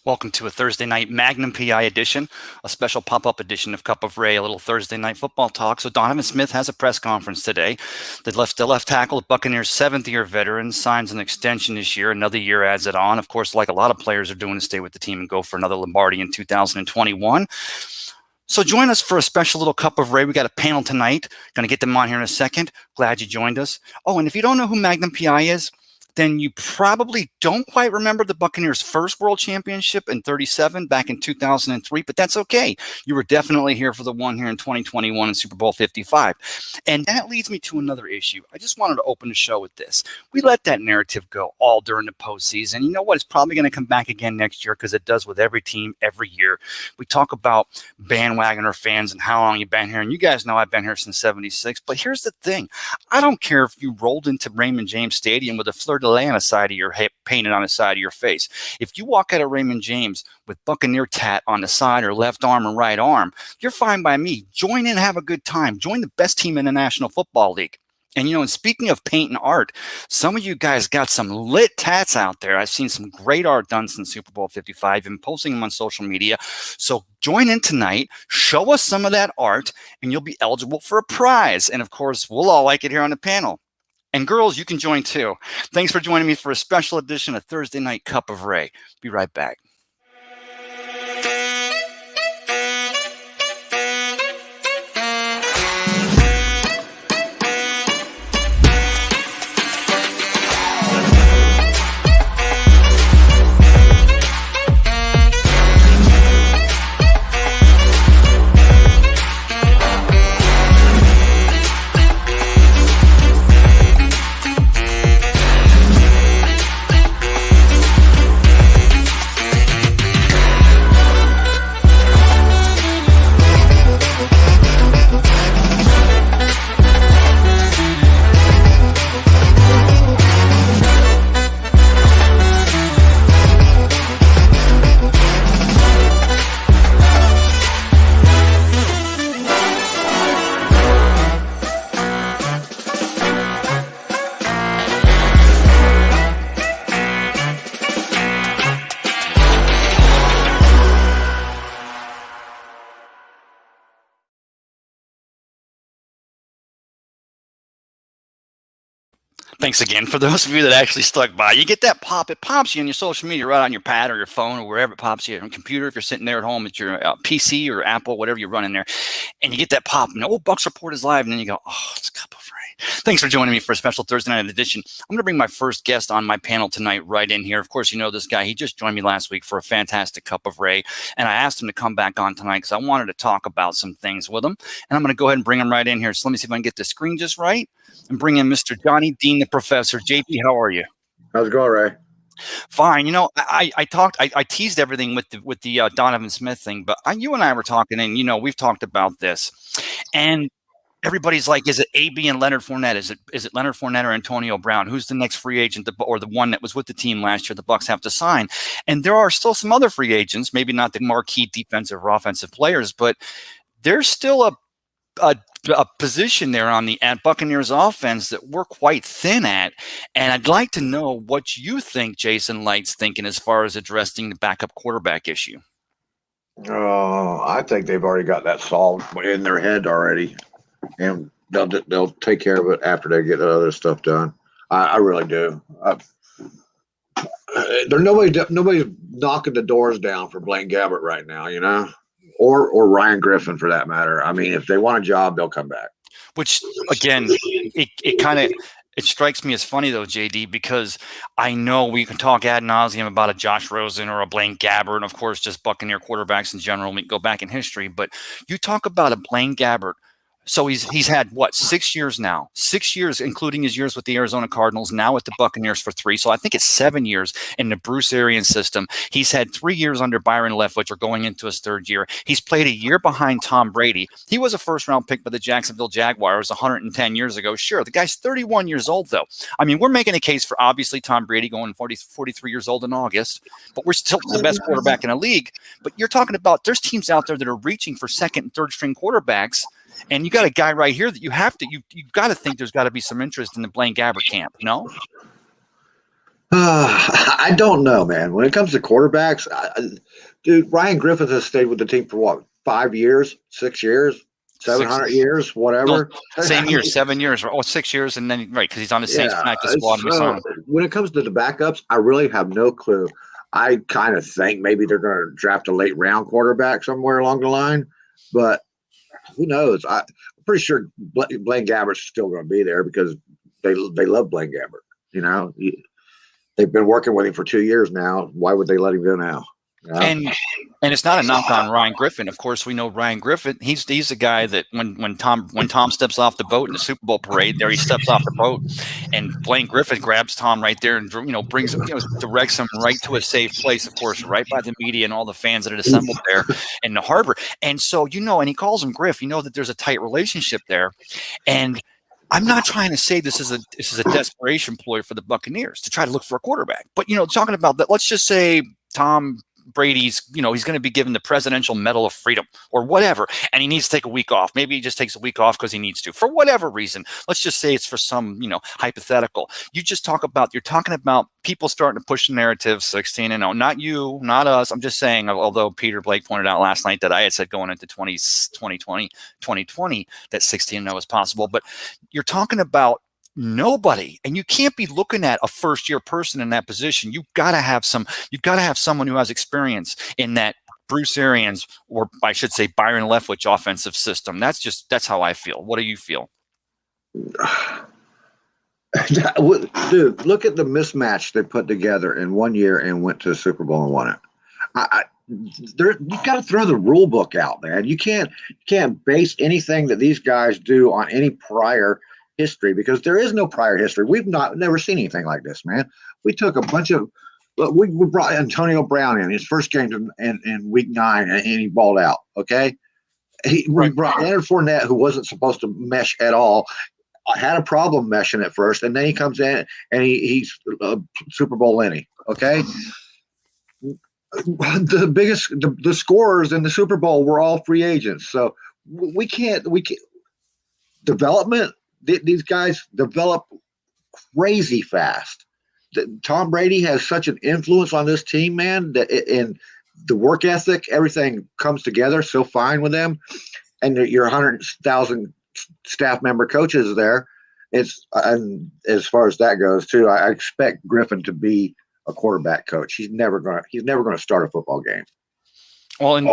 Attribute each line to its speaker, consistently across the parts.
Speaker 1: Welcome to a Thursday night Magnum PI edition, a special pop-up edition of Cup of Ray, a little Thursday night football talk. So Donovan Smith has a press conference today. The left tackle, the Buccaneers' seventh-year veteran, signs an extension this year. Another year adds it on. Of course, like a lot of players are doing to stay with the team and go for another Lombardi in 2021. So join us for a special little Cup of Ray. We got a panel tonight. Going to get them on here in a second. Glad you joined us. Oh, and if you don't know who Magnum PI is, then you probably don't quite remember the Buccaneers' first World Championship in 37 back in 2003, but that's okay. You were definitely here for the one here in 2021 in Super Bowl 55. And that leads me to another issue. I just wanted to open the show with this. We let that narrative go all during the postseason. You know what? It's probably going to come back again next year because it does with every team every year. We talk about bandwagoner fans and how long you've been here. And you guys know I've been here since 76. But here's the thing. I don't care if you rolled into Raymond James Stadium with a fleur-de-lis on the side of your head, painted on the side of your face. If you walk out of Raymond James with Buccaneer tat on the side or left arm or right arm, you're fine by me. Join in and have a good time. Join the best team in the National Football League. And, and speaking of paint and art, some of you guys got some lit tats out there. I've seen some great art done since Super Bowl 55 and posting them on social media. So join in tonight, show us some of that art, and you'll be eligible for a prize. And, of course, we'll all like it here on the panel. And girls, you can join too. Thanks for joining me for a special edition of Thursday Night Cup of Ray. Be right back. Thanks again. For those of you that actually stuck by, you get that pop. It pops you on your social media, right on your pad or your phone or wherever it pops you on your computer. If you're sitting there at home at your PC or Apple, whatever you're running there, and you get that pop, and Bucks Report is live, and then you go, oh, it's Cup of Ray. Thanks for joining me for a special Thursday night edition. I'm going to bring my first guest on my panel tonight right in here. Of course, you know this guy. He just joined me last week for a fantastic Cup of Ray, and I asked him to come back on tonight because I wanted to talk about some things with him, and I'm going to go ahead and bring him right in here. So let me see if I can get the screen just right. And bring in Mr. Johnny Dean, the professor. JP, how are you?
Speaker 2: How's it going, Ray?
Speaker 1: Fine. I teased everything with the Donovan Smith thing, but you and I were talking, and we've talked about this, and everybody's like, is it AB and Leonard Fournette? Is it Leonard Fournette or Antonio Brown? Who's the next free agent or the one that was with the team last year the Bucs have to sign? And there are still some other free agents, maybe not the marquee defensive or offensive players, but there's still a position there on the Buccaneers offense that we're quite thin at. And I'd like to know what you think Jason Light's thinking as far as addressing the backup quarterback issue.
Speaker 2: Oh, I think they've already got that solved in their head already. And they'll take care of it after they get the other stuff done. I really do. There's nobody's knocking the doors down for Blaine Gabbert right now, or Ryan Griffin for that matter. I mean, if they want a job, they'll come back.
Speaker 1: Which, again, it strikes me as funny, though, JD, because I know we can talk ad nauseum about a Josh Rosen or a Blaine Gabbert, and, of course, just Buccaneer quarterbacks in general. We go back in history. But you talk about a Blaine Gabbert. So he's had, 6 years now? 6 years, including his years with the Arizona Cardinals, now with the Buccaneers for 3. So I think it's 7 years in the Bruce Arians system. He's had 3 years under Byron Leftwich, or going into his third year. He's played a year behind Tom Brady. He was a first-round pick by the Jacksonville Jaguars 110 years ago. Sure, the guy's 31 years old, though. I mean, we're making a case for, obviously, Tom Brady going 43 years old in August, but we're still the best quarterback in the league. But you're talking about there's teams out there that are reaching for second and third-string quarterbacks. And you got a guy right here that you've got to think there's got to be some interest in the Blaine Gabbert camp, no?
Speaker 2: I don't know, man. When it comes to quarterbacks, dude, Ryan Griffith has stayed with the team for what, 5 years, 6 years,
Speaker 1: Six,
Speaker 2: 700 years,
Speaker 1: no,
Speaker 2: whatever.
Speaker 1: same
Speaker 2: I
Speaker 1: year,
Speaker 2: mean,
Speaker 1: 7 years, or 6 years, and then right because he's on the Saints
Speaker 2: yeah.
Speaker 1: practice squad and we saw
Speaker 2: So
Speaker 1: him.
Speaker 2: when it comes to the backups, I really have no clue. I kind of think maybe they're going to draft a late round quarterback somewhere along the line, but who knows? I'm pretty sure Blaine Gabbert's still going to be there because they love Blaine Gabbert. You know, they've been working with him for 2 years now. Why would they let him go now? You know?
Speaker 1: And it's not a knock on Ryan Griffin. Of course, we know Ryan Griffin. He's the guy that when Tom steps off the boat in the Super Bowl parade, there he steps off the boat, and Blaine Griffin grabs Tom right there and brings directs him right to a safe place. Of course, right by the media and all the fans that had assembled there in the harbor. And so and he calls him Griff. You know that there's a tight relationship there, and I'm not trying to say this is a desperation ploy for the Buccaneers to try to look for a quarterback, but talking about that, let's just say Tom Brady's, he's going to be given the Presidential Medal of Freedom or whatever, and he needs to take a week off. Maybe he just takes a week off because he needs to, for whatever reason. Let's just say it's for some, hypothetical. You're talking about people starting to push the narrative 16-0. Not you, not us. I'm just saying, although Peter Blake pointed out last night that I had said going into 2020 that 16-0 is possible, but you're talking about nobody, and you can't be looking at a first-year person in that position. You've got to have someone who has experience in that Bruce Arians, or I should say Byron Leftwich offensive system. That's how I feel. What do you feel?
Speaker 2: Dude, look at the mismatch they put together in 1 year and went to the Super Bowl and won it. You got to throw the rule book out, man. You can't base anything that these guys do on any prior history, because there is no prior history. We've never seen anything like this, man. We took a bunch of we brought Antonio Brown in his first game in week 9, and he balled out. Okay, we brought Leonard Fournette, who wasn't supposed to mesh at all. I had a problem meshing at first, and then he comes in and he's Super Bowl Lenny. Okay, the scorers in the Super Bowl were all free agents, so we can't development. These guys develop crazy fast. Tom Brady has such an influence on this team, man, that in the work ethic, everything comes together so fine with them. And your 100,000 staff member coaches there. And as far as that goes too, I expect Griffin to be a quarterback coach. He's never gonna start a football game.
Speaker 1: Well, and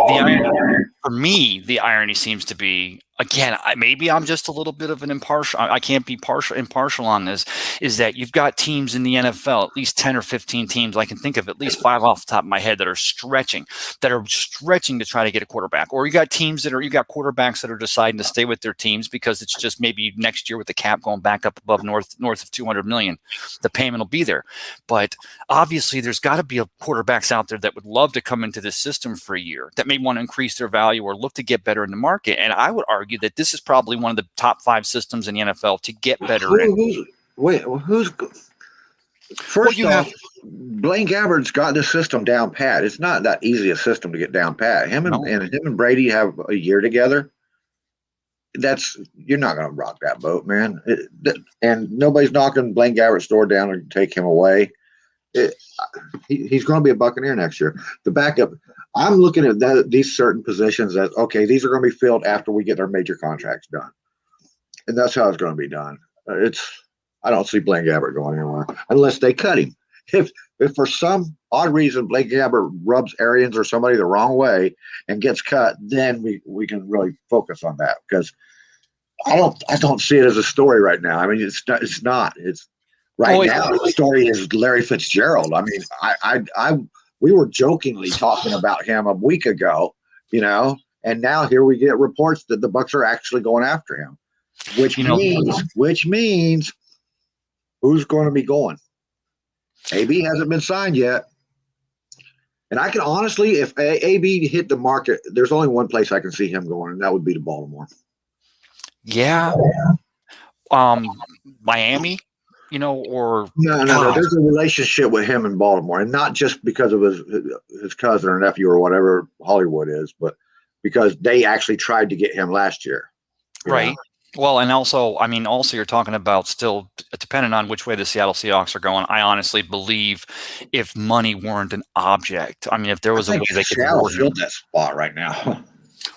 Speaker 1: for me, the irony seems to be, again, maybe I'm just a little bit of an impartial. I can't be impartial on this. Is that you've got teams in the NFL, at least 10 or 15 teams. I can think of at least 5 off the top of my head that are stretching to try to get a quarterback. Or you got quarterbacks that are deciding to stay with their teams because it's just maybe next year with the cap going back up above north of 200 million, the payment will be there. But obviously, there's got to be quarterbacks out there that would love to come into this system for a year, that may want to increase their value or look to get better in the market. And I would argue that this is probably one of the top 5 systems in the NFL to get better in.
Speaker 2: First off, Blaine Gabbert's got this system down pat. It's not that easy a system to get down pat. Him and Brady have a year together. You're not going to rock that boat, man. And nobody's knocking Blaine Gabbert's door down and take him away. He's going to be a Buccaneer next year. The backup, I'm looking at these certain positions as, okay, these are going to be filled after we get our major contracts done. And that's how it's going to be done. I don't see Blaine Gabbert going anywhere unless they cut him. If for some odd reason Blaine Gabbert rubs Arians or somebody the wrong way and gets cut, then we can really focus on that, because I don't see it as a story right now. I mean, it's not. It's right now. The story is Larry Fitzgerald. I mean, we were jokingly talking about him a week ago, and now here we get reports that the Bucs are actually going after him, which means who's going to be going? AB hasn't been signed yet. And I can honestly, if AB hit the market, there's only one place I can see him going, and that would be to Baltimore.
Speaker 1: Yeah. Miami, or
Speaker 2: no. There's a relationship with him in Baltimore, and not just because of his cousin or nephew or whatever Hollywood is, but because they actually tried to get him last year.
Speaker 1: Right. Well, and also, I mean, also you're talking about still depending on which way the Seattle Seahawks are going. I honestly believe if money weren't an object, I mean, if there
Speaker 2: I
Speaker 1: was a way
Speaker 2: think
Speaker 1: they could
Speaker 2: Seattle
Speaker 1: reward
Speaker 2: filled
Speaker 1: him.
Speaker 2: that spot right now.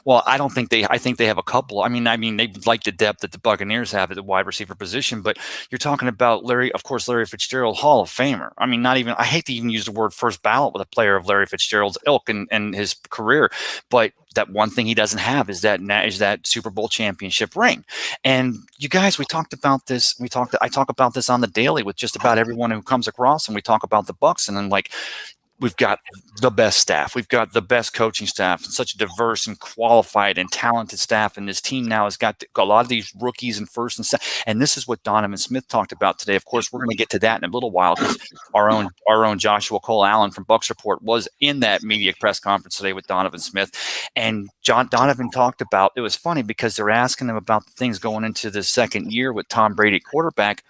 Speaker 1: Well, I don't think they. I think they have a couple. I mean, they like the depth that the Buccaneers have at the wide receiver position. But you're talking about Larry, of course, Larry Fitzgerald, Hall of Famer. I mean, not even. I hate to even use the word first ballot with a player of Larry Fitzgerald's ilk and his career, but that one thing he doesn't have is that Super Bowl championship ring. And you guys, we talked about this. I talk about this on the daily with just about everyone who comes across, and we talk about the Bucks, and then like we've got the best staff. We've got the best coaching staff, and such a diverse and qualified and talented staff. And this team now has got a lot of these rookies and first and second. And this is what Donovan Smith talked about today. Of course, we're going to get to that in a little while because our own Joshua Cole Allen from Bucks Report was in that media press conference today with Donovan Smith. And Donovan talked about, it was funny because they're asking him about the things going into the second year with Tom Brady quarterback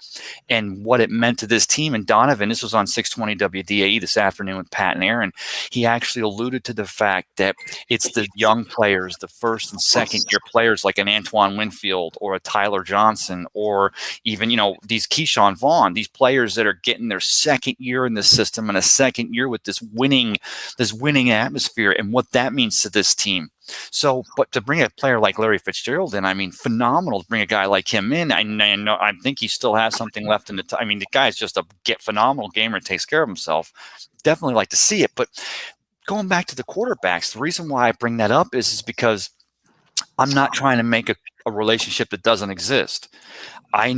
Speaker 1: and what it meant to this team. And Donovan, this was on 620 WDAE this afternoon with Pat and Aaron, he actually alluded to the fact that it's the young players, the first and second year players like an Antoine Winfield or a Tyler Johnson or even, these Keyshawn Vaughn, these players that are getting their second year in the system and a second year with this winning atmosphere and what that means to this team. So, but to bring a player like Larry Fitzgerald in, I mean, phenomenal to bring a guy like him in. I think he still has something left in the. I mean, the guy's just a phenomenal gamer and takes care of himself. Definitely like to see it. But going back to the quarterbacks, the reason why I bring that up is because I'm not trying to make a relationship that doesn't exist. I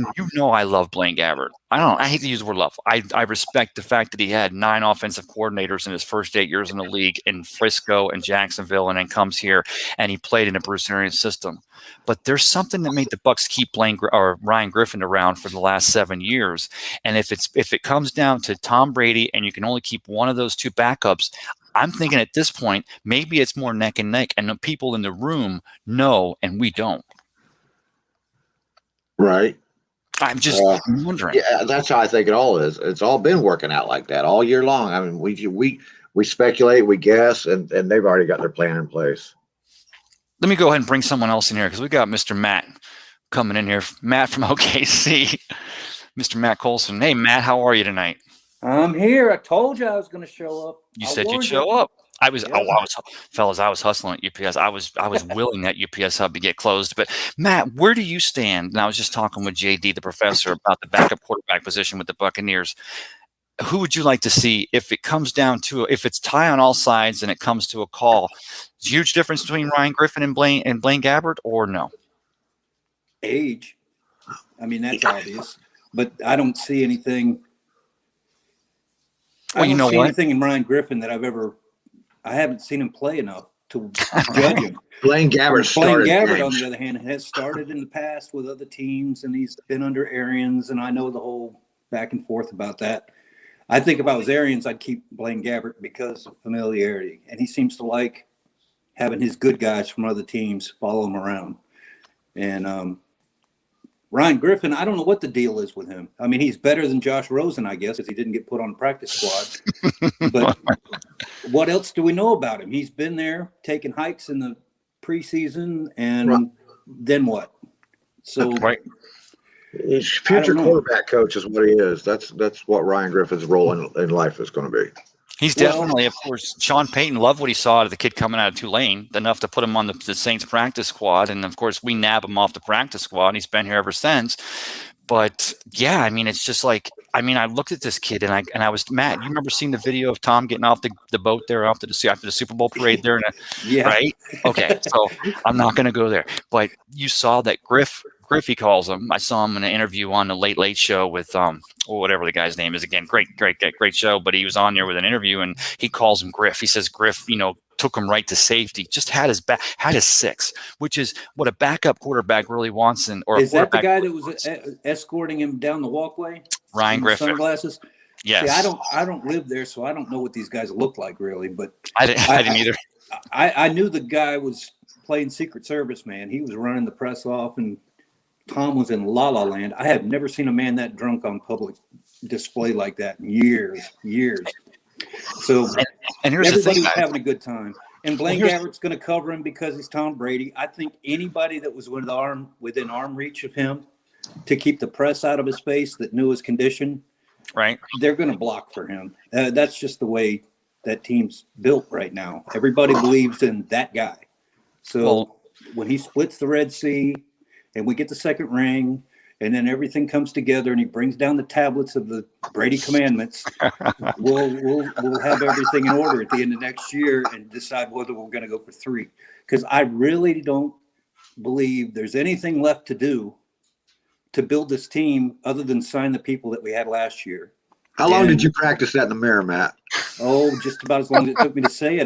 Speaker 1: love Blaine Gabbert. I hate to use the word love. I respect the fact that he had 9 offensive coordinators in his first 8 years in the league in Frisco and Jacksonville, and then comes here and he played in a Bruce Arians system. But there's something that made the Bucks keep Ryan Griffin around for the last 7 years. And if it comes down to Tom Brady and you can only keep one of those two backups, I'm thinking at this point maybe it's more neck and neck, and the people in the room know and we don't.
Speaker 2: Right.
Speaker 1: I'm just wondering.
Speaker 2: Yeah, that's how I think it all is. It's all been working out like that all year long. I mean, we speculate, we guess, and they've already got their plan in place.
Speaker 1: Let me go ahead and bring someone else in here because we got Mr. Matt coming in here. Matt from OKC, Mr. Matt Colson. Hey, Matt, how are you tonight?
Speaker 3: I'm here. I told you I was going to show up.
Speaker 1: You said you'd show up. I was hustling at UPS. I was willing that UPS hub to get closed. But Matt, where do you stand? And I was just talking with JD, the professor, about the backup quarterback position with the Buccaneers. Who would you like to see if it comes down to if it's tie on all sides and it comes to a call? Huge difference between Ryan Griffin and Blaine Gabbert, or no?
Speaker 3: Age. I mean, that's obvious. But I don't see anything.
Speaker 1: Well,
Speaker 3: I don't see anything in Ryan Griffin that I haven't seen him play enough to judge him.
Speaker 2: Blaine Gabbert,
Speaker 3: on the other hand, has started in the past with other teams, and he's been under Arians, and I know the whole back and forth about that. I think if I was Arians, I'd keep Blaine Gabbert because of familiarity, and he seems to like having his good guys from other teams follow him around. And Ryan Griffin, I don't know what the deal is with him. I mean, he's better than Josh Rosen, I guess, because he didn't get put on the practice squad. But what else do we know about him? He's been there taking hikes in the preseason, and then what? So
Speaker 2: his future quarterback coach is what he is. That's what Ryan Griffin's role in life is going to be.
Speaker 1: He's definitely, of course, Sean Payton loved what he saw out of the kid coming out of Tulane, enough to put him on the Saints practice squad. And, of course, we nab him off the practice squad, and he's been here ever since. But, yeah, I mean, it's just like – I mean, I looked at this kid, and I was – Matt, you remember seeing the video of Tom getting off the boat there after the Super Bowl parade there? Right? Okay, so I'm not going to go there. But you saw that Griff, he calls him. I saw him in an interview on the Late Late Show with whatever the guy's name is. Again, great show. But he was on there with an interview, and he calls him Griff. He says Griff, took him right to safety. Just had his 6, which is what a backup quarterback really wants.
Speaker 3: Is that the guy that was escorting him down the walkway?
Speaker 1: Ryan Griffin.
Speaker 3: Sunglasses.
Speaker 1: Yes.
Speaker 3: See, I don't live there, so I don't know what these guys look like really. But
Speaker 1: I didn't either.
Speaker 3: I knew the guy was playing Secret Service, man. He was running the press off, and Tom was in La La Land. I have never seen a man that drunk on public display like that in years. So
Speaker 1: and here's
Speaker 3: everybody
Speaker 1: the thing,
Speaker 3: was having a good time. And Blaine Gabbert's going to cover him because he's Tom Brady. I think anybody that was within arm reach of him to keep the press out of his face that knew his condition,
Speaker 1: right?
Speaker 3: They're going to block for him. That's just the way that team's built right now. Everybody believes in that guy. So when he splits the Red Sea and we get the second ring, and then everything comes together and he brings down the tablets of the Brady commandments, we'll have everything in order at the end of next year and decide whether we're going to go for 3. Because I really don't believe there's anything left to do to build this team other than sign the people that we had last year.
Speaker 2: How long did you practice that in the mirror, Matt?
Speaker 3: Oh, just about as long as it took me to say it.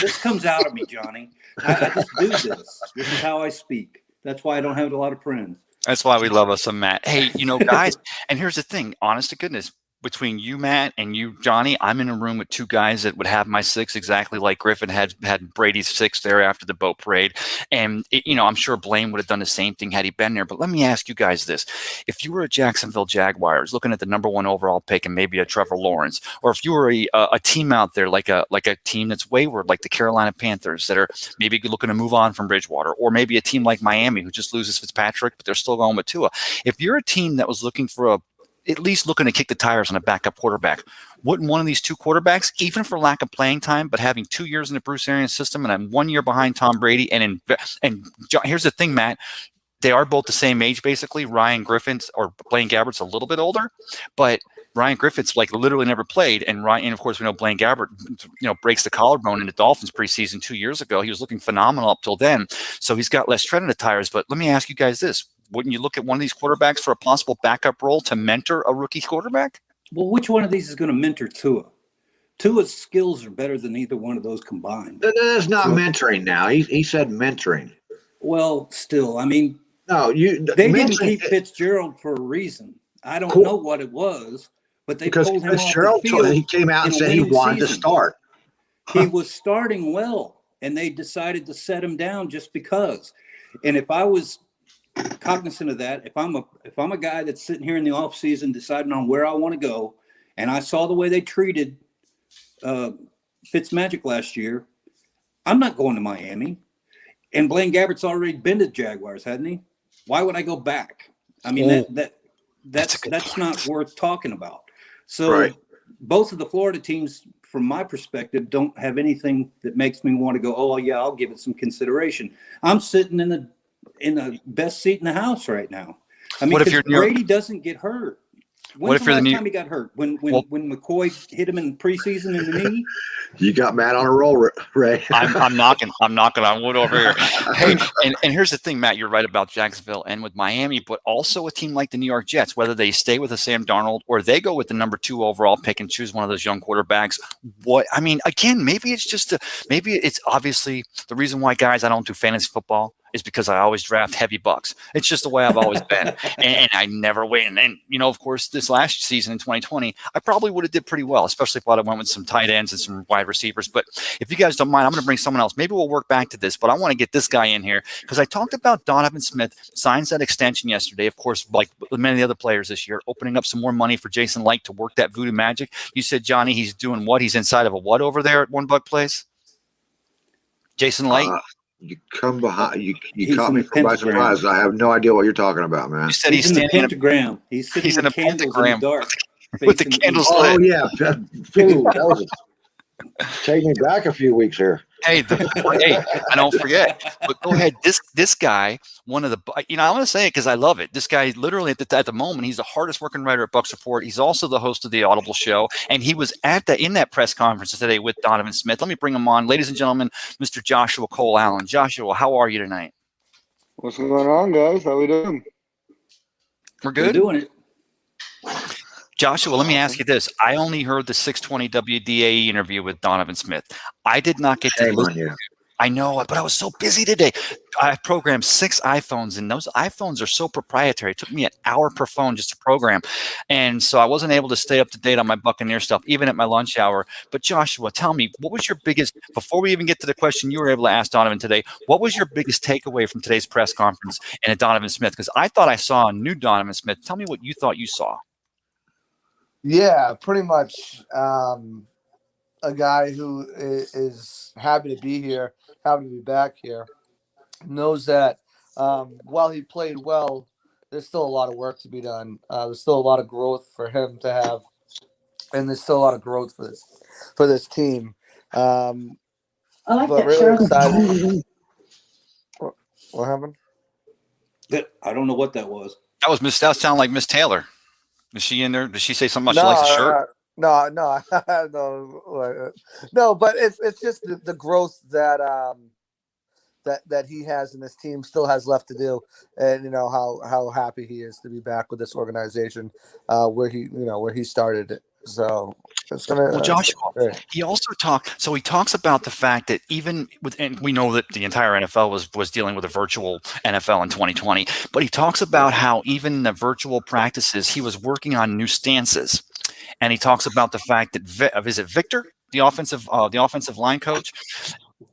Speaker 3: This comes out of me, Johnny. I just do this. This is how I speak. That's why I don't have a lot of friends.
Speaker 1: That's why we love us some Matt. Hey, guys, and here's the thing, honest to goodness, between you, Matt, and you, Johnny, I'm in a room with 2 guys that would have my 6 exactly like Griffin had Brady's 6 there after the boat parade. And, I'm sure Blaine would have done the same thing had he been there. But let me ask you guys this. If you were a Jacksonville Jaguars looking at the number 1 overall pick and maybe a Trevor Lawrence, or if you were a team out there like a team that's wayward, like the Carolina Panthers that are maybe looking to move on from Bridgewater, or maybe a team like Miami who just loses Fitzpatrick, but they're still going with Tua. If you're a team that was looking for at least looking to kick the tires on a backup quarterback, wouldn't one of these 2 quarterbacks, even for lack of playing time, but having 2 years in the Bruce Arians system, and I'm 1 year behind Tom Brady, and here's the thing, Matt, they are both the same age basically. Ryan Griffin's or Blaine Gabbert's a little bit older, but Ryan Griffin's like literally never played, and of course we know Blaine Gabbert, breaks the collarbone in the Dolphins preseason 2 years ago. He was looking phenomenal up till then, so he's got less tread in the tires. But let me ask you guys this. Wouldn't you look at one of these quarterbacks for a possible backup role to mentor a rookie quarterback?
Speaker 3: Well, which one of these is going to mentor Tua? Tua's skills are better than either one of those combined.
Speaker 2: That's not mentoring now. He said mentoring.
Speaker 3: Well, still, I mean,
Speaker 2: no,
Speaker 3: they didn't keep Fitzgerald for a reason. I don't know what it was, but they pulled him off the field.
Speaker 2: He came out and said he wanted to start.
Speaker 3: He was starting well, and they decided to set him down just because. And if I was cognizant of that, if I'm a guy that's sitting here in the off season deciding on where I want to go, and I saw the way they treated Fitzmagic last year, I'm not going to Miami. And Blaine Gabbert's already been to the Jaguars, hadn't he? Why would I go back? I mean, that's not worth talking about. So both of the Florida teams, from my perspective, don't have anything that makes me want to go, oh yeah, I'll give it some consideration. I'm sitting in the best seat in the house right now. I mean, because Brady doesn't get hurt. When's the last time he got hurt? When McCoy hit him in preseason in the knee?
Speaker 2: You got Matt on a roll, Ray.
Speaker 1: I'm knocking on wood over here. Hey, and here's the thing, Matt. You're right about Jacksonville and with Miami, but also a team like the New York Jets, whether they stay with a Sam Darnold or they go with the number 2 overall pick and choose one of those young quarterbacks. Again, maybe it's obviously the reason why, guys, I don't do fantasy football is because I always draft heavy bucks. It's just the way I've always been. And I never win. And, of course, this last season in 2020, I probably would have did pretty well, especially if I went with some tight ends and some wide receivers. But if you guys don't mind, I'm going to bring someone else. Maybe we'll work back to this, but I want to get this guy in here because I talked about Donovan Smith signs that extension yesterday. Of course, like many of the other players this year, opening up some more money for Jason Light to work that voodoo magic. You said, Johnny, he's doing what? He's inside of a what over there at $1 Place? Jason Light?
Speaker 2: You come behind. You caught me by surprise. I have no idea what you're talking about, man.
Speaker 1: You said
Speaker 3: he's in a pentagram. He's sitting in a pentagram in the dark
Speaker 1: with the candles lit.
Speaker 2: Oh yeah, that was take me back a few weeks here.
Speaker 1: Hey, I don't forget. But go ahead. This guy, one of the, I want to say it because I love it. This guy, literally at the moment, he's the hardest working writer at Bucks Report. He's also the host of the Audible show, and he was in that press conference today with Donovan Smith. Let me bring him on, ladies and gentlemen, Mr. Joshua Cole Allen. Joshua, how are you tonight?
Speaker 4: What's going on, guys? How we doing?
Speaker 1: We're good.
Speaker 3: We're doing it.
Speaker 1: Joshua, let me ask you this. I only heard the 620 WDAE interview with Donovan Smith. I did not get to listen. I know, but I was so busy today. I programmed 6 iPhones, and those iPhones are so proprietary. It took me an hour per phone just to program. And so I wasn't able to stay up to date on my Buccaneer stuff, even at my lunch hour. But Joshua, tell me, what was your biggest, before we even get to the question you were able to ask Donovan today, what was your biggest takeaway from today's press conference and at Donovan Smith? Because I thought I saw a new Donovan Smith. Tell me what you thought you saw.
Speaker 4: Yeah, pretty much.
Speaker 5: a guy who is happy to be here, happy to be back here, knows that while he played well, there's still a lot of work to be done. There's still a lot of growth for him to have, and there's still a lot of growth for this team.
Speaker 6: I like
Speaker 5: But
Speaker 6: that
Speaker 5: really
Speaker 6: Charlotte.
Speaker 5: excited. What happened?
Speaker 3: I don't know what that was.
Speaker 1: That sounded like Miss Taylor. Is she in there? Did she say something about she
Speaker 5: No,
Speaker 1: likes a shirt?
Speaker 5: no, no. But it's just the growth that that he has in this team still has left to do, and how happy he is to be back with this organization, where he started it. So it's gonna.
Speaker 1: Well, Joshua,
Speaker 5: great.
Speaker 1: he also he talks about the fact that even and we know that the entire NFL was dealing with a virtual NFL in 2020, but he talks about how even in the virtual practices, he was working on new stances. And he talks about the fact that is it Victor, the offensive line coach,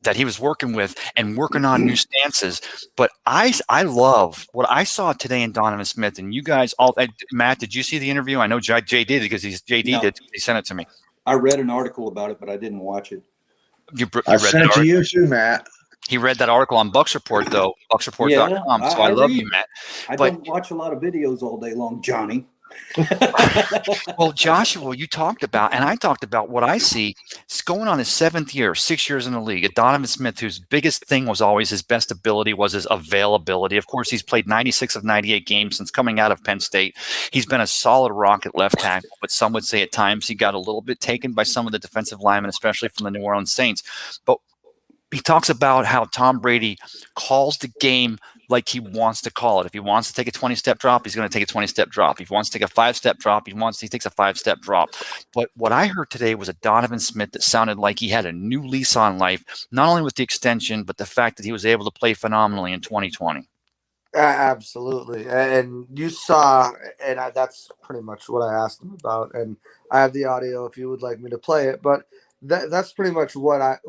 Speaker 1: that he was working with and working on new stances. But I love what I saw today in Donovan Smith, and you guys all. Matt, did you see the interview? I know Jay did because JD
Speaker 3: No.
Speaker 1: did. He sent it to me.
Speaker 3: I read an article about it, but I didn't watch it.
Speaker 1: You
Speaker 2: I
Speaker 1: read
Speaker 2: sent
Speaker 1: that
Speaker 2: it to
Speaker 1: article?
Speaker 2: you too, Matt.
Speaker 1: He read that article on Bucks Report, though, bucksreport.com.
Speaker 3: Yeah,
Speaker 1: So I love you,
Speaker 3: read.
Speaker 1: Matt.
Speaker 3: I
Speaker 1: But-
Speaker 3: don't watch a lot of videos all day long, Johnny.
Speaker 1: Well, Joshua, you talked about, and I talked about what I see. It's going on his 7th year, 6 years in the league. At Donovan Smith, whose biggest thing was always his best ability was his availability. Of course, he's played 96 of 98 games since coming out of Penn State. He's been a solid rock at left tackle, but some would say at times he got a little bit taken by some of the defensive linemen, especially from the New Orleans Saints. But he talks about how Tom Brady calls the game like he wants to call it. If he wants to take a 20-step drop, he's going to take a 20-step drop. If he wants to take a 5-step drop, he takes a 5-step drop. But what I heard today was a Donovan Smith that sounded like he had a new lease on life, not only with the extension, but the fact that he was able to play phenomenally in 2020.
Speaker 5: Absolutely, and you saw, and that's pretty much what I asked him about. And I have the audio if you would like me to play it, but that's pretty much what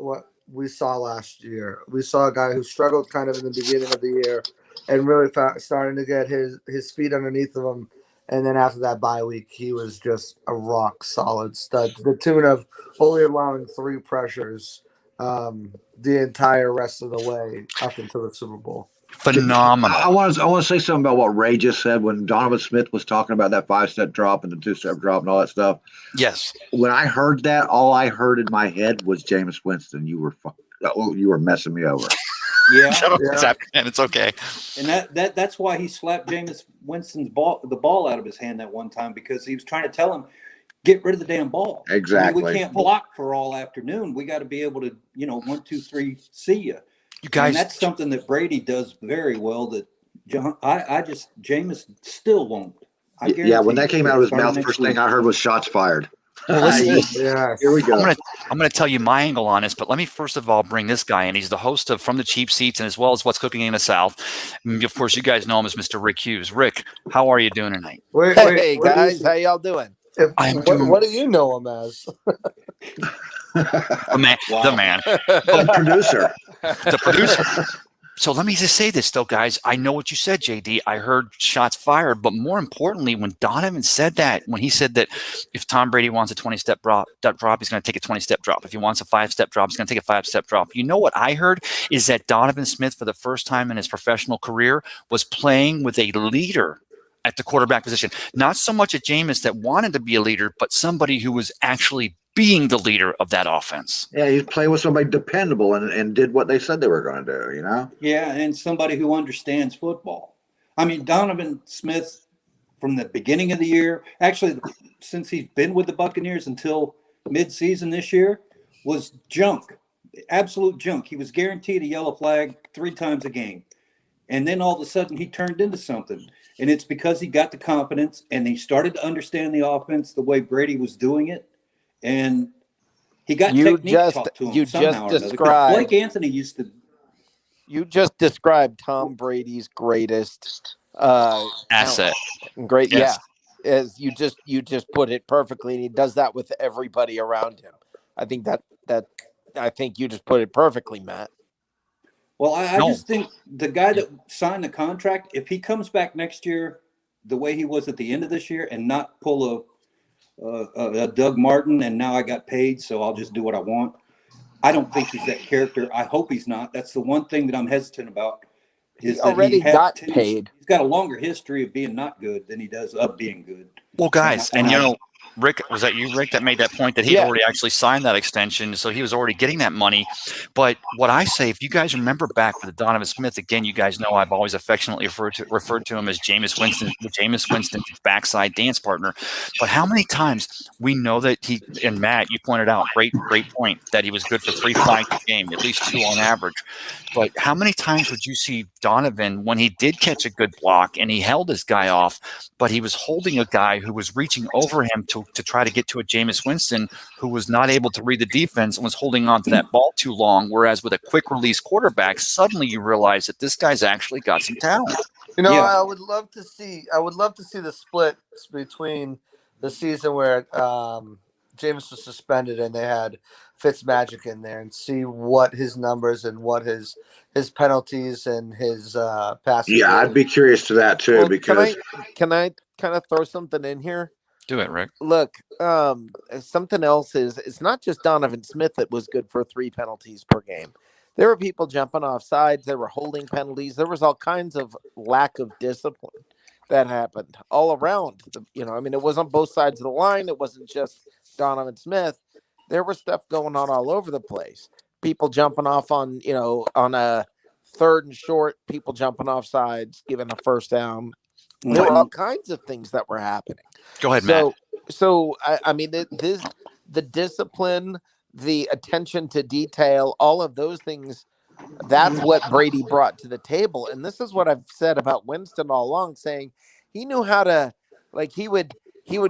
Speaker 5: we saw last year. We saw a guy who struggled kind of in the beginning of the year and really starting to get his feet underneath of him. And then after that bye week, he was just a rock solid stud to the tune of only allowing 3 pressures the entire rest of the way up until the Super Bowl.
Speaker 1: Phenomenal.
Speaker 2: I want to say something about what Ray just said when Donovan Smith was talking about that 5-step drop and the 2-step drop and all that stuff.
Speaker 1: Yes.
Speaker 2: When I heard that, all I heard in my head was Jameis Winston. You were messing me over.
Speaker 3: Yeah,
Speaker 1: It's happening, and it's okay.
Speaker 3: and that's why he slapped Jameis Winston's the ball out of his hand that one time, because he was trying to tell him, get rid of the damn ball.
Speaker 2: Exactly.
Speaker 3: I mean, we can't block for all afternoon. We got to be able to, 1, 2, 3, see you.
Speaker 1: You guys,
Speaker 3: and that's something that Brady does very well. That Jameis still won't.
Speaker 2: Yeah, when that came out of his mouth, first thing I heard was shots fired.
Speaker 1: Well, listen,
Speaker 5: Yeah,
Speaker 2: here we go.
Speaker 1: I'm going to tell you my angle on this, but let me first of all bring this guy in. He's the host of From the Cheap Seats and as well as What's Cooking in the South. And of course, you guys know him as Mr. Rick Hughes. Rick, how are you doing tonight?
Speaker 7: Hey guys, how y'all doing?
Speaker 5: What do you know him as?
Speaker 1: The man.
Speaker 3: Wow.
Speaker 1: The man.
Speaker 2: The producer.
Speaker 1: The producer. So let me just say this, though, guys. I know what you said, JD. I heard shots fired. But more importantly, when Donovan said that, when he said that if Tom Brady wants a 20-step drop, he's going to take a 20-step drop. If he wants a 5-step drop, he's going to take a 5-step drop. You know what I heard is that Donovan Smith, for the first time in his professional career, was playing with a leader at the quarterback position. Not so much a Jameis that wanted to be a leader, but somebody who was actually being the leader of that offense.
Speaker 2: Yeah, he's playing with somebody dependable and did what they said they were going to do,
Speaker 3: Yeah, and somebody who understands football. I mean, Donovan Smith, from the beginning of the year, actually, since he's been with the Buccaneers until midseason this year, was junk, absolute junk. He was guaranteed a yellow flag 3 times a game. And then all of a sudden he turned into something. And it's because he got the confidence and he started to understand the offense the way Brady was doing it. And he got technique taught to him somehow or another. Blake Anthony used to.
Speaker 7: You just described Tom Brady's greatest
Speaker 1: asset.
Speaker 7: Great,
Speaker 1: Yes.
Speaker 7: yeah. As you just put it perfectly, and he does that with everybody around him. I think I think you just put it perfectly, Matt.
Speaker 3: Well, I just think the guy that signed the contract, if he comes back next year the way he was at the end of this year and not pull Doug Martin, and now I got paid, so I'll just do what I want. I don't think he's that character. I hope he's not. That's the one thing that I'm hesitant about.
Speaker 7: He already got paid.
Speaker 3: He's got a longer history of being not good than he does of being good.
Speaker 1: Well, guys, and Rick, was that you, Rick, that made that point that he'd already actually signed that extension, so he was already getting that money. But what I say, if you guys remember back with Donovan Smith, again, you guys know I've always affectionately referred to him as Jameis Winston's backside dance partner. But how many times we know that he, and Matt, you pointed out, great point, that he was good for 3 flags a game, at least 2 on average. But how many times would you see Donovan, when he did catch a good block and he held his guy off, but he was holding a guy who was reaching over him to try to get to a Jameis Winston who was not able to read the defense and was holding on to that ball too long, whereas with a quick release quarterback, suddenly you realize that this guy's actually got some talent.
Speaker 5: I would love to see the split between the season where Jameis was suspended and they had Fitzmagic in there and see what his numbers and what his penalties and his passing.
Speaker 2: Yeah, I'd be curious to that too, because
Speaker 7: can I kind of throw something in here?
Speaker 1: Do it, Rick.
Speaker 7: Look, something else is it's not just Donovan Smith that was good for 3 penalties per game. There were people jumping off sides. There were holding penalties. There was all kinds of lack of discipline that happened all around. It was on both sides of the line. It wasn't just Donovan Smith. There was stuff going on all over the place. People jumping off on a 3rd and short, people jumping off sides, giving a first down. There were all kinds of things that were happening.
Speaker 1: Go ahead, Matt.
Speaker 7: The discipline, the attention to detail, all of those things, that's what Brady brought to the table. And this is what I've said about Winston all along, saying he knew how to, he would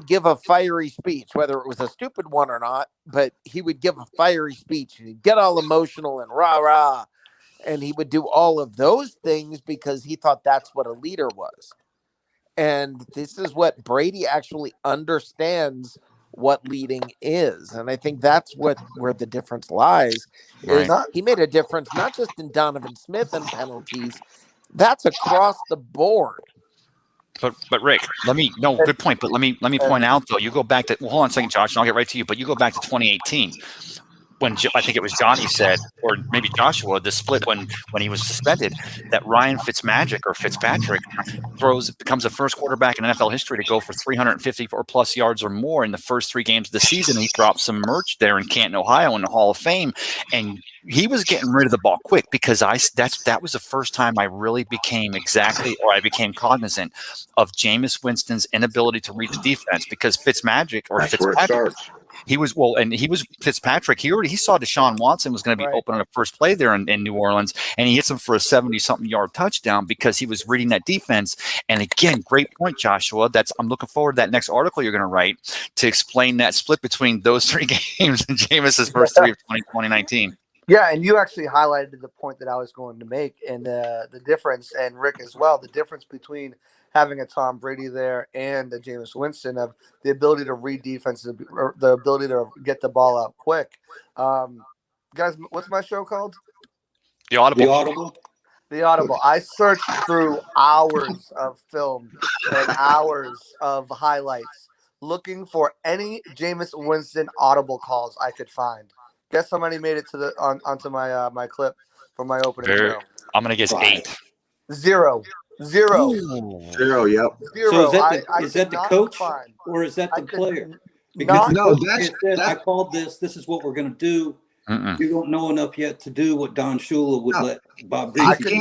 Speaker 7: give a fiery speech, whether it was a stupid one or not, but he would give a fiery speech and he'd get all emotional and rah-rah. And he would do all of those things because he thought that's what a leader was. And this is what Brady actually understands what leading is. And I think that's where the difference lies. Is he made a difference, not just in Donovan Smith and penalties. That's across the board.
Speaker 1: But Rick, good point. But let me point out though, you go back to, hold on a second, Josh, and I'll get right to you. But you go back to 2018. When I think it was Johnny said, or maybe Joshua, the split when he was suspended, that Ryan Fitzpatrick becomes the first quarterback in NFL history to go for 350 or plus yards or more in the first 3 games of the season. He dropped some merch there in Canton, Ohio, in the Hall of Fame, and he was getting rid of the ball quick because that was the first time I really became cognizant of Jameis Winston's inability to read the defense, because Fitzpatrick. Fitzpatrick. He saw Deshaun Watson was going to be open on the first play there in New Orleans, and he hits him for a 70-something yard touchdown because he was reading that defense. And again, great point, Joshua. I'm looking forward to that next article you're going to write to explain that split between those 3 games and Jameis's first 3 of 2019.
Speaker 5: Yeah, and you actually highlighted the point that I was going to make, and the difference, and Rick as well, the difference between having a Tom Brady there and a Jameis Winston, of the ability to read defenses, or the ability to get the ball out quick. Guys, what's my show called?
Speaker 1: The Audible.
Speaker 5: The Audible. I searched through hours of film and hours of highlights looking for any Jameis Winston Audible calls I could find. Guess how many made it to onto my my clip for my opening show?
Speaker 1: I'm gonna guess 8.
Speaker 5: Zero.
Speaker 2: Yep.
Speaker 5: Zero.
Speaker 3: So is that the coach or is that the player? Because I called this. This is what we're going to do. You don't know enough yet to do what Don Shula would let Bob Greasy.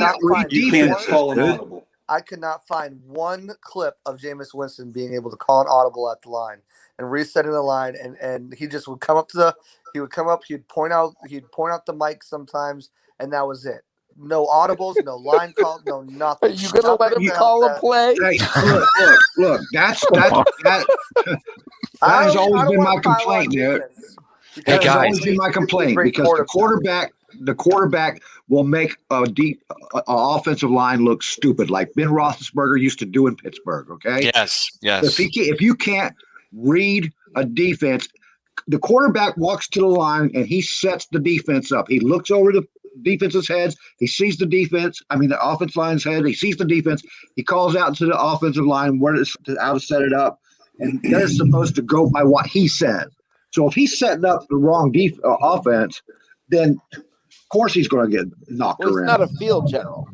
Speaker 3: You can't call an audible.
Speaker 5: I could not find one clip of Jameis Winston being able to call an audible at the line and resetting the line, and he just would come up he'd point out the mic sometimes, and that was it. No audibles, no line calls, no nothing.
Speaker 7: Are you gonna let him call a play?
Speaker 2: Hey, look, that has always been my complaint, dude.
Speaker 1: Hey, guys,
Speaker 2: always been my complaint, because the quarterback will make a deep offensive line look stupid, like Ben Roethlisberger used to do in Pittsburgh. Okay.
Speaker 1: Yes.
Speaker 2: If you can't read a defense, the quarterback walks to the line and he sets the defense up. He looks over the defense's heads. He sees the the offense line's head. He sees the defense. He calls out to the offensive line how to set it up. and they're supposed to go by what he says. So if he's setting up the wrong offense, then of course he's going to get knocked
Speaker 7: Well, he's
Speaker 2: around.
Speaker 7: not a field general.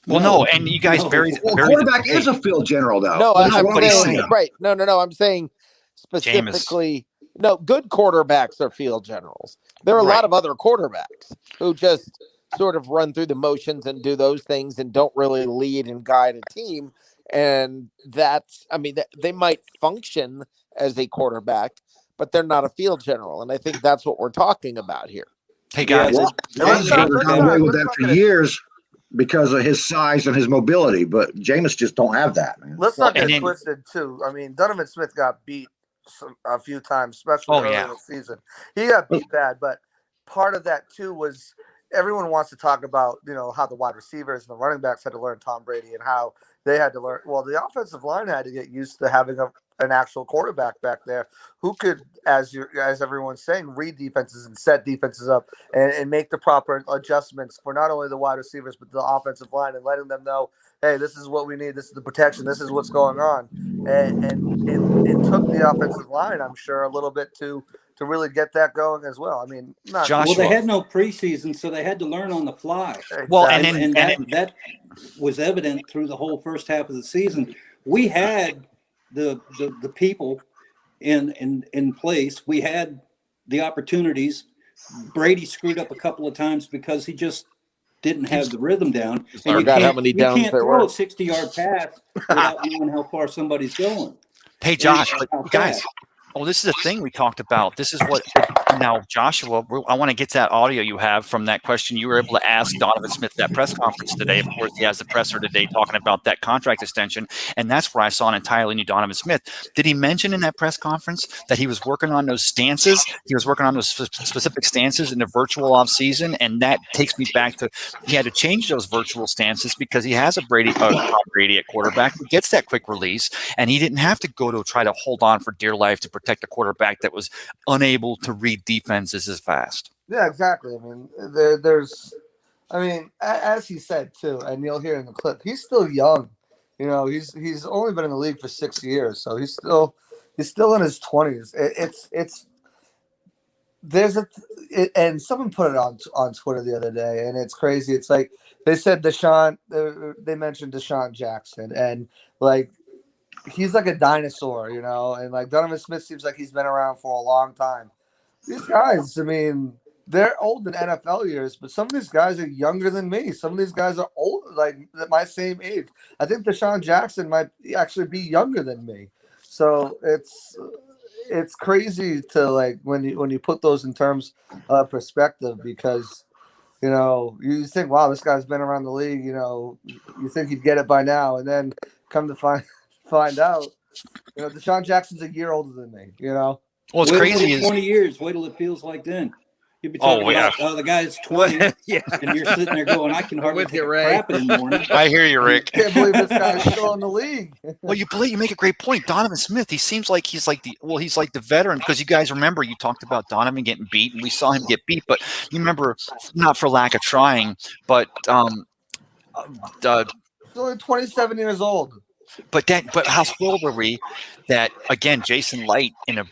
Speaker 1: Well, no, and you guys buried.
Speaker 2: Well,
Speaker 1: buried
Speaker 2: quarterback is a field general, though.
Speaker 7: No,
Speaker 2: That's
Speaker 7: I'm
Speaker 2: what
Speaker 7: saying
Speaker 2: saying.
Speaker 7: right. No. I'm saying specifically. No, good quarterbacks are field generals. There are a lot of other quarterbacks who just sort of run through the motions and do those things and don't really lead and guide a team. And that's, I mean, they might function as a quarterback, but they're not a field general. And I think that's what we're talking about here.
Speaker 1: Hey guys,
Speaker 2: Well, James has gotten away with that for years because of his size and his mobility, but Jameis just don't have that, man.
Speaker 5: Let's not get twisted too. I mean, Donovan Smith got beat a few times, especially early in the season. He got beat bad, but part of that too was everyone wants to talk about, how the wide receivers and the running backs had to learn Tom Brady and how they had to learn. Well, the offensive line had to get used to having an actual quarterback back there who could, as everyone's saying, read defenses and set defenses up and make the proper adjustments for not only the wide receivers but the offensive line, and letting them know, hey, this is what we need, this is the protection, this is what's going on. And it took the offensive line, I'm sure, a little bit to really get that going as well. I mean,
Speaker 3: well, they had no preseason, so they had to learn on the fly.
Speaker 5: Exactly.
Speaker 1: Well,
Speaker 3: that was evident through the whole first half of the season. We had the people in place. We had the opportunities. Brady screwed up a couple of times because he just didn't have the rhythm down.
Speaker 7: And you can't
Speaker 3: throw a 60-yard pass without knowing how far somebody's going.
Speaker 1: Hey, Josh, but guys, this is the thing we talked about. This is what now, Joshua, I want to get to that audio you have from that question you were able to ask Donovan Smith at that press conference today. Of course, he has the presser today talking about that contract extension, and that's where I saw an entirely new Donovan Smith. Did he mention in that press conference that he was working on those stances? He was working on those specific stances in the virtual offseason, and that takes me back to he had to change those virtual stances because he has a Tom Brady at quarterback who gets that quick release, and he didn't have to go to try to hold on for dear life to protect a quarterback that was unable to read defenses as fast.
Speaker 5: Yeah, exactly. I mean, as he said too, and you'll hear in the clip, he's still young. He's only been in the league for 6 years, so he's still in his 20s. And someone put it on Twitter the other day, and it's crazy. It's like they said they mentioned Deshaun Jackson, and like he's like a dinosaur, and like Donovan Smith seems like he's been around for a long time. These guys, I mean, they're old in NFL years, but some of these guys are younger than me. Some of these guys are old, like my same age. I think Deshaun Jackson might actually be younger than me. So it's crazy to like when you put those in terms of perspective, because you think, wow, this guy's been around the league. You think he'd get it by now, and then come to find out, Deshaun Jackson's a year older than me.
Speaker 1: Well, it's crazy.
Speaker 3: Is 20 years. Wait till it feels like then. You'd be talking about the guy's 20, and you're sitting there going, I can hardly take a crap in the morning.
Speaker 1: I hear you, Rick.
Speaker 5: I can't believe this guy's still in the league.
Speaker 1: Well, you make a great point. Donovan Smith, he seems like he's like the veteran, because you guys remember you talked about Donovan getting beat, and we saw him get beat, but you remember, not for lack of trying, but
Speaker 5: he's only 27 years old.
Speaker 1: But how spoiled were we that, again, Jason Light in a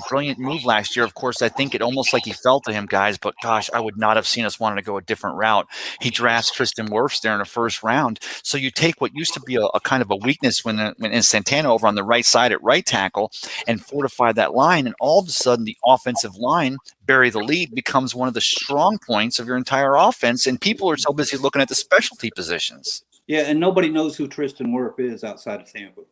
Speaker 1: brilliant move last year. Of course, I think it almost like he fell to him, guys. But gosh, I would not have seen us wanting to go a different route. He drafts Tristan Wirfs there in the first round. So you take what used to be a kind of a weakness when in Santana over on the right side at right tackle and fortify that line, and all of a sudden the offensive line, bury the lead, becomes one of the strong points of your entire offense. And people are so busy looking at the specialty positions.
Speaker 3: Yeah, and nobody knows who Tristan Wirfs is outside of Tampa.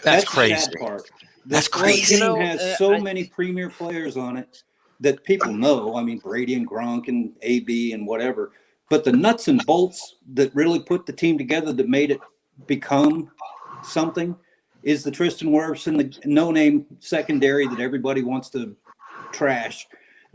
Speaker 1: That's crazy.
Speaker 3: The sad part.
Speaker 1: That's crazy.
Speaker 3: The team has so many premier players on it that people know. I mean, Brady and Gronk and AB and whatever. But the nuts and bolts that really put the team together, that made it become something, is the Tristan Wirfs and the no-name secondary that everybody wants to trash.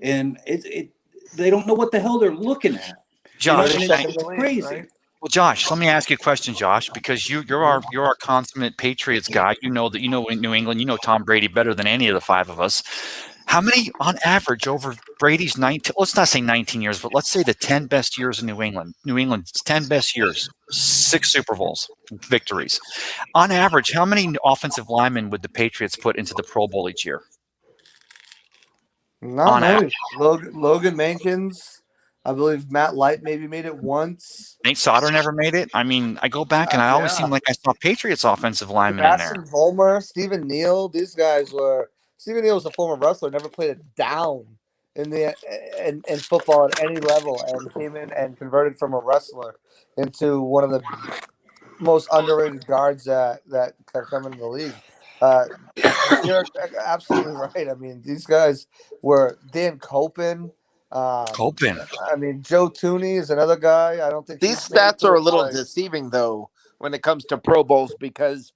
Speaker 3: And they don't know what the hell they're looking at.
Speaker 1: Josh,
Speaker 3: it's crazy.
Speaker 5: Right?
Speaker 1: Well, Josh, let me ask you a question, Josh, because you're our consummate Patriots guy. You know New England. You know Tom Brady better than any of the five of us. How many on average over Brady's 19? Let's not say 19 years, but let's say the 10 best years in New England. New England's 10 best years, 6 Super Bowls victories. On average, how many offensive linemen would the Patriots put into the Pro Bowl each year?
Speaker 5: Not
Speaker 1: On
Speaker 5: many.
Speaker 1: average.
Speaker 5: Logan Mankins, I believe Matt Light maybe made it once.
Speaker 1: Nate Sauter never made it. I mean, I go back and I always seem like I saw Patriots offensive linemen in there.
Speaker 5: Sebastian Vollmer, Stephen Neal, these guys were. Stephen Neal was a former wrestler, never played a down in football at any level, and came in and converted from a wrestler into one of the most underrated guards that can come in the league. You're absolutely right. I mean, these guys were Dan Copen.
Speaker 1: Copen.
Speaker 5: I mean, Joe Tooney is another guy. I don't think
Speaker 7: These stats are a little deceiving, though, when it comes to Pro Bowls, because,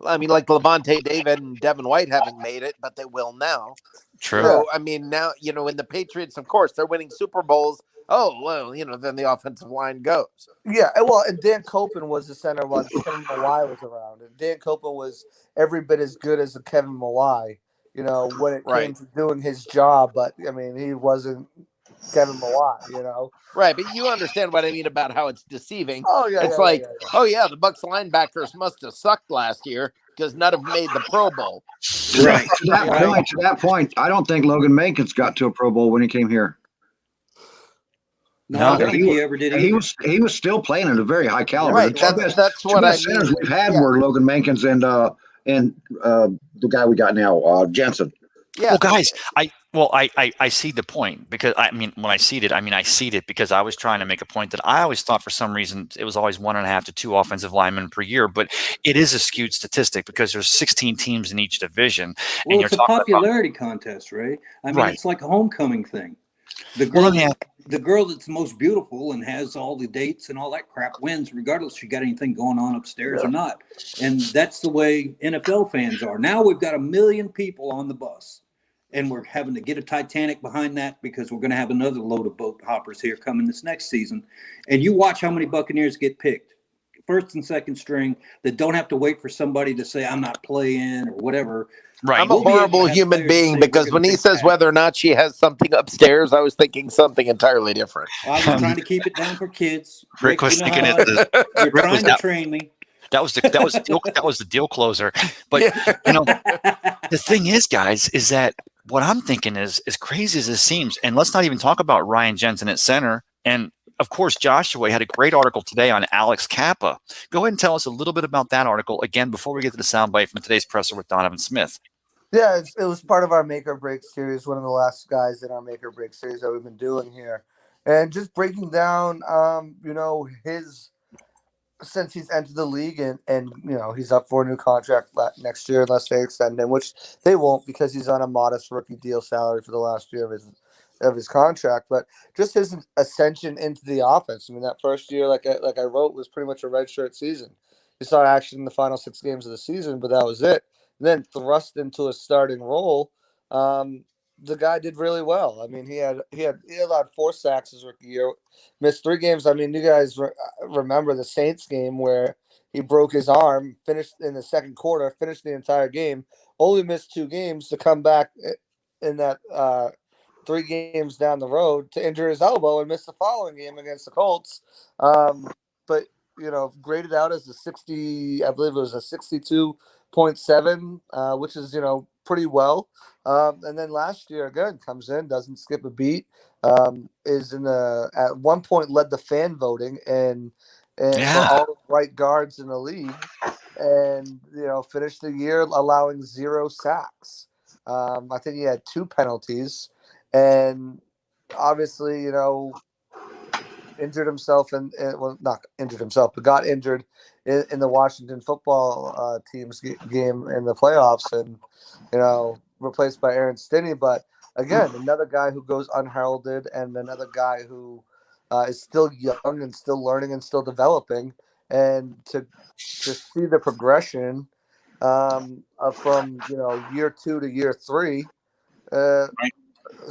Speaker 7: I mean, like Levante David and Devin White haven't made it, but they will now.
Speaker 1: True.
Speaker 7: So, I mean, now, you know, in the Patriots, of course, they're winning Super Bowls. Oh, well, you know, then the offensive line goes.
Speaker 5: Yeah, well, and Dan Copen was the center while Kevin Mawai was around. And Dan Copen was every bit as good as a Kevin Mawai, you know, when it came to doing his job. But, I mean, he wasn't Kevin Mawai, you know.
Speaker 7: Right, but you understand what I mean about how it's deceiving.
Speaker 5: Oh, yeah.
Speaker 7: It's oh, yeah, the Bucs linebackers must have sucked last year because none of them made the Pro Bowl.
Speaker 2: Right. To that point, I don't think Logan Mankins got to a Pro Bowl when he came here.
Speaker 3: No, I don't think he ever did.
Speaker 2: He was still playing at a very high caliber.
Speaker 7: Right, that's what I mean.
Speaker 2: Centers we've had were Logan Mankins and the guy we got now, Jensen.
Speaker 7: Yeah.
Speaker 1: Well, guys, I see the point, because I mean, when I see it because I was trying to make a point that I always thought for some reason it was always 1.5 to 2 offensive linemen per year, but it is a skewed statistic because there's 16 teams in each division.
Speaker 3: Well, it's a popularity contest, Ray. I mean, it's like a homecoming thing. The girl that's the most beautiful and has all the dates and all that crap wins, regardless if she got anything going on upstairs or not. And that's the way NFL fans are. Now we've got 1 million people on the bus, and we're having to get a Titanic behind that because we're going to have another load of boat hoppers here coming this next season. And you watch how many Buccaneers get picked, first and second string, that don't have to wait for somebody to say, I'm not playing or whatever.
Speaker 1: Right.
Speaker 7: I'm a horrible human being because when he says whether or not she has something upstairs, I was thinking something entirely different.
Speaker 3: I was trying to keep it down for kids.
Speaker 1: Rick was thinking
Speaker 3: you're trying to train me.
Speaker 1: That was the deal closer. But you know, the thing is, guys, is that what I'm thinking is, as crazy as this seems, and let's not even talk about Ryan Jensen at center. And of course, Joshua had a great article today on Alex Kappa. Go ahead and tell us a little bit about that article again before we get to the soundbite from today's presser with Donovan Smith.
Speaker 5: Yeah, it was part of our Make or Break series, one of the last guys in our Make or Break series that we've been doing here. And just breaking down, you know, since he's entered the league and you know, he's up for a new contract next year unless they extend him, which they won't because he's on a modest rookie deal salary for the last year of his contract. But just his ascension into the offense. I mean, that first year, like I wrote, was pretty much a redshirt season. He saw action in the final 6 games of the season, but that was it. Then thrust into a starting role, the guy did really well. I mean, he allowed 4 sacks his rookie year, missed 3 games. I mean, you guys remember the Saints game where he broke his arm, finished in the second quarter, finished the entire game, only missed 2 games to come back in that 3 games down the road to injure his elbow and miss the following game against the Colts. But you know, graded out as a 60, I believe it was a 62.7, which is, you know, pretty well. And then last year again comes in, doesn't skip a beat, is at one point led the fan voting and for all the right guards in the league, and you know, finished the year allowing 0 sacks. I think he had 2 penalties, and obviously, you know, injured himself and well, not injured himself, but got injured in the Washington football team's game in the playoffs, and you know, replaced by Aaron Stinney. But again, another guy who goes unheralded, and another guy who is still young and still learning and still developing, and to see the progression from, you know, year 2 to year 3,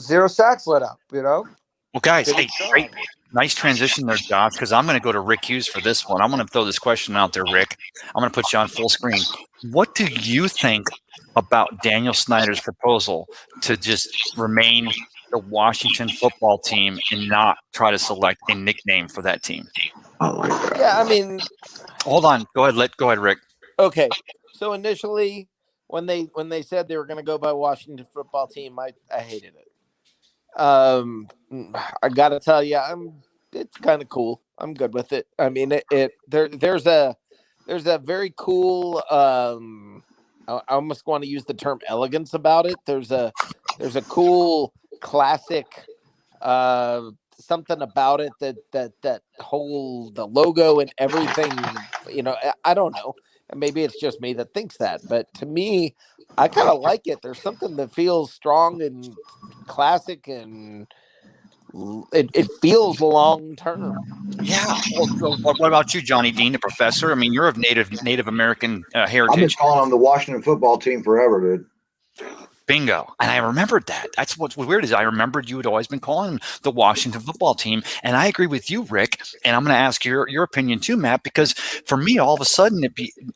Speaker 5: 0 sacks let up. You know.
Speaker 1: Well, guys, hey, great, nice transition there, Josh, because I'm going to go to Rick Hughes for this one. I'm going to throw this question out there, Rick. I'm going to put you on full screen. What do you think about Daniel Snyder's proposal to just remain the Washington football team and not try to select a nickname for that team?
Speaker 2: I like that.
Speaker 7: Yeah, I mean,
Speaker 1: hold on. Go ahead, Rick.
Speaker 7: Okay, so initially, when they said they were going to go by Washington football team, I hated it. I got to tell you, it's kind of cool. I'm good with it. I mean, there's a very cool. I almost want to use the term elegance about it. There's a cool classic. Something about it that whole the logo and everything. I don't know. Maybe it's just me that thinks that, but to me, I kind of like it. There's something that feels strong and classic, and it feels long term.
Speaker 1: Yeah. Well, what about you, Johnny Dean, the professor? I mean, you're of Native American
Speaker 2: I've been
Speaker 1: heritage.
Speaker 2: calling them the Washington football team forever, dude.
Speaker 1: Bingo. And I remembered that. That's what's weird is I remembered you had always been calling them the Washington football team. And I agree with you, Rick. And I'm going to ask your opinion too, Matt, because for me, all of a sudden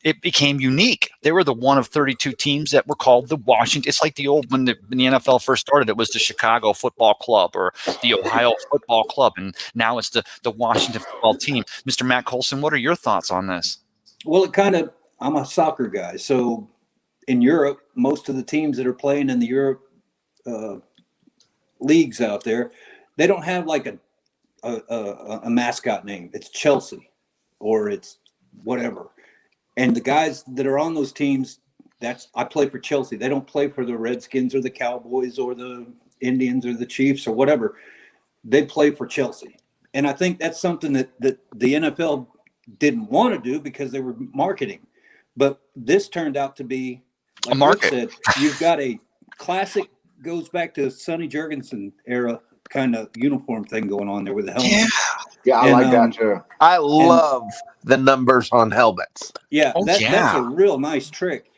Speaker 1: it became unique. They were the one of 32 teams that were called the Washington. It's like the old, when the NFL first started, it was the Chicago Football Club or the Ohio Football Club. And now it's the Washington football team. Mr. Matt Colson, what are your thoughts on this?
Speaker 3: Well, I'm a soccer guy. So in Europe, most of the teams that are playing in the Europe leagues out there, they don't have like a mascot name. It's Chelsea or it's whatever. And the guys that are on those teams, I play for Chelsea. They don't play for the Redskins or the Cowboys or the Indians or the Chiefs or whatever. They play for Chelsea. And I think that's something that the NFL didn't want to do because they were marketing. But this turned out to be, like
Speaker 1: a market.
Speaker 3: Rick said, you've got a classic, goes back to Sonny Jurgensen era kind of uniform thing going on there with the helmet.
Speaker 2: Yeah, I like that too.
Speaker 7: I love the numbers on helmets.
Speaker 3: Yeah, that's a real nice trick.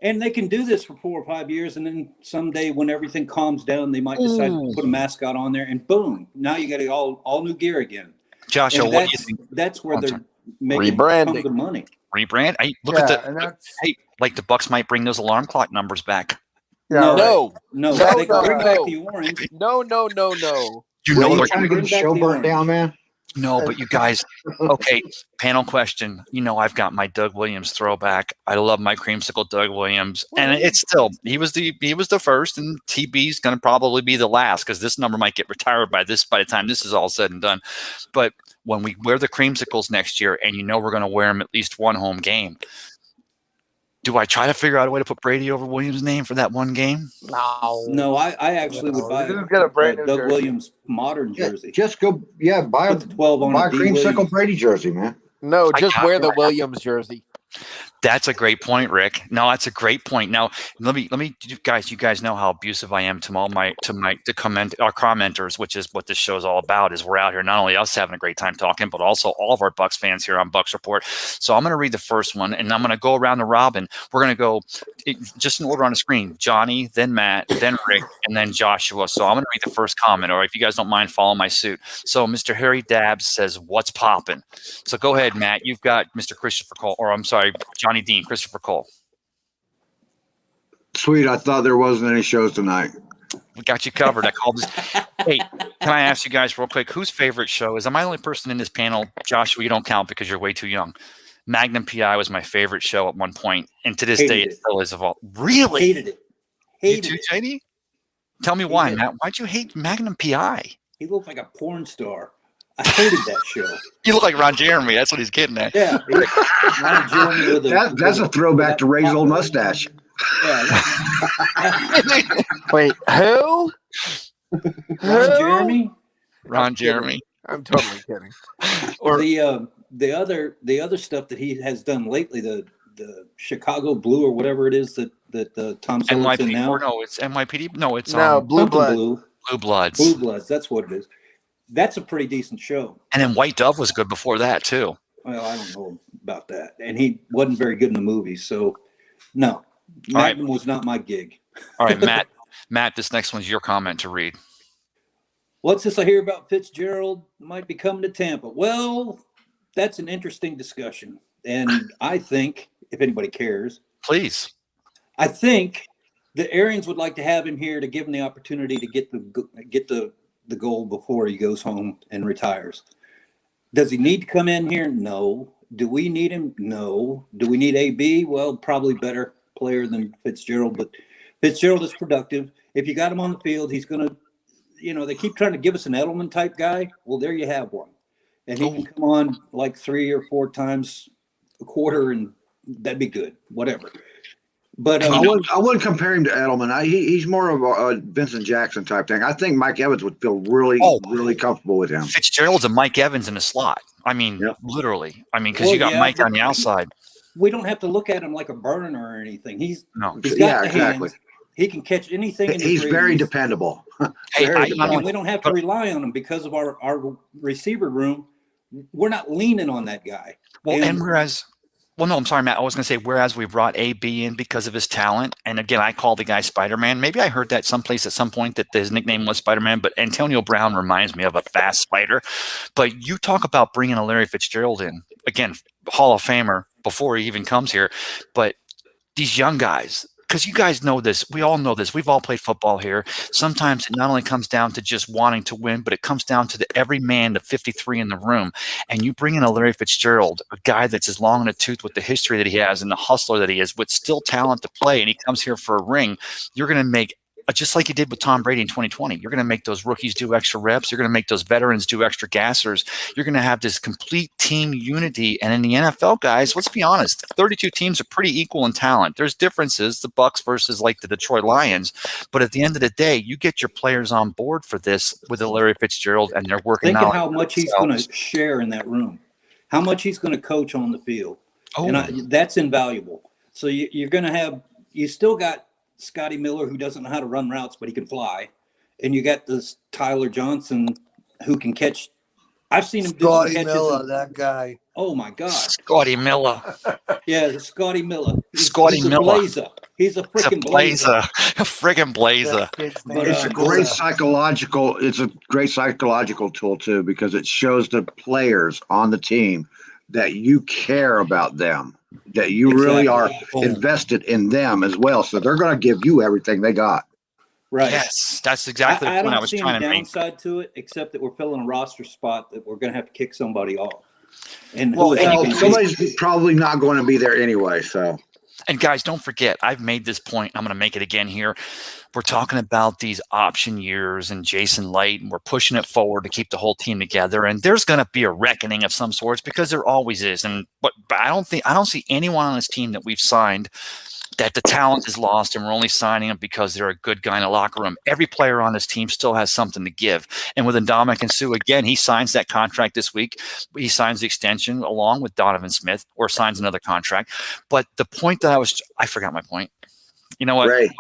Speaker 3: And they can do this for 4 or 5 years, and then someday when everything calms down, they might decide to put a mascot on there, and boom, now you got all new gear again.
Speaker 1: Joshua,
Speaker 3: what do you think? That's where they're making tons of money.
Speaker 1: Rebrand. Like the Bucks might bring those alarm clock numbers back.
Speaker 3: Yeah,
Speaker 7: no.
Speaker 3: They can bring back the orange.
Speaker 7: No.
Speaker 1: You know,
Speaker 2: they're trying to get the show burnt down, man.
Speaker 1: No, but you guys, okay, panel question. I've got my Doug Williams throwback. I love my creamsicle Doug Williams. And it's still, he was the first, and TB's going to probably be the last because this number might get retired by the time this is all said and done. But when we wear the creamsicles next year, and we're going to wear them at least one home game, do I try to figure out a way to put Brady over Williams' name for that one game?
Speaker 3: No, I actually would buy a Doug Williams modern jersey.
Speaker 2: Just go, buy a
Speaker 3: 12 on
Speaker 2: buy a creamsicle Brady jersey, man.
Speaker 7: No, just wear the Williams jersey.
Speaker 1: That's a great point, Rick. No, that's a great point. Now, let me, you guys know how abusive I am to our commenters, which is what this show is all about. Is we're out here, not only us having a great time talking, but also all of our Bucks fans here on Bucks Report. So I'm going to read the first one, and I'm going to go around the robin. We're going to go just in order on the screen: Johnny, then Matt, then Rick, and then Joshua. So I'm going to read the first comment, or if you guys don't mind, follow my suit. So Mr. Harry Dabbs says, "What's poppin'?" So go ahead, Matt. You've got Mr. Christopher Cole, or I'm sorry, Johnny Dean, Christopher Cole.
Speaker 2: Sweet. I thought there wasn't any shows tonight.
Speaker 1: We got you covered. I called this. Hey, can I ask you guys real quick, whose favorite show is? Am I the only person in this panel? Joshua, you don't count because you're way too young. Magnum PI was my favorite show at one point, and to this day, it still is of all. Really?
Speaker 3: Hated it.
Speaker 1: You too, JD? Tell me why, Matt. Why'd you hate Magnum PI?
Speaker 3: He looked like a porn star. I hated that show.
Speaker 1: You look like Ron Jeremy. That's what he's getting at.
Speaker 3: Yeah. Ron Jeremy
Speaker 2: that's a throwback to Ray's old mustache.
Speaker 3: Yeah.
Speaker 7: Wait, who?
Speaker 3: Ron Jeremy?
Speaker 7: I'm totally kidding.
Speaker 3: Or the other stuff that he has done lately, the Chicago Blue or whatever it is that Tom Selleck's in now.
Speaker 1: No, it's NYPD. No, it's
Speaker 7: Blue Blood.
Speaker 1: Blue Bloods.
Speaker 3: Blue Bloods. That's what it is. That's a pretty decent show.
Speaker 1: And then White Dove was good before that too.
Speaker 3: Well, I don't know about that. And he wasn't very good in the movies, so no. Magnum was not my gig.
Speaker 1: All right, Matt, this next one's your comment to read.
Speaker 3: What's this I hear about Fitzgerald might be coming to Tampa? Well, that's an interesting discussion. And I think, if anybody cares,
Speaker 1: Please.
Speaker 3: I think the Arians would like to have him here to give him the opportunity to get the goal before he goes home and retires. Does he need to come in here? No. Do we need him? No. Do we need AB? Well, probably better player than Fitzgerald, but Fitzgerald is productive. If you got him on the field, he's going to, they keep trying to give us an Edelman type guy. Well, there you have one. And he can come on like 3 or 4 times a quarter, and that'd be good, whatever. But
Speaker 2: I wouldn't compare him to Edelman. He's more of a Vincent Jackson type thing. I think Mike Evans would feel really comfortable with him.
Speaker 1: Fitzgerald's a Mike Evans in a slot. I mean, literally. I mean, because you got Mike on the outside.
Speaker 3: We don't have to look at him like a burner or anything. He's got the hands. He can catch anything.
Speaker 2: He's very dependable.
Speaker 3: And we don't have to rely on him because of our receiver room. We're not leaning on that guy.
Speaker 1: Well, no, I'm sorry, Matt. I was going to say, whereas we brought AB in because of his talent, and again, I call the guy Spider-Man. Maybe I heard that someplace at some point that his nickname was Spider-Man, but Antonio Brown reminds me of a fast spider. But you talk about bringing a Larry Fitzgerald in, again, Hall of Famer before he even comes here, but these young guys, because you guys know this, we all know this, we've all played football here. Sometimes it not only comes down to just wanting to win, but it comes down to every man, the 53 in the room. And you bring in a Larry Fitzgerald, a guy that's as long in a tooth with the history that he has and the hustler that he is, with still talent to play, and he comes here for a ring, you're going to make, just like you did with Tom Brady in 2020, you're going to make those rookies do extra reps. You're going to make those veterans do extra gassers. You're going to have this complete team unity. And in the NFL, guys, let's be honest, 32 teams are pretty equal in talent. There's differences, the Bucs versus like the Detroit Lions. But at the end of the day, you get your players on board for this with a Larry Fitzgerald, and they're working out.
Speaker 3: Think of how much he's going to share in that room, how much he's going to coach on the field. And that's invaluable. So you're going to have – you still got – Scotty Miller, who doesn't know how to run routes, but he can fly. And you got this Tyler Johnson who can catch. I've seen him do
Speaker 5: Scotty
Speaker 3: catches.
Speaker 5: Miller, that guy.
Speaker 3: Oh, my God.
Speaker 1: Scotty Miller.
Speaker 3: Yeah, Scotty Miller. He's
Speaker 1: Miller.
Speaker 3: A blazer. He's a freaking blazer.
Speaker 1: A friggin' blazer.
Speaker 2: It's a great psychological. It's a great psychological tool, too, because it shows the players on the team that you care about them, that you really are invested in them as well. So they're going to give you everything they got.
Speaker 3: Right.
Speaker 1: Yes, that's exactly the point I was trying to make.
Speaker 3: I don't see any downside to it, except that we're filling a roster spot that we're going to have to kick somebody off. And
Speaker 2: somebody's probably not going to be there anyway. So.
Speaker 1: And guys, don't forget, I've made this point. I'm going to make it again here. We're talking about these option years and Jason Light, and we're pushing it forward to keep the whole team together. And there's going to be a reckoning of some sorts, because there always is. But I don't see anyone on this team that we've signed that the talent is lost and we're only signing them because they're a good guy in the locker room. Every player on this team still has something to give. And with Ndamukong Suh, again, he signs that contract this week. He signs the extension along with Donovan Smith, or signs another contract. But the point that I forgot my point. You know what?
Speaker 2: Ray.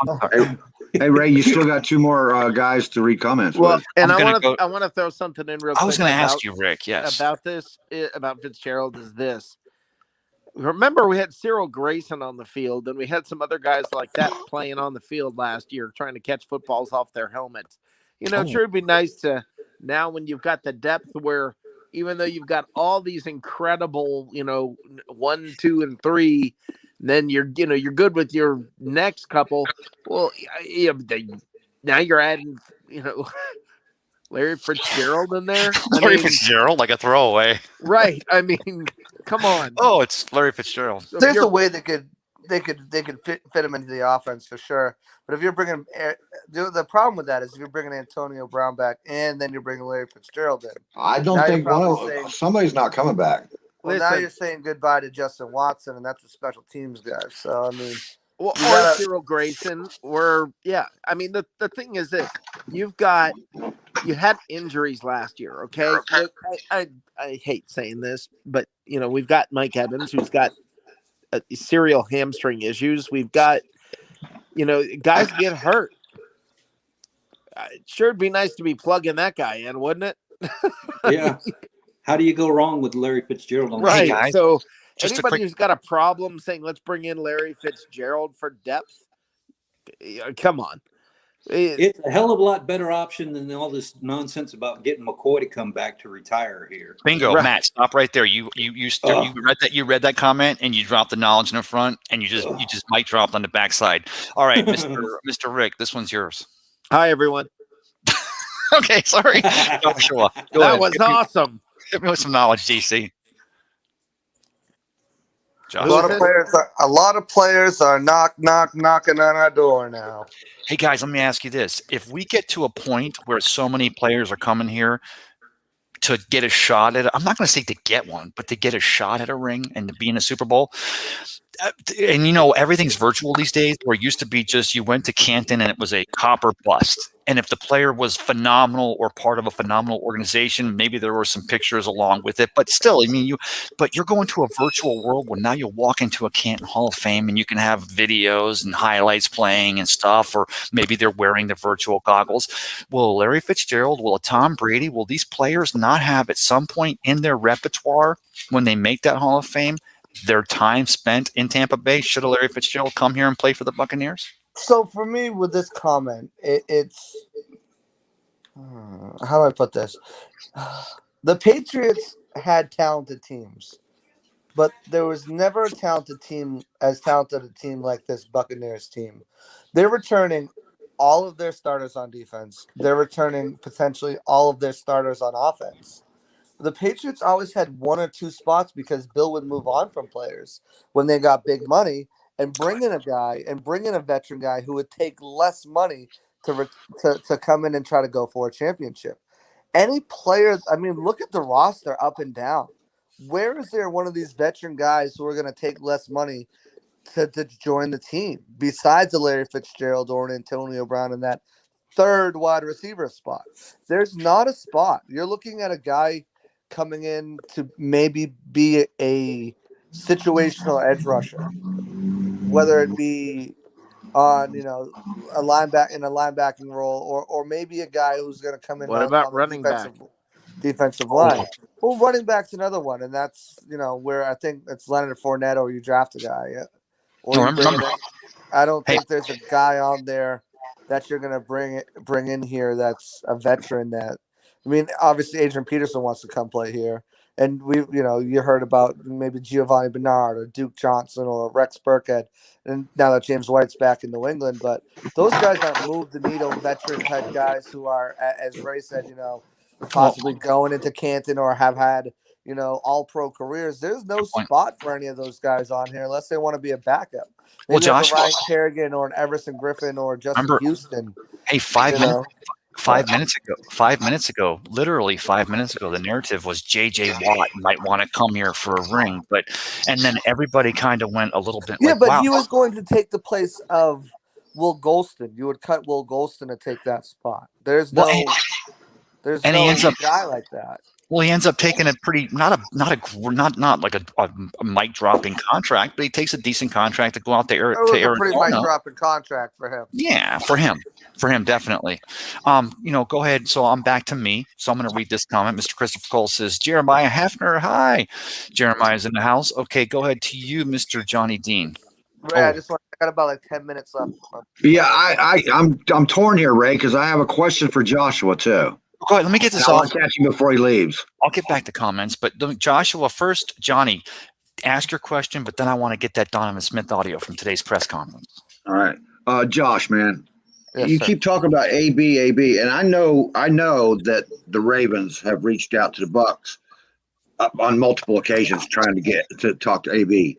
Speaker 2: Hey, Ray, you still got 2 more guys to read comments.
Speaker 7: Well, and I want to throw something in real quick.
Speaker 1: I was going to ask you, Rick,
Speaker 7: about this, about Fitzgerald, is this. Remember, we had Cyril Grayson on the field, and we had some other guys like that playing on the field last year, trying to catch footballs off their helmets. It sure would be nice to, now when you've got the depth where, even though you've got all these incredible, 1, 2, and 3, then you're good with your next couple. Well, now you're adding, Larry Fitzgerald in there.
Speaker 1: Fitzgerald, like a throwaway,
Speaker 7: right? I mean, come on.
Speaker 1: Oh, it's Larry Fitzgerald.
Speaker 5: So there's a way they could fit him into the offense for sure. But if you're bringing the problem with that is if you're bringing Antonio Brown back and then you're bringing Larry Fitzgerald in.
Speaker 2: I don't think somebody's not coming back.
Speaker 5: Well, now you're saying goodbye to Justin Watson, and that's a special teams guy. So I mean,
Speaker 7: or Cyril Grayson, I mean, the thing is this: you had injuries last year. Okay, look, I hate saying this, but we've got Mike Evans, who's got serial hamstring issues. We've got guys get hurt. It sure would be nice to be plugging that guy in, wouldn't it?
Speaker 3: Yeah. How do you go wrong with Larry Fitzgerald on
Speaker 7: right?
Speaker 3: Guys,
Speaker 7: so anybody who's got a problem saying let's bring in Larry Fitzgerald for depth, come on.
Speaker 3: It's a hell of a lot better option than all this nonsense about getting McCoy to come back to retire here.
Speaker 1: Bingo,
Speaker 7: Right.
Speaker 1: Matt, stop right there. You read that comment and you dropped the knowledge in the front and you just mic dropped on the backside. All right, Mr. Rick, this one's yours.
Speaker 7: Hi, everyone.
Speaker 1: Okay, sorry. Joshua, go
Speaker 7: That
Speaker 1: ahead.
Speaker 7: was awesome.
Speaker 1: Hit me with some knowledge, DC.
Speaker 5: A
Speaker 1: Josh.
Speaker 5: lot of players are knocking on our door now.
Speaker 1: Hey guys, let me ask you this. If we get to a point where so many players are coming here to get a shot at I'm not going to say to get one, but to get a shot at a ring and to be in a Super Bowl. And everything's virtual these days, where it used to be just you went to Canton and it was a copper bust. And if the player was phenomenal or part of a phenomenal organization, maybe there were some pictures along with it. But still, but you're going to a virtual world where now you walk into a Canton Hall of Fame and you can have videos and highlights playing and stuff, or maybe they're wearing the virtual goggles. Will Larry Fitzgerald, will Tom Brady, will these players not have at some point in their repertoire when they make that Hall of Fame their time spent in Tampa Bay? Should a Larry Fitzgerald come here and play for the Buccaneers?
Speaker 5: So for me, with this comment, it's how do I put this? The Patriots had talented teams, but there was never a talented a team like this Buccaneers team. They're returning all of their starters on defense. They're returning potentially all of their starters on offense. The Patriots always had one or two spots because Bill would move on from players when they got big money and bring in a veteran guy who would take less money to come in and try to go for a championship. Any players, look at the roster up and down. Where is there one of these veteran guys who are going to take less money to join the team besides a Larry Fitzgerald or an Antonio Brown in that third wide receiver spot? There's not a spot. You're looking at a guy coming in to maybe be a situational edge rusher, whether it be on a linebacking role or maybe a guy who's going to come in
Speaker 7: What
Speaker 5: on
Speaker 7: about
Speaker 5: the
Speaker 7: running back?
Speaker 5: defensive line. Well, running back's another one, and that's where I think it's Leonard Fournette, or you draft a guy, or you bring it in. I don't think there's a guy on there that you're going to bring in here that's a veteran. Obviously Adrian Peterson wants to come play here, and you heard about maybe Giovanni Bernard or Duke Johnson or Rex Burkhead, and now that James White's back in New England, but those guys aren't move the needle veteran type guys who are, as Ray said, possibly going into Canton or have had all pro careers. There's no spot for any of those guys on here unless they want to be a backup. Maybe Josh, Ryan Kerrigan or an Everson Griffin or Justin Houston.
Speaker 1: Hey, 5 minutes ago, literally 5 minutes ago, the narrative was J.J. Watt might want to come here for a ring, and then everybody kind of went a little bit.
Speaker 5: Yeah,
Speaker 1: like,
Speaker 5: but
Speaker 1: wow.
Speaker 5: He was going to take the place of Will Golston. You would cut Will Golston to take that spot. There's no guy like that.
Speaker 1: Well, he ends up taking a pretty not like a mic dropping contract, but he takes a decent contract to go out there to Arizona.
Speaker 5: Pretty mic dropping contract for him.
Speaker 1: Yeah, for him definitely. Go ahead. So I'm back to me. So I'm going to read this comment. Mr. Christopher Cole says, Jeremiah Hafner, hi. Jeremiah's in the house. Okay, go ahead to you, Mr. Johnny Dean.
Speaker 5: Ray, I got about like 10 minutes left.
Speaker 2: Yeah, I'm torn here, Ray, because I have a question for Joshua too.
Speaker 1: Go ahead. Let me get this off.
Speaker 2: I'll catch him before he leaves.
Speaker 1: I'll get back to comments, but Joshua first. Johnny, ask your question, but then I want to get that Donovan Smith audio from today's press conference.
Speaker 2: All right, Josh, man,
Speaker 5: yes,
Speaker 2: you
Speaker 5: sir.
Speaker 2: keep talking about AB, and I know that the Ravens have reached out to the Bucs on multiple occasions trying to get to talk to AB.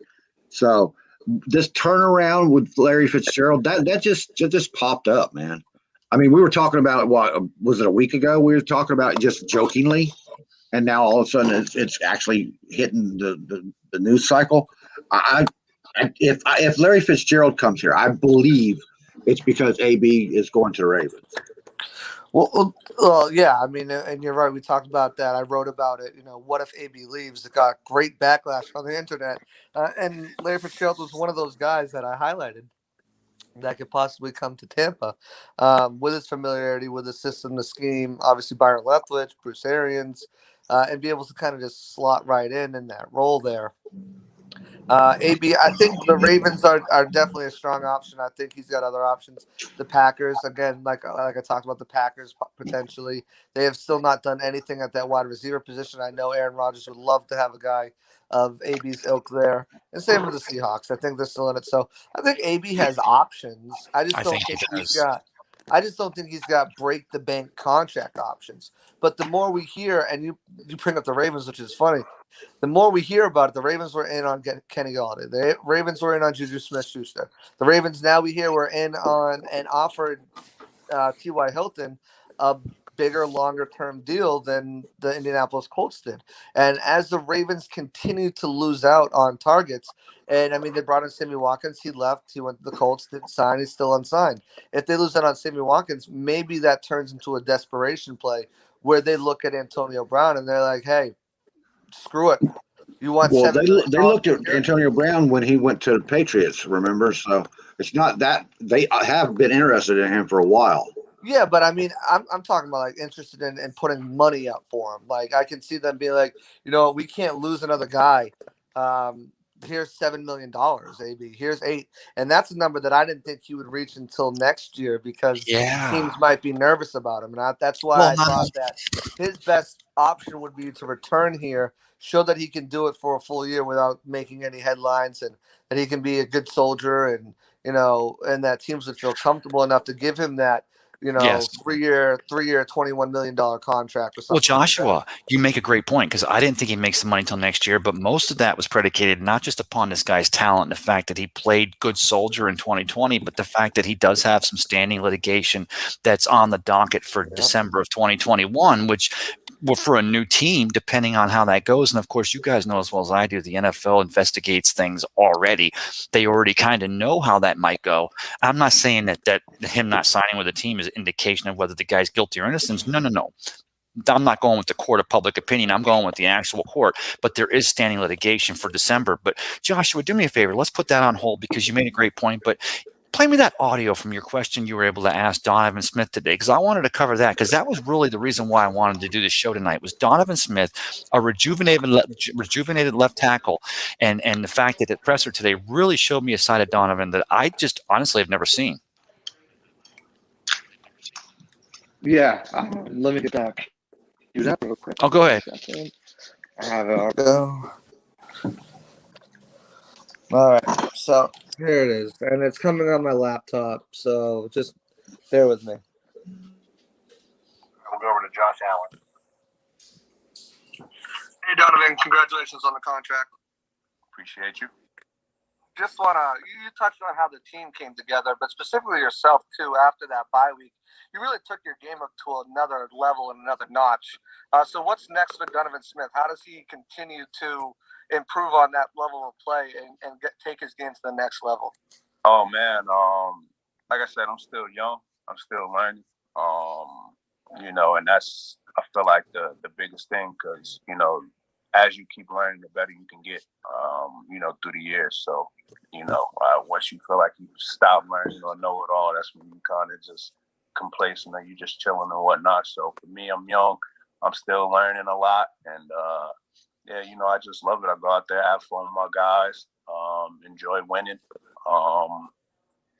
Speaker 2: So this turnaround with Larry Fitzgerald, that just popped up, man. We were talking about it. What was it, a week ago? We were talking about it just jokingly, and now all of a sudden it's actually hitting the news cycle. If Larry Fitzgerald comes here, I believe it's because AB is going to the Ravens.
Speaker 5: Well, yeah. And you're right. We talked about that. I wrote about it. What if AB leaves? It got great backlash on the internet, and Larry Fitzgerald was one of those guys that I highlighted that could possibly come to Tampa with his familiarity with the system, the scheme, obviously Byron Leftwich, Bruce Arians, and be able to kind of just slot right in that role there. AB, I think the Ravens are definitely a strong option. I think he's got other options. The Packers, again, like I talked about, the Packers potentially. They have still not done anything at that wide receiver position. I know Aaron Rodgers would love to have a guy of AB's ilk there. And same with the Seahawks. I think they're still in it. So I think AB has options. I just
Speaker 1: I
Speaker 5: don't
Speaker 1: think he
Speaker 5: think he's
Speaker 1: does.
Speaker 5: got. I just don't think he's got break the bank contract options. But the more we hear, and you bring up the Ravens, which is funny, the more we hear about it, the Ravens were in on Kenny Galladay. The Ravens were in on Juju Smith-Schuster. The Ravens now we hear were in on and offered T.Y. Hilton a bigger, longer-term deal than the Indianapolis Colts did. And as the Ravens continue to lose out on targets, and I mean, they brought in Sammy Watkins. He left. He went to the Colts, didn't sign. He's still unsigned. If they lose out on Sammy Watkins, maybe that turns into a desperation play where they look at Antonio Brown and they're like, hey, screw it. You want
Speaker 2: Well,
Speaker 5: $7 million
Speaker 2: they looked at
Speaker 5: a year?
Speaker 2: Antonio Brown when he went to the Patriots. Remember, so it's not that they have been interested in him for a while.
Speaker 5: Yeah, but I mean, I'm talking about like interested in putting money up for him. Like I can see them being like, we can't lose another guy. Here's $7 million, AB. Here's 8, and that's a number that I didn't think he would reach until next year because
Speaker 1: Yeah.
Speaker 5: teams might be nervous about him. And that's why
Speaker 1: Well,
Speaker 5: I thought that his best option would be to return here, show that he can do it for a full year without making any headlines, and that he can be a good soldier, and and that teams would feel comfortable enough to give him that
Speaker 1: yes.
Speaker 5: 3-year, $21 million contract or
Speaker 1: Well,
Speaker 5: something like that.
Speaker 1: Joshua, you make a great point because I didn't think he'd make some money until next year, but most of that was predicated not just upon this guy's talent and the fact that he played good soldier in 2020, but the fact that he does have some standing litigation that's on the docket for December of 2021, which for a new team, depending on how that goes. And of course, you guys know as well as I do, the NFL investigates things already. They already kind of know how that might go. I'm not saying that him not signing with a team is an indication of whether the guy's guilty or innocent. No. I'm not going with the court of public opinion. I'm going with the actual court. But there is standing litigation for December. But Joshua, do me a favor. Let's put that on hold because you made a great point. But play me that audio from your question you were able to ask Donovan Smith today, because I wanted to cover that, because that was really the reason why I wanted to do this show tonight. Was Donovan Smith a rejuvenated left tackle, and the fact that the presser today really showed me a side of Donovan that I just honestly have never seen.
Speaker 4: Yeah, let me get that. Do that real quick.
Speaker 1: Oh, go ahead.
Speaker 4: I have it.
Speaker 5: All right, so here it is, and it's coming on my laptop. So just bear with me.
Speaker 8: We'll go over to Josh Allen.
Speaker 5: Hey Donovan, congratulations on the contract.
Speaker 8: Appreciate you.
Speaker 5: Just wanna you touched on how the team came together, but specifically yourself too. After that bye week, you really took your game up to another level and another notch. So what's next for Donovan Smith? How does he continue to improve on that level of play and take his game to the next level?
Speaker 8: Oh man, like I said, I'm still young. I'm still learning. And that's, I feel like the biggest thing, because as you keep learning, the better you can get. Through the years. So once you feel like you stop learning or know it all, that's when you kind of just complacent and you just chilling and whatnot. So for me, I'm young. I'm still learning a lot, and I just love it. I go out there, have fun with my guys, enjoy winning,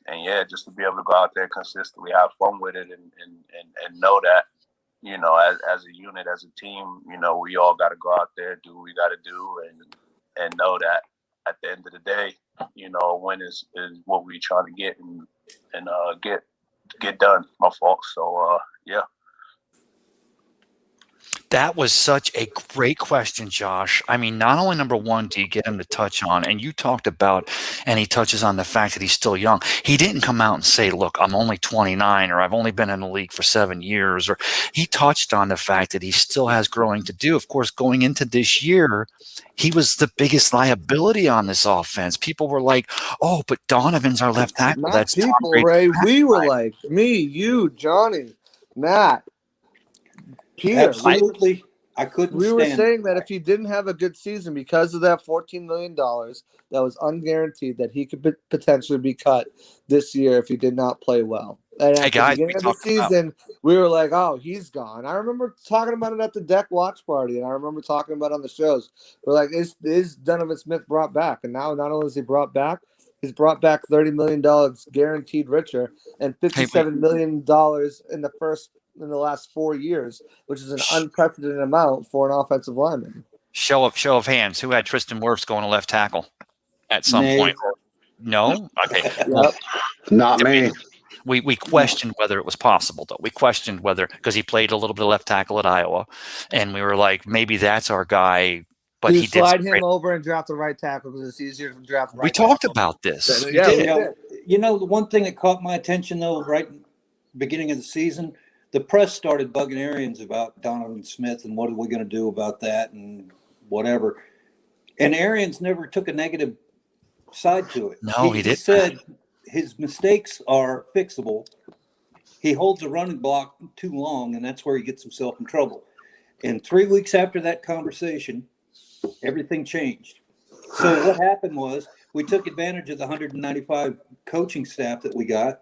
Speaker 8: and just to be able to go out there consistently, have fun with it, and know that as a unit, as a team, we all got to go out there, do what we got to do, and know that at the end of the day, a win is what we're trying to get and get done. My fault. So yeah.
Speaker 1: That was such a great question, Josh. I mean, not only number one, do you get him to touch on, and you talked about, and he touches on the fact that he's still young. He didn't come out and say, look, I'm only 29, or I've only been in the league for 7 years, or he touched on the fact that he still has growing to do. Of course, going into this year, he was the biggest liability on this offense. People were like, oh, but Donovan's our left tackle.
Speaker 5: Not
Speaker 1: That's Tom
Speaker 5: people,
Speaker 1: Brady's
Speaker 5: Ray.
Speaker 1: backup.
Speaker 5: We were like me, you, Johnny, Matt, Peter.
Speaker 3: Absolutely. I couldn't
Speaker 5: We were
Speaker 3: stand
Speaker 5: saying that if he didn't have a good season because of that $14 million that was unguaranteed, that he could potentially be cut this year if he did not play well. And
Speaker 1: Hey
Speaker 5: at the
Speaker 1: guys, we
Speaker 5: beginning of the
Speaker 1: talked about
Speaker 5: season, we were like, "Oh, he's gone." I remember talking about it at the deck watch party, and I remember talking about it on the shows. We're like, "Is Donovan Smith brought back?" And now, not only is he brought back, he's brought back $30 million guaranteed richer and
Speaker 1: hey,
Speaker 5: $57 million in the last 4 years, which is an unprecedented amount for an offensive lineman.
Speaker 1: show of hands. Who had Tristan Wirfs going to left tackle at some
Speaker 3: Nay.
Speaker 1: point? No. Okay. Well,
Speaker 5: Yep.
Speaker 2: Not me.
Speaker 1: we questioned whether it was possible, though. We questioned whether, because he played a little bit of left tackle at Iowa, and we were like, maybe that's our guy. But
Speaker 5: You
Speaker 1: he did.
Speaker 5: slide him over and draft the right tackle because it's easier to draft right
Speaker 1: We talked
Speaker 5: tackle.
Speaker 1: about this. We
Speaker 5: Yeah, we
Speaker 1: did.
Speaker 5: did.
Speaker 3: You know, the one thing that caught my attention, though, right beginning of the season, the press started bugging Arians about Donovan Smith and what are we going to do about that and whatever. And Arians never took a negative side to it.
Speaker 1: No, he didn't.
Speaker 3: Said his mistakes are fixable. He holds a running block too long, and that's where he gets himself in trouble. And 3 weeks after that conversation, everything changed. So what happened was we took advantage of the 195 coaching staff that we got,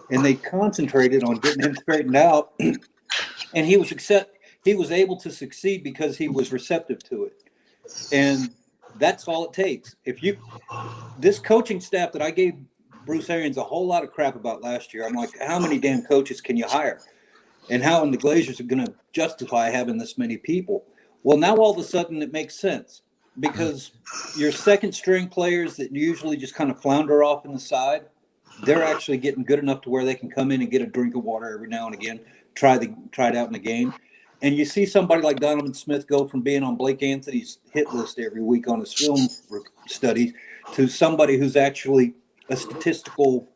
Speaker 3: and they concentrated on getting him straightened out. And he was able to succeed because he was receptive to it. And that's all it takes. This coaching staff that I gave Bruce Arians a whole lot of crap about last year, I'm like, how many damn coaches can you hire? And how in the Glazers are going to justify having this many people? Well, now all of a sudden it makes sense because your second string players that usually just kind of flounder off in the side, they're actually getting good enough to where they can come in and get a drink of water every now and again, try it out in the game. And you see somebody like Donovan Smith go from being on Blake Anthony's hit list every week on his film studies to somebody who's actually a statistical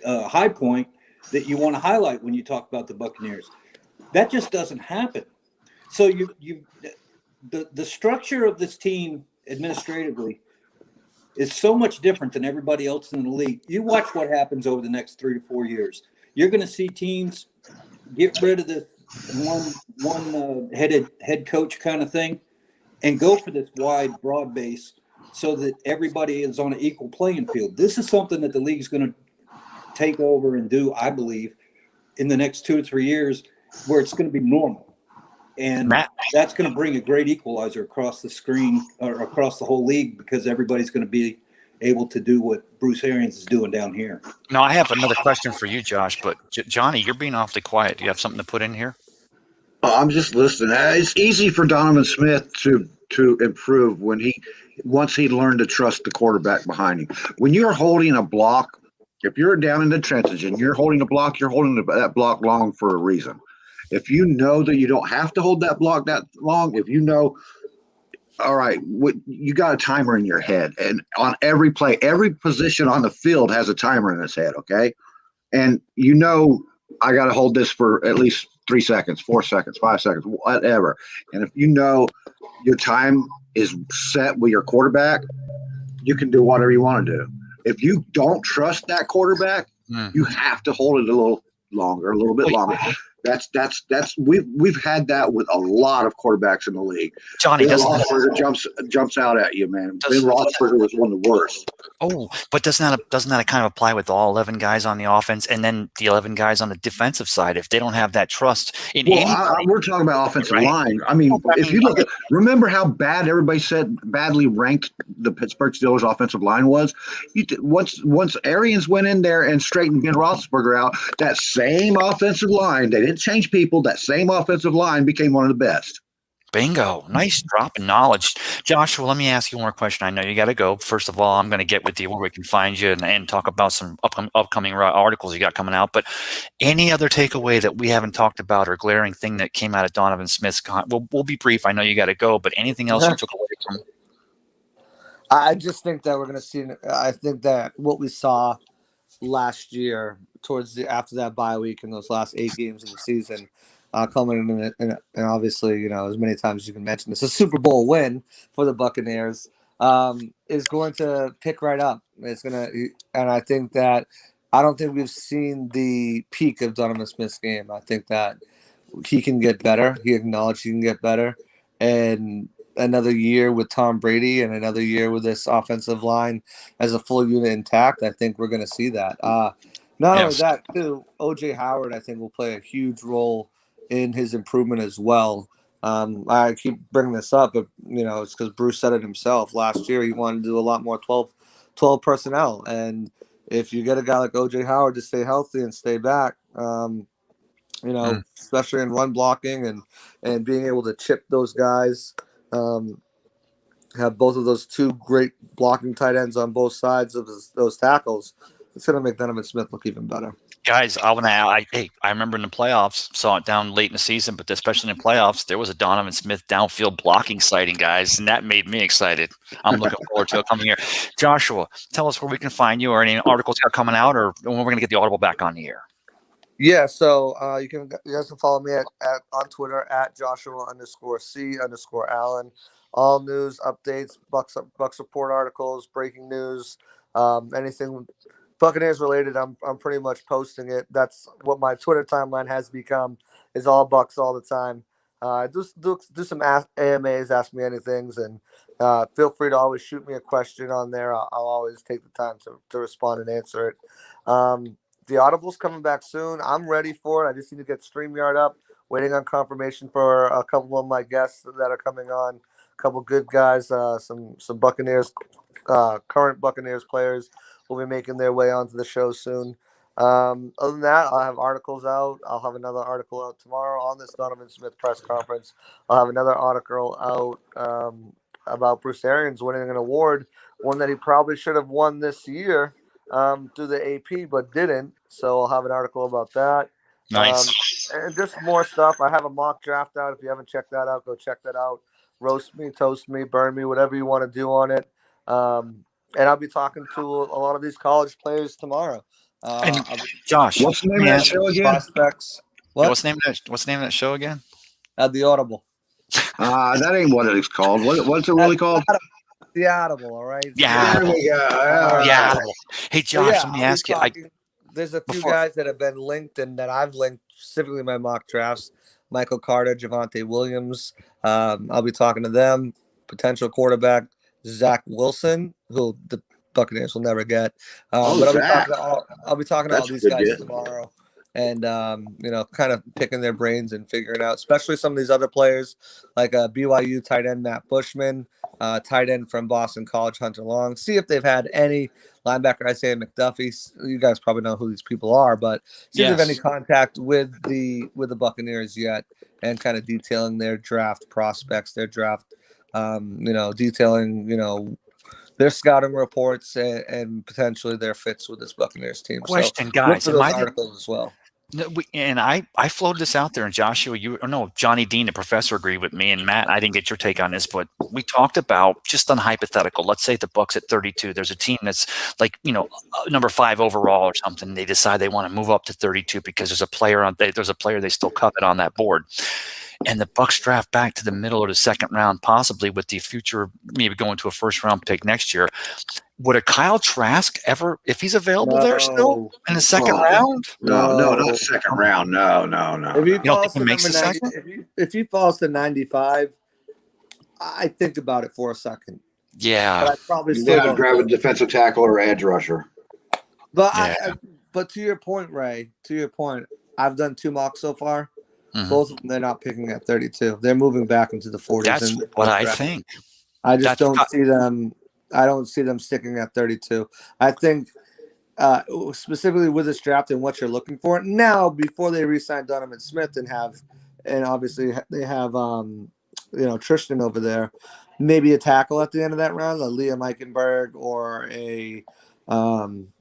Speaker 3: high point that you want to highlight when you talk about the Buccaneers. That just doesn't happen. So the structure of this team administratively is so much different than everybody else in the league. You watch what happens over the next 3 to 4 years. You're going to see teams get rid of this one head coach kind of thing and go for this wide, broad base so that everybody is on an equal playing field. This is something that the league's going to take over and do, I believe, in the next 2 or 3 years, where it's going to be normal. And that's going to bring a great equalizer across the screen or across the whole league because everybody's going to be able to do what Bruce Arians is doing down here.
Speaker 1: Now, I have another question for you, Josh, but Johnny, you're being awfully quiet. Do you have something to put in here?
Speaker 2: I'm just listening. It's easy for Donovan Smith to improve once he learned to trust the quarterback behind him. When you're holding a block, if you're down in the trenches and you're holding a block, you're holding that block long for a reason. If you know that you don't have to hold that block that long, if you know, all right, you got a timer in your head, and on every play, every position on the field has a timer in its head, okay? And you know, I got to hold this for at least 3 seconds, 4 seconds, 5 seconds, whatever. And if you know your time is set with your quarterback, you can do whatever you want to do. If you don't trust that quarterback, you have to hold it a little longer, a little bit longer. We've had that with a lot of quarterbacks in the league.
Speaker 1: Johnny,
Speaker 2: Ben Roethlisberger jumps out at you, man. Ben Roethlisberger was one of the worst.
Speaker 1: Oh, but doesn't that kind of apply with all 11 guys on the offense and then the 11 guys on the defensive side? If they don't have that trust in anybody,
Speaker 2: we're talking about offensive line. I mean, if you look at, remember how bad everybody said badly ranked the Pittsburgh Steelers offensive line was? Once Arians went in there and straightened Ben Roethlisberger out, that same offensive line, they didn't change people, that same offensive line became one of the best.
Speaker 1: Bingo. Nice drop in knowledge. Joshua, let me ask you one more question. I know you got to go. First of all, I'm going to get with you where we can find you and talk about some upcoming articles you got coming out. But any other takeaway that we haven't talked about or glaring thing that came out of Donovan Smith's we'll be brief. I know you got to go, but anything else you took away from?
Speaker 5: I just think that we're going to see – I think that what we saw last year after that bye week in those last 8 games of the season – coming in, and obviously, you know, as many times as you can mention, it's a Super Bowl win for the Buccaneers, is going to pick right up. And I think that I don't think we've seen the peak of Donovan Smith's game. I think that he can get better. He acknowledged he can get better. And another year with Tom Brady and another year with this offensive line as a full unit intact, I think we're going to see that. Not only
Speaker 1: Yes.
Speaker 5: that, too, OJ Howard, I think, will play a huge role in his improvement as well. I keep bringing this up, but it's because Bruce said it himself. Last year, he wanted to do a lot more 12 personnel, and if you get a guy like OJ Howard to stay healthy and stay back, especially in run blocking and being able to chip those guys, have both of those two great blocking tight ends on both sides of those tackles, it's going to make Donovan Smith look even better.
Speaker 1: Guys, I remember in the playoffs, saw it down late in the season, but especially in the playoffs, there was a Donovan Smith downfield blocking sighting, guys, and that made me excited. I'm looking forward to it coming here. Joshua, tell us where we can find you, or any articles are coming out, or when we're going to get the Audible back on the air.
Speaker 5: Yeah, so you guys can follow me on Twitter at Joshua_C_Allen. All news, updates, Bucks report articles, breaking news, anything Buccaneers related. I'm pretty much posting it. That's what my Twitter timeline has become. Is all Bucks all the time. Just do some AMAs, ask me anything, and feel free to always shoot me a question on there. I'll always take the time to respond and answer it. The Audible's coming back soon. I'm ready for it. I just need to get StreamYard up. Waiting on confirmation for a couple of my guests that are coming on. A couple good guys, some Buccaneers, current Buccaneers players will be making their way onto the show soon. Other than that, I'll have articles out. I'll have another article out tomorrow on this Donovan Smith press conference. I'll have another article out about Bruce Arians winning an award, one that he probably should have won this year through the AP, but didn't. So I'll have an article about that.
Speaker 1: Nice.
Speaker 5: And just more stuff. I have a mock draft out. If you haven't checked that out, go check that out. Roast me, toast me, burn me, whatever you want to do on it. And I'll be talking to a lot of these college players tomorrow.
Speaker 1: And Josh,
Speaker 2: what's the name of that show again?
Speaker 5: Prospects.
Speaker 1: What's the name of that show again?
Speaker 5: At the Audible.
Speaker 2: That ain't what it's called. What's it really called?
Speaker 5: The Audible, all right?
Speaker 1: Yeah.
Speaker 2: There we go.
Speaker 1: Yeah. Hey, Josh, let me ask you.
Speaker 5: There's a few guys that have been linked and that I've linked, specifically my mock drafts. Michael Carter, Javonte Williams. I'll be talking to them. Potential quarterback, Zach Wilson, who the Buccaneers will never get. But I'll be talking to all these guys tomorrow. And, kind of picking their brains and figuring out, especially some of these other players like BYU tight end Matt Bushman, tight end from Boston College Hunter Long. See if they've had any linebacker Isaiah McDuffie. You guys probably know who these people are, but see if they have any contact with the Buccaneers yet, and kind of detailing their draft prospects, their draft, detailing, their scouting reports and potentially their fits with this Buccaneers team.
Speaker 1: Question,
Speaker 5: so
Speaker 1: guys.
Speaker 5: look for those articles as well.
Speaker 1: And I floated this out there, and Joshua, Johnny Dean, the professor, agreed with me, and Matt, I didn't get your take on this, but we talked about, just on hypothetical, let's say the Bucs at 32, there's a team that's like, number 5 overall or something. They decide they want to move up to 32 because there's a player they still covet on that board. And the Bucs draft back to the middle of the second round, possibly with the future, maybe going to a first round pick next year. Would a Kyle Trask ever, if he's available there still in the second round?
Speaker 2: No, not second round. No.
Speaker 5: If he falls to 95, I think about it for a second.
Speaker 1: Yeah.
Speaker 5: But I probably
Speaker 2: you
Speaker 5: still
Speaker 2: got to grab a defensive tackle or edge rusher.
Speaker 5: But but to your point, Ray, I've done 2 mocks so far. Mm-hmm. Both of them, they're not picking at 32. They're moving back into the 40s.
Speaker 1: That's what I think.
Speaker 5: I just don't see them. I don't see them sticking at 32. I think specifically with this draft and what you're looking for now, before they re-sign Donovan Smith and obviously they have Tristan over there, maybe a tackle at the end of that round, a Liam Eichenberg or a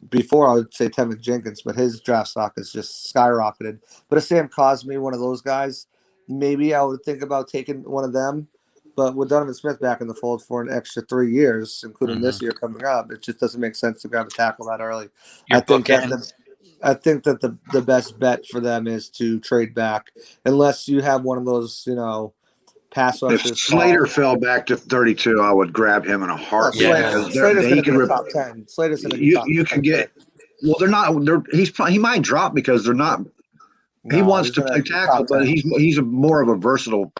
Speaker 5: before I would say Tevin Jenkins, but his draft stock is just skyrocketed. But a Sam Cosmi, one of those guys, maybe I would think about taking one of them. But with Donovan Smith back in the fold for an extra 3 years, including this year coming up, it just doesn't make sense to grab a tackle that early. I think that the best bet for them is to trade back, unless you have one of those, pass rushers.
Speaker 2: If Slater fell back to 32, I would grab him in a heartbeat.
Speaker 5: Slater's going to be top 10. Slater's going to be top 10.
Speaker 2: You can get. Well, they're not. He might drop because they're not. He wants to play tackle, but he's more of a versatile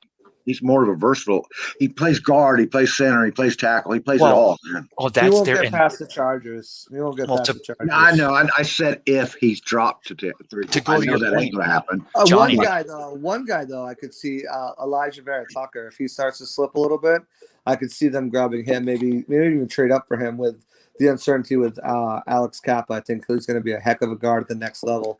Speaker 2: He's more of a versatile. He plays guard, he plays center, he plays tackle, he plays it
Speaker 1: Well,
Speaker 2: all. Man.
Speaker 1: Oh,
Speaker 5: He
Speaker 1: that's
Speaker 5: won't
Speaker 1: there.
Speaker 5: get
Speaker 1: And
Speaker 5: past the Chargers. He won't get
Speaker 1: Well,
Speaker 5: past
Speaker 1: to-
Speaker 5: the Chargers.
Speaker 2: I know. I said if he's dropped to 3.
Speaker 1: To go
Speaker 2: I
Speaker 1: to
Speaker 2: know
Speaker 1: your
Speaker 2: that
Speaker 1: point,
Speaker 2: ain't going to happen.
Speaker 1: Johnny,
Speaker 5: One guy though, I could see Elijah Vera Tucker. If he starts to slip a little bit, I could see them grabbing him. Maybe even trade up for him with the uncertainty with Alex Kappa. I think he's going to be a heck of a guard at the next level.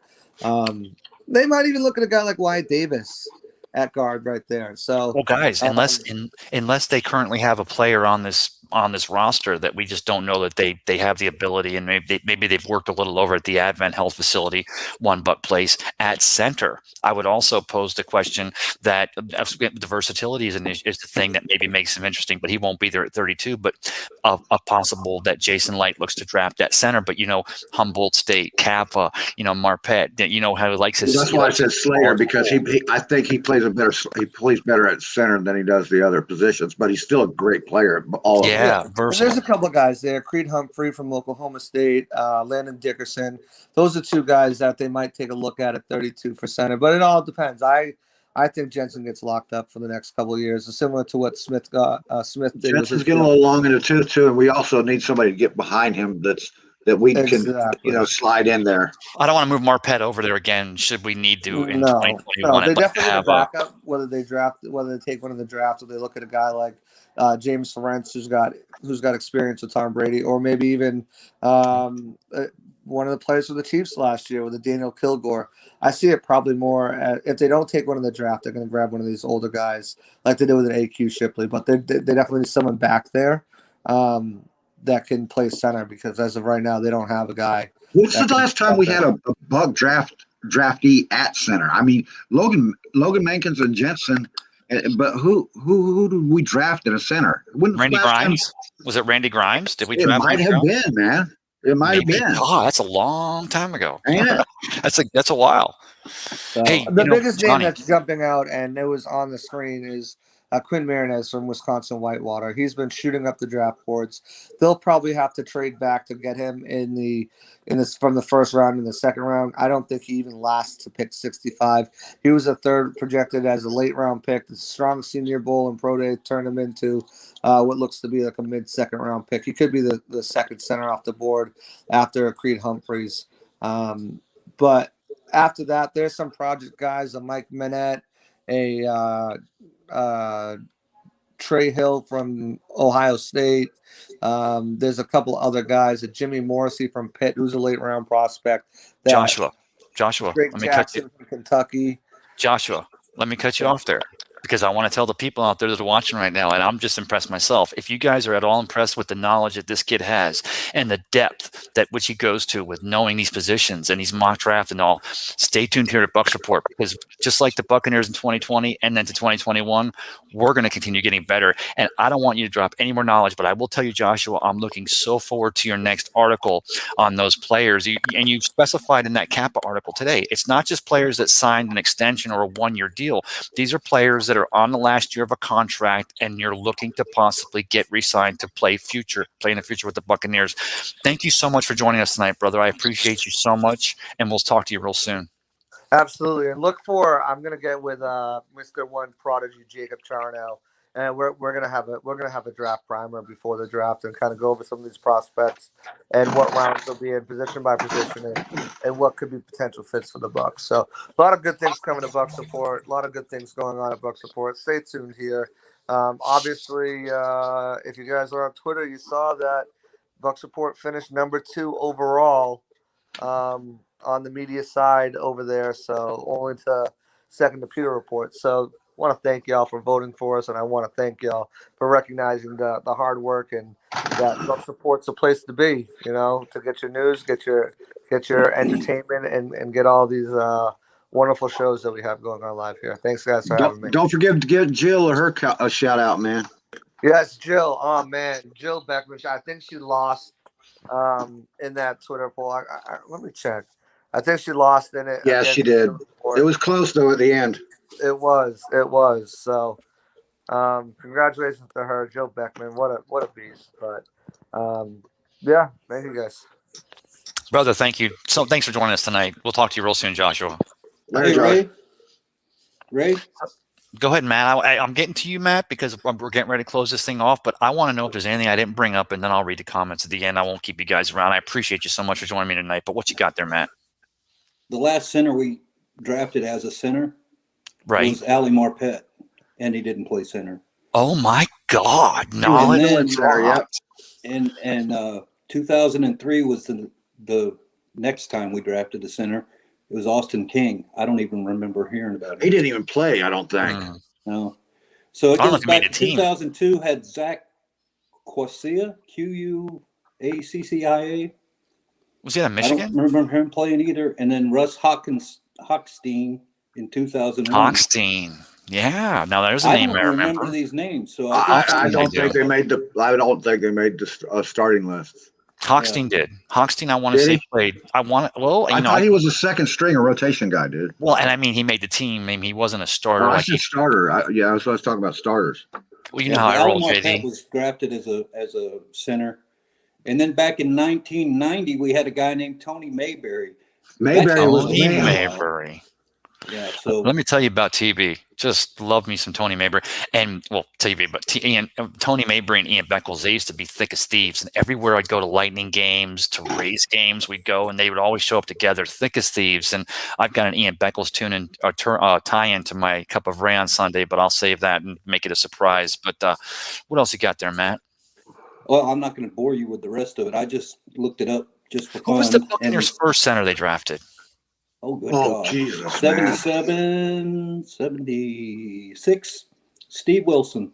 Speaker 5: They might even look at a guy like Wyatt Davis at guard right there. So,
Speaker 1: well, guys, unless they currently have a player on this roster that we just don't know that they have the ability, and maybe they've worked a little over at the Advent Health Facility, One Buck Place at center. I would also pose the question that the versatility is the thing that maybe makes him interesting, but he won't be there at 32. But a possible that Jason Light looks to draft at center, but Humboldt State, Kappa, Marpet, how he likes his.
Speaker 2: That's why I said Slater, because I think he plays better at center than he does the other positions, but he's still a great player. All of them.
Speaker 1: Yeah,
Speaker 5: and
Speaker 1: versatile.
Speaker 5: there's a couple of guys there. Creed Humphrey from Oklahoma State, Landon Dickerson. Those are two guys that they might take a look at 32 for center, but it all depends. I think Jensen gets locked up for the next couple of years, similar to what Smith got. Smith did.
Speaker 2: Jensen's getting a little long in the tooth, and we also need somebody to get behind him that we can slide in there.
Speaker 1: I don't want to move Marpet over there again. Should we need to in 2021?
Speaker 5: No, they definitely need a backup. Whether they take one in the draft, or they look at a guy like James Ferentz, who's got experience with Tom Brady, or maybe even one of the players for the Chiefs last year with the Daniel Kilgore. I see it probably more if they don't take one in the draft, they're going to grab one of these older guys like they did with an AQ Shipley. But they definitely need someone back there that can play center, because as of right now, they don't have a guy.
Speaker 2: When's the last time we had a bug draftee at center? I mean, Logan Mankins and Jensen, but who did we draft at a center?
Speaker 1: Randy Grimes? Was it Randy Grimes? Did we draft?
Speaker 2: It might have been, man. It might have been.
Speaker 1: Oh, that's a long time ago.
Speaker 2: Ain't it?
Speaker 1: That's a while.
Speaker 5: So,
Speaker 1: hey,
Speaker 5: the biggest
Speaker 1: Johnny,
Speaker 5: name that's jumping out, and it was on the screen, is Quinn Marinez from Wisconsin Whitewater. He's been shooting up the draft boards. They'll probably have to trade back to get him from the first round in the second round. I don't think he even lasts to pick 65. He was a third projected as a late round pick. The strong Senior Bowl and Pro Day turned him into what looks to be like a mid-second round pick. He could be the second center off the board after Creed Humphreys. But after that, there's some project guys, a Mike Minette, Trey Hill from Ohio State. There's a couple other guys, a Jimmy Morrissey from Pitt, who's a late round prospect.
Speaker 1: Joshua.
Speaker 5: Drake Jackson from Kentucky.
Speaker 1: Joshua, let me cut you off there, because I want to tell the people out there that are watching right now, and I'm just impressed myself. If you guys are at all impressed with the knowledge that this kid has and the depth that which he goes to with knowing these positions and these mock draft and all, stay tuned here at Bucks Report, because just like the Buccaneers in 2020 and then to 2021, we're going to continue getting better. And I don't want you to drop any more knowledge, but I will tell you, Joshua, I'm looking so forward to your next article on those players. And you specified in that Kappa article today, it's not just players that signed an extension or a one-year deal. These are players that are on the last year of a contract, and you're looking to possibly get re-signed to play in the future with the Buccaneers. Thank you so much for joining us tonight, brother. I appreciate you so much, and we'll talk to you real soon.
Speaker 5: Absolutely, and I'm gonna get with Mr. One Prodigy Jacob Charno, and we're gonna have a draft primer before the draft and kind of go over some of these prospects and what rounds they'll be in position by position, and what could be potential fits for the Bucs. So a lot of good things coming to Bucs Report, a lot of good things going on at Bucs Report. Stay tuned here. Obviously, if you guys are on Twitter, you saw that Bucs Report finished number 2 overall on the media side over there, so only to second to Pewter Report. So I want to thank y'all for voting for us, and I want to thank y'all for recognizing the hard work, and that Bucs Report's a place to be, to get your news, get your entertainment, and get all these wonderful shows that we have going on live here. Thanks, guys, for having me.
Speaker 2: Don't forget to give Jill a shout out, man.
Speaker 5: Yes, Jill. Oh man, Jill Beckman. I think she lost in that Twitter poll. Let me check. I think she lost in it.
Speaker 2: Yeah, she did. It was close though at the end.
Speaker 5: It was. So, congratulations to her, Jill Beckman. What a beast. But yeah, thank you guys,
Speaker 1: brother. Thank you. So thanks for joining us tonight. We'll talk to you real soon, Joshua.
Speaker 3: Hey, Ray.
Speaker 1: Go ahead, Matt. I'm getting to you, Matt, because we're getting ready to close this thing off. But I want to know if there's anything I didn't bring up, and then I'll read the comments at the end. I won't keep you guys around. I appreciate you so much for joining me tonight. But what you got there, Matt?
Speaker 3: The last center we drafted as a center
Speaker 1: Right.
Speaker 3: was Ali Marpet, and he didn't play center.
Speaker 1: Oh my God!
Speaker 3: And
Speaker 1: Knowledge
Speaker 3: then, and 2003 was the next time we drafted the center. It was Austin King. I don't even remember hearing about
Speaker 2: He
Speaker 3: it.
Speaker 2: didn't even play, I don't think.
Speaker 3: No. So it
Speaker 1: I don't know
Speaker 3: goes
Speaker 1: if he made
Speaker 3: back
Speaker 1: a
Speaker 3: to
Speaker 1: team.
Speaker 3: 2002, had Zach Quasia, Quaccia.
Speaker 1: Was he out of
Speaker 3: I
Speaker 1: Michigan?
Speaker 3: don't remember him playing either. And then Russ Hockstein in 2001.
Speaker 1: Hockstein. Yeah. Now there's a
Speaker 3: I
Speaker 1: name
Speaker 3: don't
Speaker 1: I
Speaker 3: remember
Speaker 1: remember.
Speaker 3: these names. So
Speaker 2: I don't
Speaker 1: do.
Speaker 2: think they made the. I don't think they made the starting list.
Speaker 1: Hockstein did. Hockstein, I want to
Speaker 2: Did
Speaker 1: say
Speaker 2: he?
Speaker 1: played. I
Speaker 2: thought he was a second string or rotation guy, dude.
Speaker 1: Well, and I mean, he made the team. I mean, he wasn't a starter.
Speaker 2: Oh, I
Speaker 1: like
Speaker 2: said starter. Yeah, that's what I was talking about, starters.
Speaker 1: Well, you know how I
Speaker 3: Ali
Speaker 1: roll,
Speaker 3: Marpet
Speaker 1: JD.
Speaker 3: was drafted as a center. And then back in 1990, we had a guy named Tony Mayberry.
Speaker 2: Mayberry was
Speaker 1: Tony
Speaker 2: the man.
Speaker 1: Mayberry.
Speaker 3: Yeah, so
Speaker 1: Let me tell you about TB. Just love me some Tony Mayberry. And, well, TB, but Tony Mayberry and Ian Beckles, they used to be thick as thieves. And everywhere I'd go to Lightning games, to Rays games, we'd go, and they would always show up together, thick as thieves. And I've got an Ian Beckles tie-in to my cup of Ray on Sunday, but I'll save that and make it a surprise. But what else you got there, Matt?
Speaker 3: well, I'm not going to bore you with the rest of it. I just looked it up just for fun.
Speaker 1: Who was the Buccaneers' first center they drafted?
Speaker 3: Oh, good
Speaker 2: Oh,
Speaker 3: God.
Speaker 2: Jesus,
Speaker 3: 77, 76, Steve Wilson.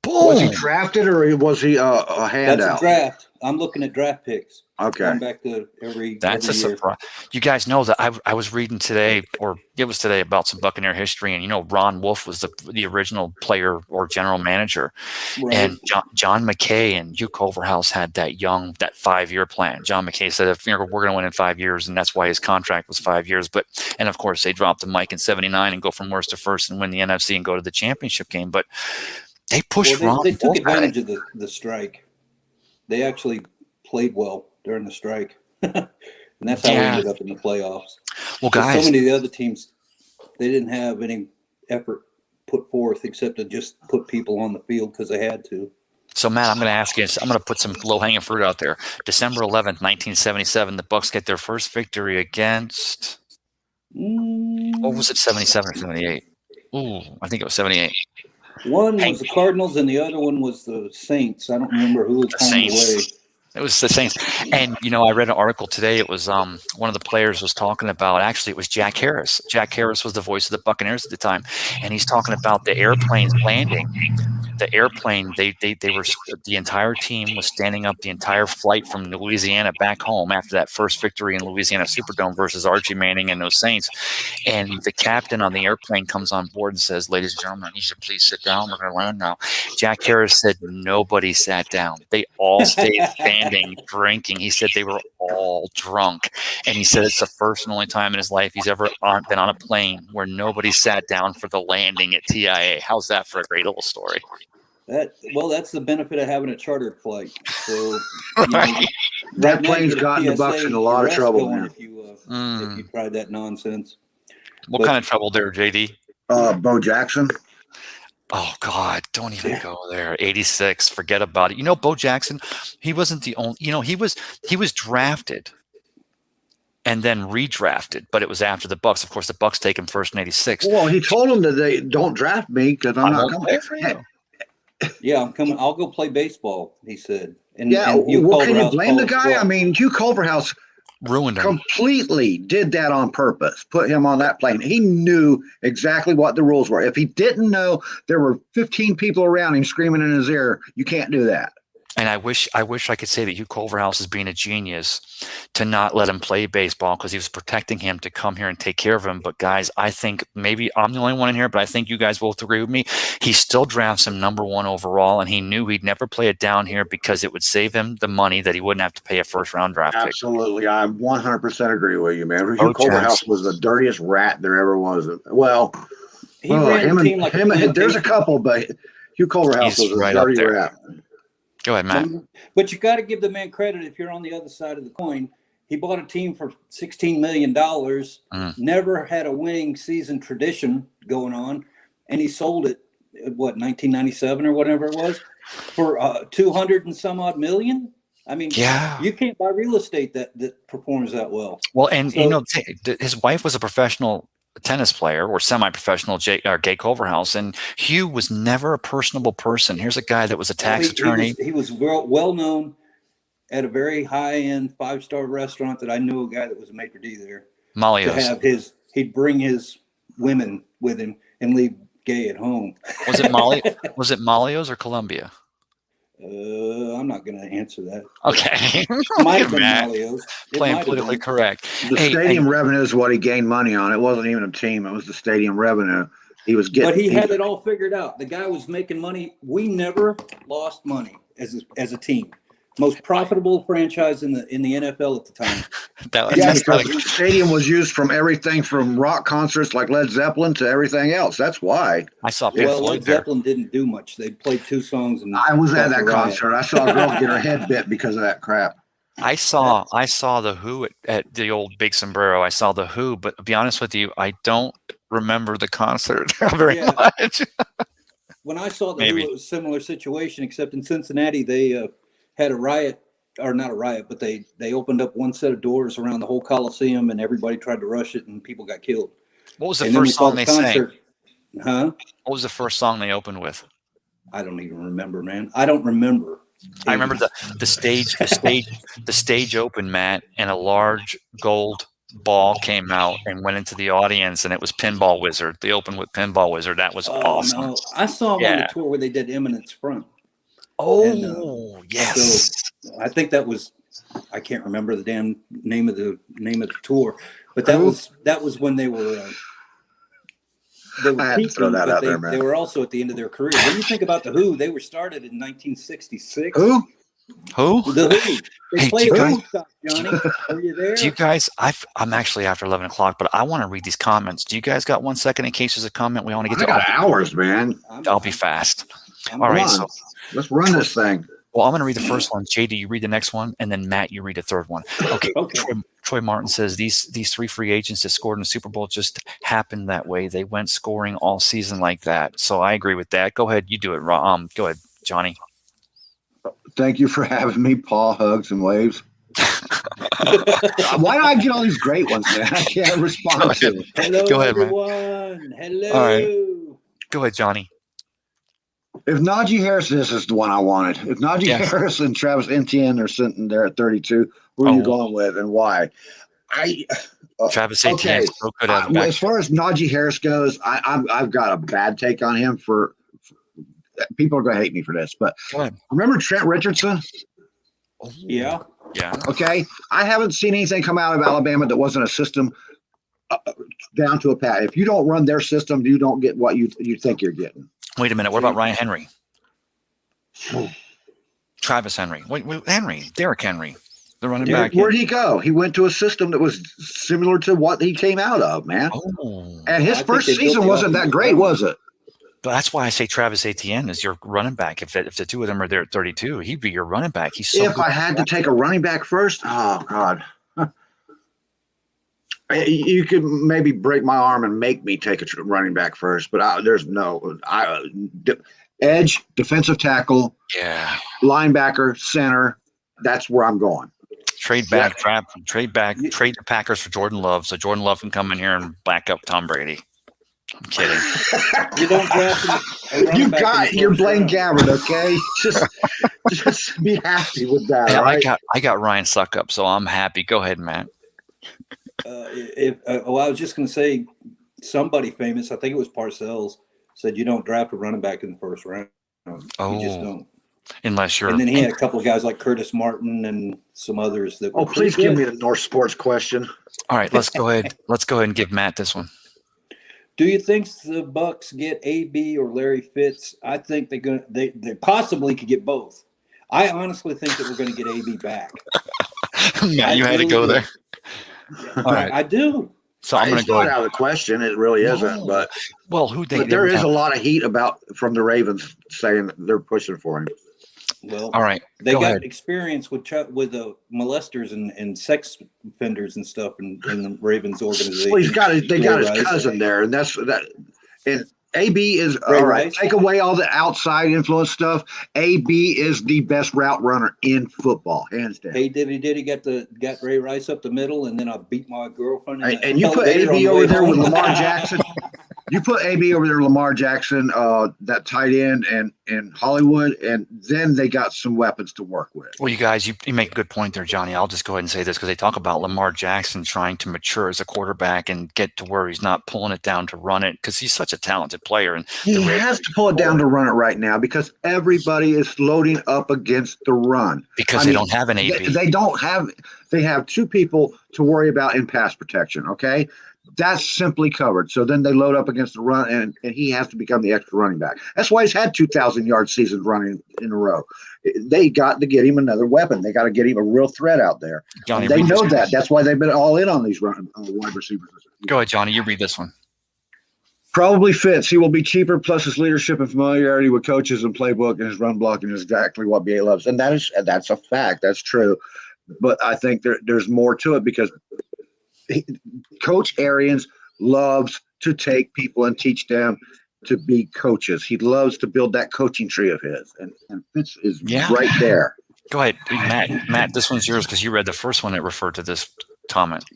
Speaker 1: Boom.
Speaker 2: Was he drafted or was he a handout?
Speaker 3: That's a draft. I'm looking at draft picks.
Speaker 2: Okay.
Speaker 3: Going back to every
Speaker 1: That's a
Speaker 3: year.
Speaker 1: surprise. You guys know that I was reading today, or it was today, about some Buccaneer history, and you know Ron Wolf was the original player or general manager,
Speaker 3: Right.
Speaker 1: and John McKay and Hugh Culverhouse had that 5-year plan. John McKay said, if we're going to win in 5 years, and that's why his contract was 5 years. And of course they dropped the mic in '79 and go from worst to first and win the NFC and go to the championship game. But they pushed Ron.
Speaker 3: They took advantage of the strike. They actually played well during the strike. And that's how we ended up in the playoffs.
Speaker 1: Well, guys,
Speaker 3: so many of the other teams, they didn't have any effort put forth except to just put people on the field because they had to.
Speaker 1: So, Matt, I'm going to ask you, I'm going to put some low-hanging fruit out there. December 11th, 1977, the Bucs get their first victory against, what was it, 77 or 78? Ooh, I think it was 78.
Speaker 3: One was the Cardinals and the other one was the Saints. I don't remember who was home away.
Speaker 1: It was the Saints. And, you know, I read an article today. It was one of the players was talking about, actually, it was Jack Harris. Jack Harris was the voice of the Buccaneers at the time. And he's talking about the airplanes landing. The airplane, they were, the entire team was standing up the entire flight from Louisiana back home after that first victory in Louisiana Superdome versus Archie Manning and those Saints. And the captain on the airplane comes on board and says, "Ladies and gentlemen, I need you to please sit down. We're going to land now." Jack Harris said nobody sat down. They all stayed standing, drinking. He said they were all drunk. And he said it's the first and only time in his life he's ever been on a plane where nobody sat down for the landing at TIA. How's that for a great little story?
Speaker 3: That's the benefit of having a chartered flight. So
Speaker 2: that plane's gotten the Bucs in a lot of trouble, man.
Speaker 3: If you tried that nonsense.
Speaker 1: What kind of trouble there, JD?
Speaker 2: Bo Jackson.
Speaker 1: Oh God, don't even go there. 86, forget about it. You know, Bo Jackson, he wasn't the only. You know, he was drafted and then redrafted, but it was after the Bucs. Of course, the Bucs take him first in 86.
Speaker 2: Well, he told them that they don't draft me because I'm not coming
Speaker 1: for you.
Speaker 3: Yeah, I'm coming. I'll go play baseball, he said. And
Speaker 2: can you blame the guy? I mean, Hugh Culverhouse
Speaker 1: ruined him.
Speaker 2: Completely did that on purpose. Put him on that plane. He knew exactly what the rules were. If he didn't know, there were 15 people around him screaming in his ear, "You can't do that."
Speaker 1: And I wish I could say that Hugh Culverhouse is being a genius to not let him play baseball because he was protecting him to come here and take care of him. But guys, I think maybe I'm the only one in here, but I think you guys both agree with me. He still drafts him number 1 overall, and he knew he'd never play it down here because it would save him the money that he wouldn't have to pay a first-round draft pick.
Speaker 2: Absolutely. I 100% agree with you, man. Hugh Culverhouse was the dirtiest rat there ever was. Well, there's a couple, but Hugh Culverhouse was a dirty rat.
Speaker 1: Go ahead, Matt.
Speaker 3: But you got to give the man credit if you're on the other side of the coin. He bought a team for $16 million, never had a winning season tradition going on, and he sold it, what, 1997 or whatever it was, for 200 and some odd million. I mean,
Speaker 1: Yeah.
Speaker 3: you can't buy real estate that performs that well.
Speaker 1: Well, and
Speaker 3: So-
Speaker 1: his wife was a professional tennis player or semi-professional, Gay Culverhouse, and Hugh was never a personable person. Here's a guy that was a tax attorney.
Speaker 3: He was well known at a very high-end 5-star restaurant that I knew a guy that was a maitre d' there.
Speaker 1: Malios.
Speaker 3: He'd bring his women with him and leave Gay at home.
Speaker 1: Was it Malios or Columbia?
Speaker 3: I'm not going to answer that.
Speaker 1: Okay.
Speaker 3: Might have been Malios.
Speaker 1: Playing politically correct.
Speaker 2: The stadium revenue is what he gained money on. It wasn't even a team. It was the stadium revenue. He was getting.
Speaker 3: But he had it all figured out. The guy was making money. We never lost money as a team. Most profitable franchise in the NFL at the time.
Speaker 2: Because the stadium was used from everything from rock concerts like Led Zeppelin to everything else. That's why.
Speaker 1: I saw Pink Floyd
Speaker 3: Led Zeppelin didn't do much. They played 2 songs. And
Speaker 2: I was at that concert. I saw a girl get her head bit because of that crap.
Speaker 1: I saw the Who at the old Big Sombrero. I saw the Who, but to be honest with you, I don't remember the concert very much.
Speaker 3: When I saw the Who, it was a similar situation, except in Cincinnati, they had a riot, or not a riot, but they opened up one set of doors around the whole Coliseum, and everybody tried to rush it, and people got killed.
Speaker 1: What was the first song they sang?
Speaker 3: Huh?
Speaker 1: What was the first song they opened with?
Speaker 3: I don't even remember, man. I don't remember.
Speaker 1: I remember the stage opened, Matt, and a large gold ball came out and went into the audience, and it was Pinball Wizard. They opened with Pinball Wizard. That was awesome.
Speaker 3: No. I saw them on the tour where they did Eminence Front.
Speaker 1: Oh, yes.
Speaker 3: So I think that was, I can't remember the damn name of the tour, but that was when they were
Speaker 2: I had to throw that out there, man.
Speaker 3: They were also at the end of their career. When you think about the Who, they were started in 1966.
Speaker 2: Who?
Speaker 3: The Who. They played at Woodstock, Johnny. Are you there?
Speaker 1: Do you guys? I'm actually after 11 o'clock, but I want to read these comments. Do you guys got 1 second in case there's a comment we want to get to?
Speaker 2: I got hours, man.
Speaker 1: I'll be fast. All right, so
Speaker 2: let's run this thing.
Speaker 1: Well, I'm going to read the first one. JD, you read the next one, and then Matt, you read the third one. Okay. Troy Martin says these 3 free agents that scored in the Super Bowl just happened that way. They went scoring all season like that. So I agree with that. Go ahead, you do it. Go ahead, Johnny.
Speaker 2: Thank you for having me, Paul. Hugs and waves. Why do I get all these great ones, man? I can't respond to them.
Speaker 3: Hello,
Speaker 1: go ahead,
Speaker 3: everyone.
Speaker 1: Man.
Speaker 3: Hello.
Speaker 1: All right. Go ahead, Johnny.
Speaker 2: If Najee Harris, this is the one I wanted. If Najee Harris and Travis Etienne are sitting there at 32, who are you going with and why?
Speaker 1: Travis Etienne is so good at
Speaker 2: as far as Najee Harris goes, I've got a bad take on him. For people are going to hate me for this, but remember Trent Richardson?
Speaker 3: Yeah.
Speaker 2: Okay, I haven't seen anything come out of Alabama that wasn't a system down to a pat. If you don't run their system, you don't get what you think you're getting.
Speaker 1: Wait a minute. What about Ryan Henry? Travis Henry. Wait, Derrick Henry. The running back.
Speaker 2: Where'd he go? He went to a system that was similar to what he came out of, man. And his first season wasn't that great, was it?
Speaker 1: But that's why I say Travis Etienne is your running back. If the two of them are there at 32, he'd be your running back. He's so
Speaker 2: if I had to take a running back first, oh God. You could maybe break my arm and make me take a running back first, but there's no edge, defensive tackle, linebacker, center. That's where I'm going.
Speaker 1: Trade the Packers for Jordan Love, so Jordan Love can come in here and back up Tom Brady. I'm kidding.
Speaker 3: You don't draft
Speaker 2: you're Blaine Gabbert, okay? just be happy with that.
Speaker 1: Yeah,
Speaker 2: right?
Speaker 1: I got Ryan Suckup, so I'm happy. Go ahead, Matt.
Speaker 3: I was just going to say, somebody famous, I think it was Parcells, said you don't draft a running back in the first round. You just don't.
Speaker 1: Unless you're.
Speaker 3: And then he had a couple of guys like Curtis Martin and some others that.
Speaker 2: Oh, please give me the North Sports question.
Speaker 1: All right, let's go ahead. Let's go ahead and give Matt this one.
Speaker 3: Do you think the Bucks get AB or Larry Fitz? I think they possibly could get both. I honestly think that we're going to get AB back.
Speaker 1: Matt, you had to go there.
Speaker 3: All right. I do.
Speaker 2: So I'm going to go out of the question. It really isn't. But there is a lot of heat from the Ravens saying that they're pushing for him.
Speaker 3: Well,
Speaker 1: all right.
Speaker 3: They got experience with molesters and sex offenders and stuff in the Ravens organization.
Speaker 2: Well, they got his cousin there, and that's that. And AB is
Speaker 3: Ray
Speaker 2: all right.
Speaker 3: Rice?
Speaker 2: Take away all the outside influence stuff. AB is the best route runner in football, hands down.
Speaker 3: Hey, Diddy got Ray Rice up the middle, and then I beat my girlfriend in the
Speaker 2: And you put
Speaker 3: elevator on
Speaker 2: AB
Speaker 3: the
Speaker 2: over
Speaker 3: way
Speaker 2: there with
Speaker 3: home.
Speaker 2: Lamar Jackson. You put AB over there, Lamar Jackson, that tight end, and Hollywood, and then they got some weapons to work with.
Speaker 1: Well, you guys, you make a good point there, Johnny. I'll just go ahead and say this because they talk about Lamar Jackson trying to mature as a quarterback and get to where he's not pulling it down to run it because he's such a talented player. And
Speaker 2: He has to pull it down to run it right now because everybody is loading up against the run.
Speaker 1: Because they don't have an AB.
Speaker 2: They don't have. They have two people to worry about in pass protection. Okay, that's simply covered. So then they load up against the run, and he has to become the extra running back. That's why he's had 2,000-yard seasons running in a row. They got to get him another weapon. They got to get him a real threat out there.
Speaker 1: Johnny,
Speaker 2: They know that. That's why they've been all in on these wide receivers.
Speaker 1: Go ahead, Johnny. You read this one.
Speaker 2: Probably fits. He will be cheaper, plus his leadership and familiarity with coaches and playbook and his run blocking is exactly what BA loves. And that's a fact. That's true. But I think there's more to it because Coach Arians loves to take people and teach them to be coaches. He loves to build that coaching tree of his. And Fitz is right there.
Speaker 1: Go ahead, Matt, this one's yours because you read the first one that referred to this comment.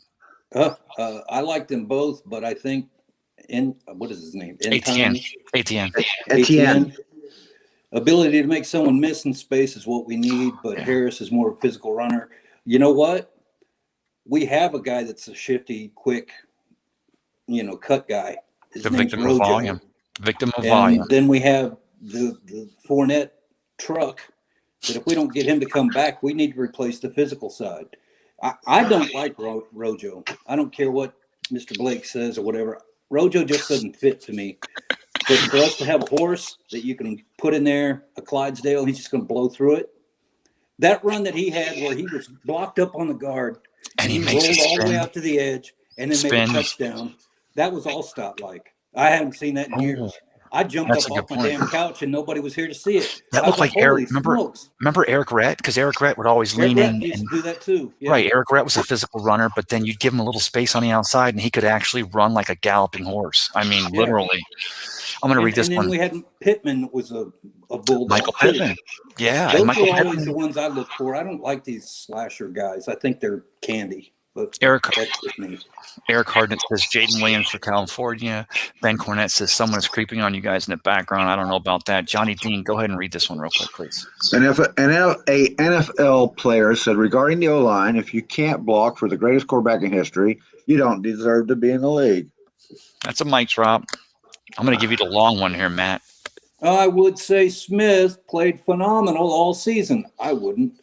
Speaker 3: I like them both, but I think what is his name?
Speaker 1: Etienne.
Speaker 3: Ability to make someone miss in space is what we need, but Harris is more of a physical runner. You know what? We have a guy that's a shifty, quick, cut guy. His
Speaker 1: The
Speaker 3: name's
Speaker 1: victim of
Speaker 3: Rojo.
Speaker 1: volume. Victim of
Speaker 3: And
Speaker 1: volume.
Speaker 3: then we have the Fournette truck that if we don't get him to come back, we need to replace the physical side. I don't like Rojo. I don't care what Mr. Blake says or whatever. Rojo just doesn't fit to me. But for us to have a horse that you can put in there, a Clydesdale, he's just going to blow through it. That run that he had where he was blocked up on the guard and he rolled all the way out to the edge and then made a touchdown, that was all stop like. I haven't seen that in years. I jumped up off my damn couch and nobody was here to see it.
Speaker 1: That looked like Eric. Remember Eric Rett? Because Eric Rett would always lean in.
Speaker 3: Used to do that too. Yeah.
Speaker 1: Right. Eric Rett was a physical runner, but then you'd give him a little space on the outside and he could actually run like a galloping horse. I mean, literally. I'm going to read this one.
Speaker 3: And then we had Pittman was a bulldog.
Speaker 1: Michael Pittman. Yeah.
Speaker 3: Those
Speaker 1: Michael
Speaker 3: are always
Speaker 1: Pittman.
Speaker 3: the ones I look for. I don't like these slasher guys. I think they're candy. But
Speaker 1: Eric Hardnett says Jaden Williams for California. Ben Cornett says someone is creeping on you guys in the background. I don't know about that. Johnny Dean, go ahead and read this one real quick, please.
Speaker 2: And if a NFL player said regarding the O-line, if you can't block for the greatest quarterback in history, you don't deserve to be in the league.
Speaker 1: That's a mic drop. I'm going to give you the long one here, Matt.
Speaker 3: I would say Smith played phenomenal all season. I wouldn't.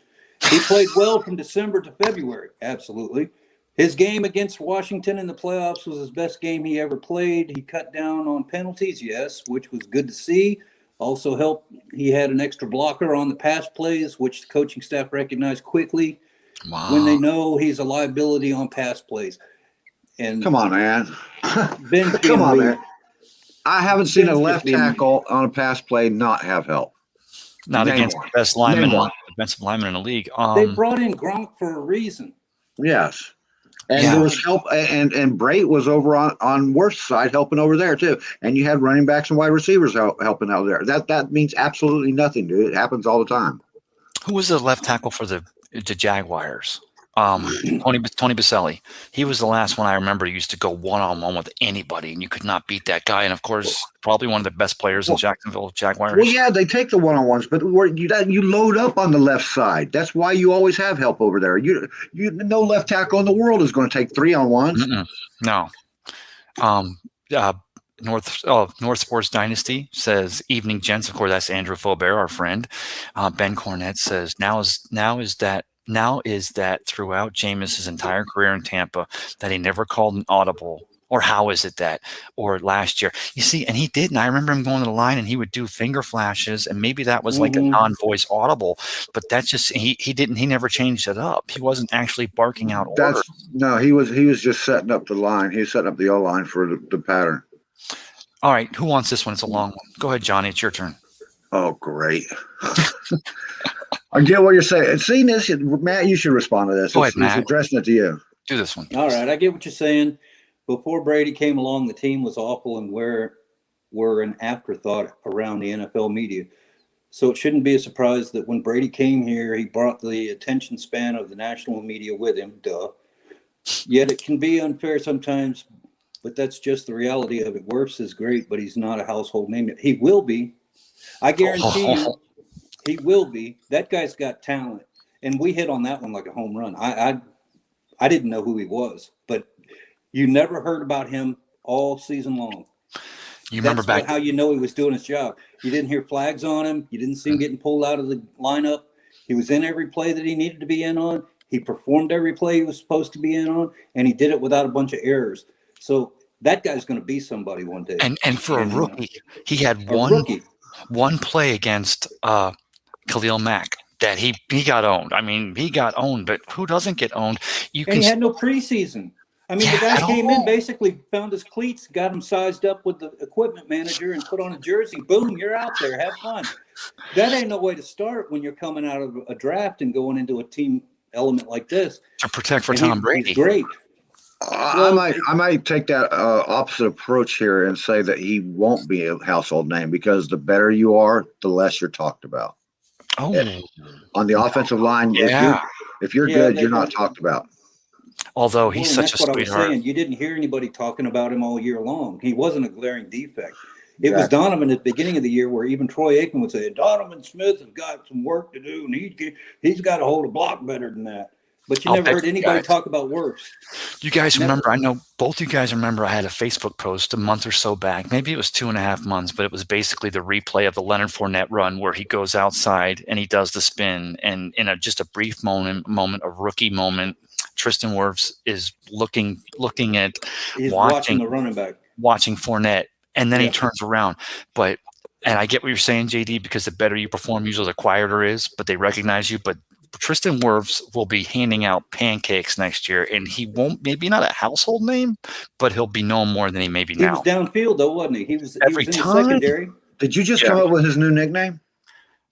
Speaker 3: He played well from December to February. Absolutely. His game against Washington in the playoffs was his best game he ever played. He cut down on penalties, yes, which was good to see. Also helped. He had an extra blocker on the pass plays, which the coaching staff recognized quickly when they know he's a liability on pass plays. And
Speaker 2: come on, man.
Speaker 3: Come on, man.
Speaker 2: I haven't seen a left tackle on a pass play not have help.
Speaker 1: Not against the best lineman, defensive lineman in the league.
Speaker 3: They brought in Gronk for a reason.
Speaker 2: Yes. And there was help, and Brait was over on Worth's side helping over there too. And you had running backs and wide receivers helping out there. That means absolutely nothing, dude. It happens all the time.
Speaker 1: Who was the left tackle for the Jaguars? Tony Baselli. He was the last one I remember used to go one-on-one with anybody, and you could not beat that guy. And of course, probably one of the best players in Jacksonville Jaguars.
Speaker 2: Well, yeah, they take the one-on-ones, but you load up on the left side. That's why you always have help over there. You no left tackle in the world is going to take 3-on-1s.
Speaker 1: No. North Sports Dynasty says, "Evening, gents." Of course, that's Andrew Faubert, our friend. Ben Cornett says, Now is that throughout Jameis's entire career in Tampa that he never called an audible? Or how is it that? Or last year? You see, and he didn't. I remember him going to the line and he would do finger flashes, and maybe that was like a non-voice audible, but that's just he never changed it up. He wasn't actually barking out orders.
Speaker 2: No, he was just setting up the line. He was setting up the O-line for the pattern.
Speaker 1: All right, who wants this one? It's a long one. Go ahead, Johnny. It's your turn.
Speaker 2: Oh, great. I get what you're saying. Seeing this, Matt, you should respond to this.
Speaker 1: Go ahead, Matt.
Speaker 2: He's addressing it to you.
Speaker 1: Do this one.
Speaker 3: All right, I get what you're saying. Before Brady came along, the team was awful, and where were an afterthought around the NFL media. So it shouldn't be a surprise that when Brady came here, he brought the attention span of the national media with him. Duh. Yet it can be unfair sometimes, but that's just the reality of it. Wirfs is great, but he's not a household name. He will be. I guarantee you, he will be. That guy's got talent, and we hit on that one like a home run. I didn't know who he was, but you never heard about him all season long.
Speaker 1: You remember
Speaker 3: That's how you know he was doing his job. You didn't hear flags on him. You didn't see him getting pulled out of the lineup. He was in every play that he needed to be in on. He performed every play he was supposed to be in on, and he did it without a bunch of errors. So that guy's going to be somebody one day.
Speaker 1: And for a rookie, he had one play against Khalil Mack that he got owned. I mean, he got owned, but who doesn't get owned?
Speaker 3: He had no preseason. I mean, the guy came in, basically found his cleats, got him sized up with the equipment manager and put on a jersey. Boom, you're out there. Have fun. That ain't no way to start when you're coming out of a draft and going into a team element like this.
Speaker 1: To protect for Tom Brady.
Speaker 3: He's great.
Speaker 2: I might take that opposite approach here and say that he won't be a household name because the better you are, the less you're talked about.
Speaker 1: Oh.
Speaker 2: On the offensive line, if you're good, you're not talked about.
Speaker 1: Although he's such a sweetheart.
Speaker 3: That's what I was saying. You didn't hear anybody talking about him all year long. He wasn't a glaring defect. It was Donovan at the beginning of the year where even Troy Aikman would say, Donovan Smith has got some work to do, and he's got to hold a block better than that. But you never heard anybody talk about Wirfs.
Speaker 1: You guys remember, I know both you guys remember I had a Facebook post a month or so back. Maybe it was 2.5 months, but it was basically the replay of the Leonard Fournette run where he goes outside and he does the spin. And in just a brief moment, a rookie moment, Tristan Wirfs is looking at
Speaker 3: watching the running back,
Speaker 1: watching Fournette, and then he turns around. And I get what you're saying, JD, because the better you perform, usually the quieter it is, but they recognize you. But Tristan Wirfs will be handing out pancakes next year, and he won't, maybe not a household name, but he'll be known more than he may be now.
Speaker 3: He was downfield, though, wasn't he? He was in the secondary.
Speaker 2: Did you just come up with his new nickname?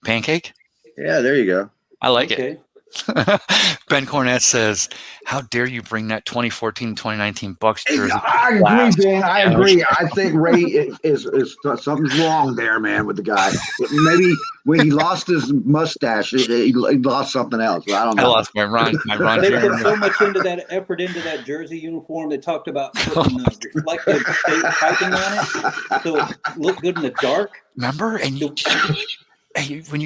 Speaker 1: Pancake?
Speaker 2: Yeah, there you go.
Speaker 1: I like it. Ben Cornett says, how dare you bring that 2014-2019 Bucks jersey?
Speaker 2: I agree, Dan. I agree. I think Ray is something's wrong there, man, with the guy. Maybe when he lost his mustache, he lost something else. I don't know.
Speaker 1: I lost my run.
Speaker 3: They put so much into that effort into that jersey uniform. They talked about putting reflective tape piping on it so it looked good in the dark.
Speaker 1: Remember? And when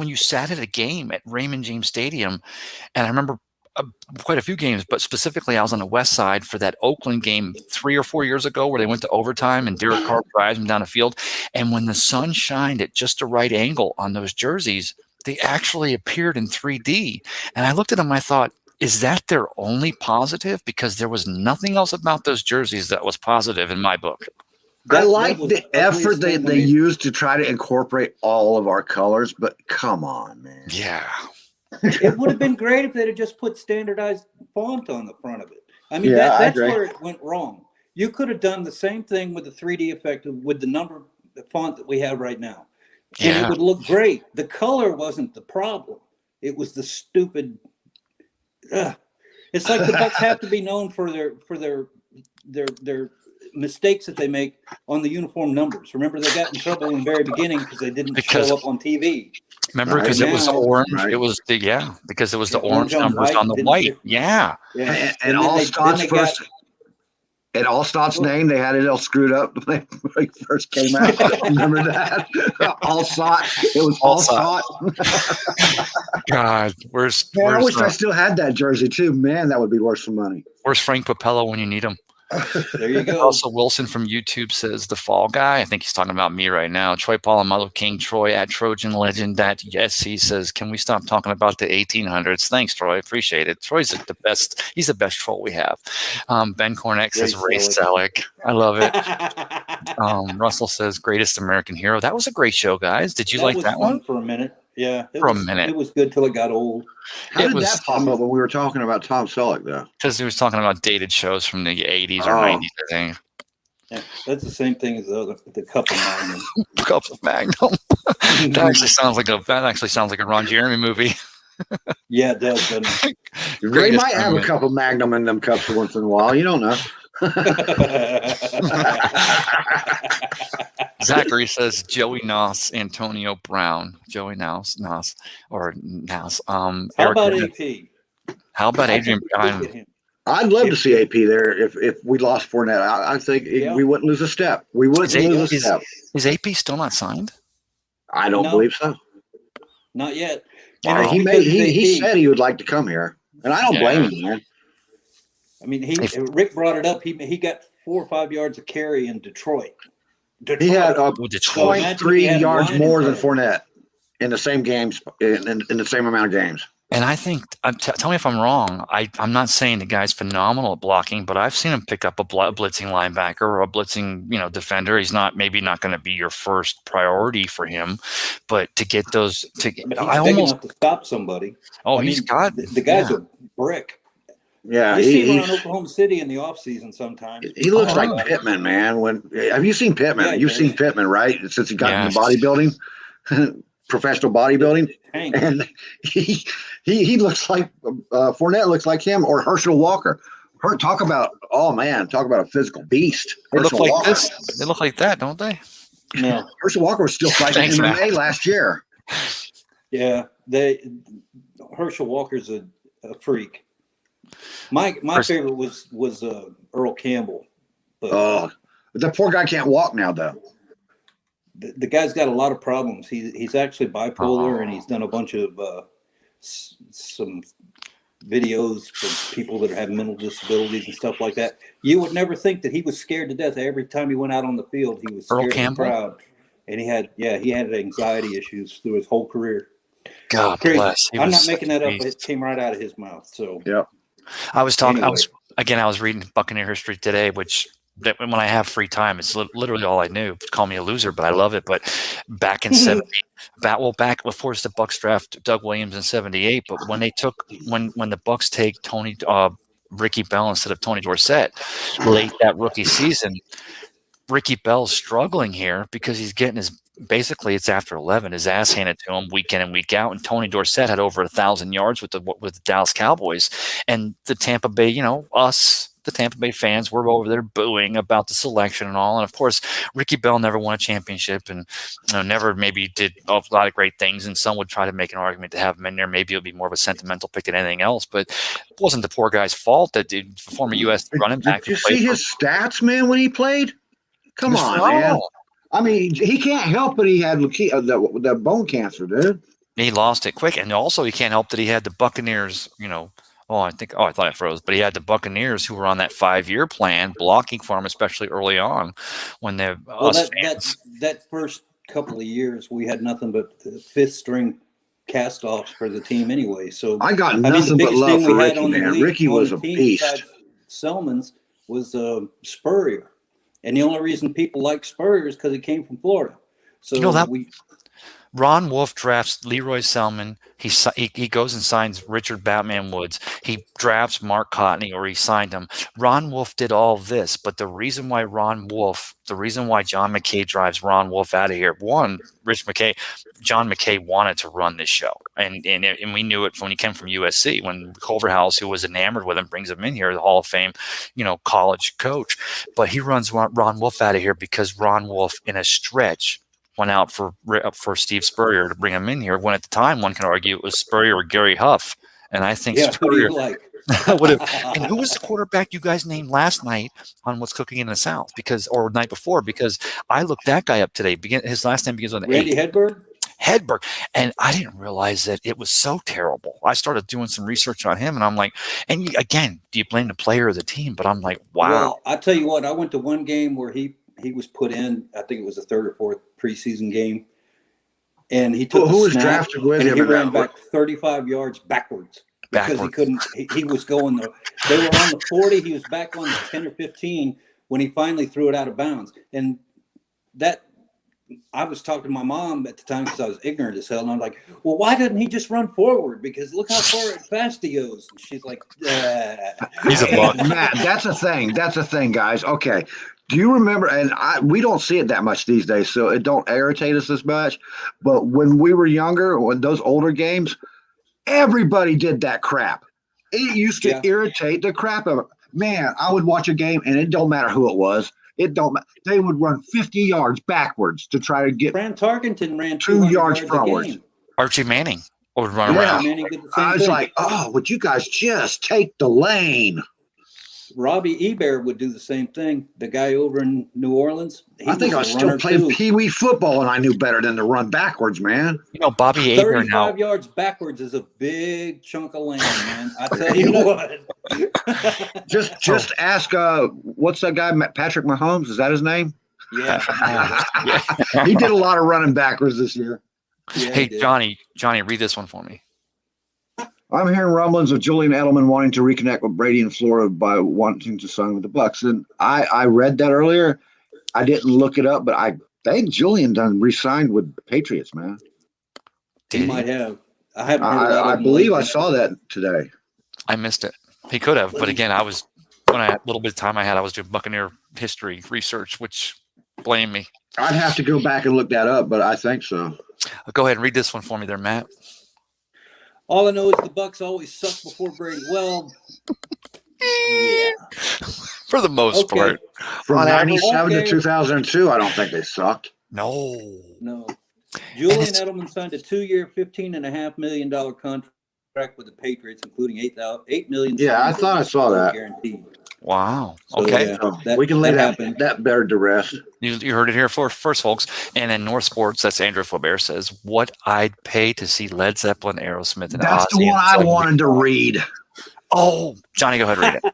Speaker 1: you sat at a game at Raymond James Stadium, and I remember quite a few games, but specifically I was on the west side for that Oakland game 3 or 4 years ago where they went to overtime and Derek Carr drives them down the field. And when the sun shined at just the right angle on those jerseys, they actually appeared in 3D. And I looked at them, I thought, is that their only positive? Because there was nothing else about those jerseys that was positive in my book.
Speaker 2: I like the effort they used to try to incorporate all of our colors, but come on, man.
Speaker 1: Yeah.
Speaker 3: It would have been great if they'd have just put standardized font on the front of it. I mean, that's where it went wrong. You could have done the same thing with the 3D effect with the font that we have right now. And it would look great. The color wasn't the problem. It was the stupid. It's like the Bucks have to be known for their mistakes that they make on the uniform numbers. Remember, they got in trouble in the very beginning because they didn't show up on TV.
Speaker 1: Remember, because it was orange. Right. It was because it was the orange numbers on the white.
Speaker 2: And Allstott's first. And Allstott's name, they had it all screwed up when it first came out. Remember that? Allstott. It was Allstott.
Speaker 1: God, where's
Speaker 2: I wish I still had that jersey too. Man, that would be worth some money.
Speaker 1: Where's Frank Papello when you need him?
Speaker 3: There you go.
Speaker 1: Also, Wilson from YouTube says the fall guy. I think he's talking about me right now. Troy Polamalu, King Troy at Trojan Legend. That yes, he says, can we stop talking about the 1800s? Thanks, Troy. Appreciate it. Troy's the best. He's the best troll we have. Ben Corneck says Ray Selleck. I love it. Russell says greatest American hero. That was a great show, guys. Did you like that one?
Speaker 3: For a minute. Yeah.
Speaker 1: For a minute.
Speaker 3: It was good till it got old.
Speaker 2: How did that pop up when we were talking about Tom Selleck, though?
Speaker 1: Because he was talking about dated shows from the 80s or 90s, I think.
Speaker 3: Yeah, that's the same thing as the Cup of Magnum.
Speaker 1: Cup of Magnum. That actually sounds like a Ron Jeremy movie.
Speaker 3: Yeah, it does, doesn't it?
Speaker 2: Ray might have a cup of Magnum in them cups once in a while. You don't know.
Speaker 1: Zachary says Joey Noss, Antonio Brown, Joey Noss, or Noss.
Speaker 3: How
Speaker 1: Eric
Speaker 3: about
Speaker 1: Gordon.
Speaker 3: AP?
Speaker 1: How about
Speaker 3: I
Speaker 1: Adrian?
Speaker 3: think we could get him.
Speaker 2: I'd love to
Speaker 3: If-
Speaker 2: see AP there if we lost Fournette. I think
Speaker 3: Yeah.
Speaker 2: we wouldn't lose a step. We wouldn't lose a step.
Speaker 1: Is AP still not signed?
Speaker 2: I don't
Speaker 3: No.
Speaker 2: believe so.
Speaker 3: Not yet.
Speaker 1: Wow.
Speaker 3: And it's
Speaker 2: He
Speaker 3: because he's
Speaker 2: he
Speaker 3: AP.
Speaker 2: said he would like to come here, and I don't blame him, man.
Speaker 3: I mean,
Speaker 1: If-
Speaker 3: Rick brought it up. He got 4 or 5 yards of carry in Detroit.
Speaker 2: He had
Speaker 1: Detroit.
Speaker 2: 0.3 yards
Speaker 3: Ryan
Speaker 2: more than
Speaker 3: and Carter.
Speaker 2: Fournette in the same games in the same amount of games.
Speaker 1: And I think, tell me if I'm wrong. I'm not saying the guy's phenomenal at blocking, but I've seen him pick up a blitzing linebacker or a blitzing, defender. He's maybe not going to be your first priority for him, but to get those,
Speaker 3: But he's big enough to stop somebody.
Speaker 1: Oh,
Speaker 3: I
Speaker 1: he's
Speaker 3: mean,
Speaker 1: got
Speaker 3: the guy's a brick.
Speaker 2: Yeah,
Speaker 3: You see him around Oklahoma City in the offseason sometimes.
Speaker 2: He looks like
Speaker 3: really?
Speaker 2: Pittman, man. Have you seen Pittman?
Speaker 3: Yeah, he
Speaker 2: You've
Speaker 3: does.
Speaker 2: seen Pittman, right? Since he got
Speaker 1: Yes.
Speaker 2: into bodybuilding, professional bodybuilding,
Speaker 3: Hank.
Speaker 2: and he looks like Fournette looks like him or Herschel Walker. Talk about a physical beast.
Speaker 1: They look
Speaker 2: Herschel
Speaker 1: like
Speaker 2: Walker.
Speaker 1: this. They look like that, don't they?
Speaker 3: No.
Speaker 2: Herschel Walker was still fighting
Speaker 1: Thanks,
Speaker 2: MMA
Speaker 1: Matt.
Speaker 2: last year.
Speaker 3: Yeah, Herschel Walker's a freak. My favorite was Earl Campbell, but
Speaker 2: Oh, the poor guy can't walk now, though.
Speaker 3: the guy's got a lot of problems. He's actually bipolar, and he's done a bunch of some videos for people that have mental disabilities and stuff like that. You would never think that he was scared to death. Every time he went out on the field, he was
Speaker 1: Earl
Speaker 3: scared of the
Speaker 1: Campbell?
Speaker 3: crowd, and he had anxiety issues through his whole career.
Speaker 1: God
Speaker 3: Crazy.
Speaker 1: bless. He
Speaker 3: I'm
Speaker 1: was
Speaker 3: not
Speaker 1: such
Speaker 3: making
Speaker 1: a
Speaker 3: that up.
Speaker 1: beast.
Speaker 3: It came right out of his mouth. So
Speaker 2: Yeah.
Speaker 1: I was talking.
Speaker 3: Anyway.
Speaker 1: I was reading Buccaneer history today, which when I have free time, it's literally all I knew. Call me a loser, but I love it. But back in back before the Bucks draft Doug Williams in '78, but when the Bucks take Ricky Bell instead of Tony Dorsett late that rookie season, Ricky Bell's struggling here because he's getting basically it's after 11, his ass handed to him week in and week out. And Tony Dorsett had over 1,000 yards with the Dallas Cowboys, and the Tampa Bay, the Tampa Bay fans were over there booing about the selection and all. And of course, Ricky Bell never won a championship and never maybe did a lot of great things. And some would try to make an argument to have him in there. Maybe it would be more of a sentimental pick than anything else, but it wasn't the poor guy's fault that the former U.S. running back.
Speaker 2: Did you see his stats, man, when he played? Come on, man. I mean, he can't help but he had the bone cancer, dude.
Speaker 1: He lost it quick, and also he can't help that he had the Buccaneers. I thought I froze, but he had the Buccaneers who were on that 5-year plan, blocking for him, especially early on when
Speaker 3: that first couple of years we had nothing but the 5th string cast-offs for the team anyway. So
Speaker 2: I got nothing but love for Ricky, man. Ricky was a beast.
Speaker 3: Selman's was Spurrier. And the only reason people like Spurrier is because he came from Florida. So
Speaker 1: Ron Wolf drafts Leroy Selman. He goes and signs Richard Batman Woods. He drafts Mark Cotney, or he signed him. Ron Wolf did all this, but the reason why John McKay drives Ron Wolf out of here, one, John McKay wanted to run this show, and we knew it when he came from USC. When Culverhouse, who was enamored with him, brings him in here, the Hall of Fame, college coach, but he runs Ron Wolf out of here because Ron Wolf, in a stretch, went out for Steve Spurrier to bring him in here, when at the time one can argue it was Spurrier or Gary Huff. And I think Spurrier would have. And who was the quarterback you guys named last night on What's Cooking in the South? Or night before, because I looked that guy up today. His last name begins with an
Speaker 3: Randy
Speaker 1: Hedberg. And I didn't realize that it was so terrible. I started doing some research on him, and I'm like, and again, do you blame the player or the team? But I'm like, wow.
Speaker 3: Well, I tell you what, I went to one game where he was put in. I think it was the 3rd or 4th preseason game, and he took
Speaker 2: who was drafted with him.
Speaker 3: He ran back 35 yards backwards because he couldn't. He was going they were on the 40. He was back on the 10 or 15 when he finally threw it out of bounds. And that I was talking to my mom at the time because I was ignorant as hell, and I'm like, "Well, why didn't he just run forward? Because look how fast he goes." And she's like,
Speaker 1: "He's a bug."
Speaker 2: Matt, that's a thing. That's a thing, guys. Okay. Do you remember, and we don't see it that much these days, so it don't irritate us as much, but when we were younger, when those older games, everybody did that crap. It used to irritate the crap of it. Man, I would watch a game, and it don't matter who it was. It don't matter. They would run 50 yards backwards to try to get
Speaker 3: Fran Tarkenton ran
Speaker 2: 2
Speaker 3: 200
Speaker 2: yards
Speaker 3: yards a
Speaker 2: frontwards.
Speaker 3: game.
Speaker 1: Archie Manning would run
Speaker 2: Yeah.
Speaker 1: around.
Speaker 3: Manning did the
Speaker 2: I
Speaker 3: same
Speaker 2: was
Speaker 3: thing.
Speaker 2: like, oh, would you guys just take the lane?
Speaker 3: Robbie Ebert would do the same thing. The guy over in New Orleans.
Speaker 2: I think I was still playing Pee Wee football and I knew better than to run backwards, man.
Speaker 1: You know, Bobby Ager
Speaker 3: 35
Speaker 1: now.
Speaker 3: yards backwards is a big chunk of land, man. I tell you what.
Speaker 2: Just ask what's that guy, Patrick Mahomes? Is that his name?
Speaker 3: Yeah.
Speaker 2: He did a lot of running backwards this year.
Speaker 3: Yeah,
Speaker 1: Hey,
Speaker 3: he did.
Speaker 1: Johnny, read this one for me.
Speaker 2: I'm hearing rumblings of Julian Edelman wanting to reconnect with Brady in Florida by wanting to sign with the Bucks. And I read that earlier. I didn't look it up, but I think Julian done re-signed with the Patriots, man.
Speaker 3: He might have. I haven't heard about
Speaker 2: I
Speaker 3: him
Speaker 2: believe
Speaker 3: lately.
Speaker 2: I saw that today.
Speaker 1: I missed it. He could have, but again, when I had a little bit of time I had, I was doing Buccaneer history research, which blame me.
Speaker 2: I'd have to go back and look that up, but I think so.
Speaker 1: Go ahead and read this one for me there, Matt.
Speaker 3: All I know is the Bucks always suck before Brady. Well, yeah.
Speaker 1: For the most part.
Speaker 2: From
Speaker 5: On average,
Speaker 2: 97 to
Speaker 3: okay.
Speaker 2: 2002, I don't think they sucked.
Speaker 1: No.
Speaker 3: Julian Edelman signed a 2-year, $15.5 million contract with the Patriots, including $8 million.
Speaker 2: Yeah, I thought I saw that.
Speaker 3: Guaranteed.
Speaker 1: Wow.
Speaker 3: So,
Speaker 1: Okay.
Speaker 3: yeah,
Speaker 2: We can lay
Speaker 3: happen.
Speaker 2: that buried to rest.
Speaker 1: You heard it here first, folks. And in North Sports, that's Andrew Flaubert says, what I'd pay to see Led Zeppelin, Aerosmith, and
Speaker 2: That's
Speaker 1: Ozzy
Speaker 2: the one I
Speaker 1: and
Speaker 2: wanted to read.
Speaker 1: Oh, Johnny, go ahead and read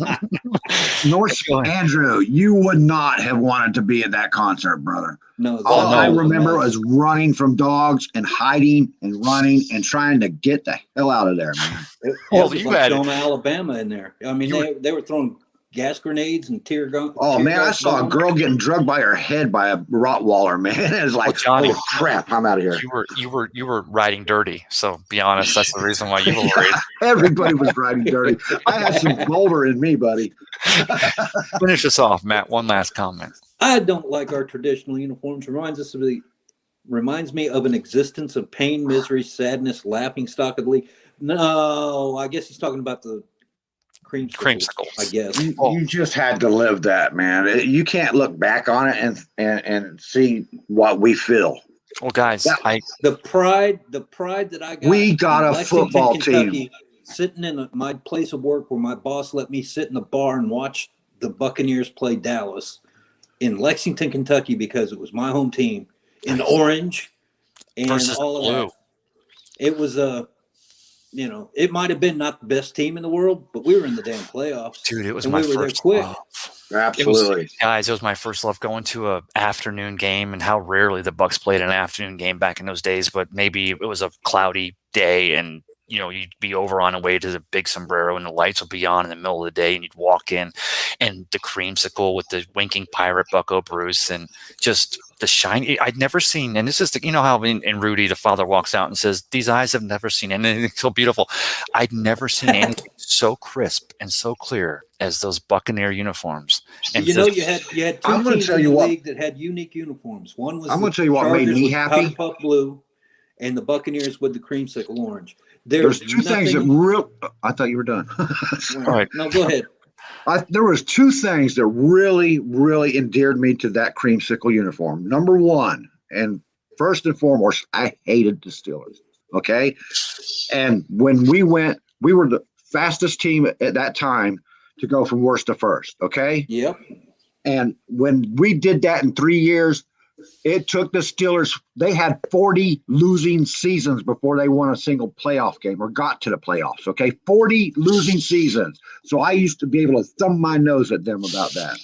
Speaker 1: it.
Speaker 2: North Andrew, you would not have wanted to be at that concert, brother.
Speaker 3: No,
Speaker 2: All I
Speaker 3: was a
Speaker 2: remember
Speaker 3: mess.
Speaker 2: was running from dogs and hiding and running and trying to get the hell out of there, man.
Speaker 3: It
Speaker 1: Well,
Speaker 3: was
Speaker 1: you
Speaker 3: like
Speaker 1: had-
Speaker 3: Selma, Alabama in there. I mean, they were throwing gas grenades and tear gun.
Speaker 2: Oh
Speaker 3: tear
Speaker 2: man, I
Speaker 3: gas
Speaker 2: saw a
Speaker 3: bombs.
Speaker 2: girl getting drugged by her head by a Rottweiler, man. It was like,
Speaker 1: Well, Johnny,
Speaker 2: oh crap, I'm out of here.
Speaker 1: You were riding dirty. So be honest, that's the reason why you were worried.
Speaker 2: Everybody was riding dirty. I had some boulder in me, buddy.
Speaker 1: Finish us off, Matt. One last comment.
Speaker 3: I don't like our traditional uniforms. Reminds me of an existence of pain, misery, sadness, laughing stock of the league. No, I guess he's talking about the creamsicles. I guess.
Speaker 2: You just had to live that, man. You can't look back on it and see what we feel.
Speaker 1: Well, guys,
Speaker 3: the pride that I got.
Speaker 2: We got
Speaker 3: in
Speaker 2: a
Speaker 3: Lexington,
Speaker 2: football
Speaker 3: Kentucky,
Speaker 2: team.
Speaker 3: Sitting in my place of work where my boss let me sit in the bar and watch the Buccaneers play Dallas in Lexington, Kentucky, because it was my home team in orange and
Speaker 1: versus
Speaker 3: all of
Speaker 1: blue.
Speaker 3: that. It was it might have been not the best team in the world, but we were in the damn playoffs.
Speaker 1: Dude, it was
Speaker 3: and
Speaker 1: my
Speaker 3: we were there
Speaker 1: first
Speaker 3: quick.
Speaker 1: love.
Speaker 2: Absolutely.
Speaker 1: Guys, it was my first love going to an afternoon game, and how rarely the Bucks played an afternoon game back in those days. But maybe it was a cloudy day, and you'd be over on the way to the Big Sombrero, and the lights would be on in the middle of the day, and you'd walk in, and the creamsicle with the winking pirate Bucko Bruce, and just the shiny. I'd never seen, and this is how in Rudy the father walks out and says, "These eyes have never seen anything so beautiful." I'd never seen anything so crisp and so clear as those Buccaneer uniforms. And
Speaker 3: you had two
Speaker 2: I'm gonna
Speaker 3: teams
Speaker 2: tell
Speaker 3: in
Speaker 2: you
Speaker 3: the
Speaker 2: what-
Speaker 3: league that had unique uniforms. One was
Speaker 2: I'm
Speaker 3: the
Speaker 2: gonna tell you what made
Speaker 3: Chargers
Speaker 2: me
Speaker 3: with
Speaker 2: happy.
Speaker 3: powder puff blue, and the Buccaneers with the creamsicle orange.
Speaker 2: There's two things that I thought you were done.
Speaker 1: All right.
Speaker 3: No, go ahead.
Speaker 2: There was two things that really, really endeared me to that creamsicle uniform. Number one, and first and foremost, I hated the Steelers. Okay. And when we were the fastest team at that time to go from worst to first. Okay.
Speaker 3: Yep.
Speaker 2: And when we did that in 3 years, it took the Steelers, they had 40 losing seasons before they won a single playoff game or got to the playoffs. Okay. 40 losing seasons. So I used to be able to thumb my nose at them about that.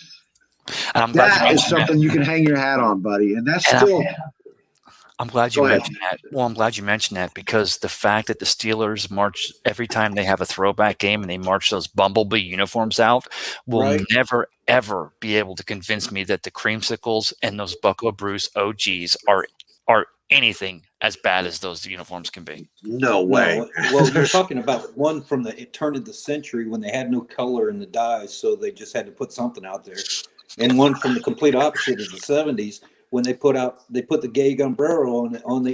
Speaker 1: And I'm glad
Speaker 2: That is something you can hang your hat on, buddy. And that's still.
Speaker 1: I'm glad you
Speaker 2: Go ahead.
Speaker 1: mentioned that. Well, I'm glad you mentioned that because the fact that the Steelers march every time they have a throwback game and they march those Bumblebee uniforms out will never, ever be able to convince me that the creamsicles and those Bucko Bruce OGs are anything as bad as those uniforms can be.
Speaker 2: No way.
Speaker 3: No, well, you're talking about one from the turn of the century when they had no color in the dyes, so they just had to put something out there, and one from the complete opposite of the 70s when they put the gay sombrero on the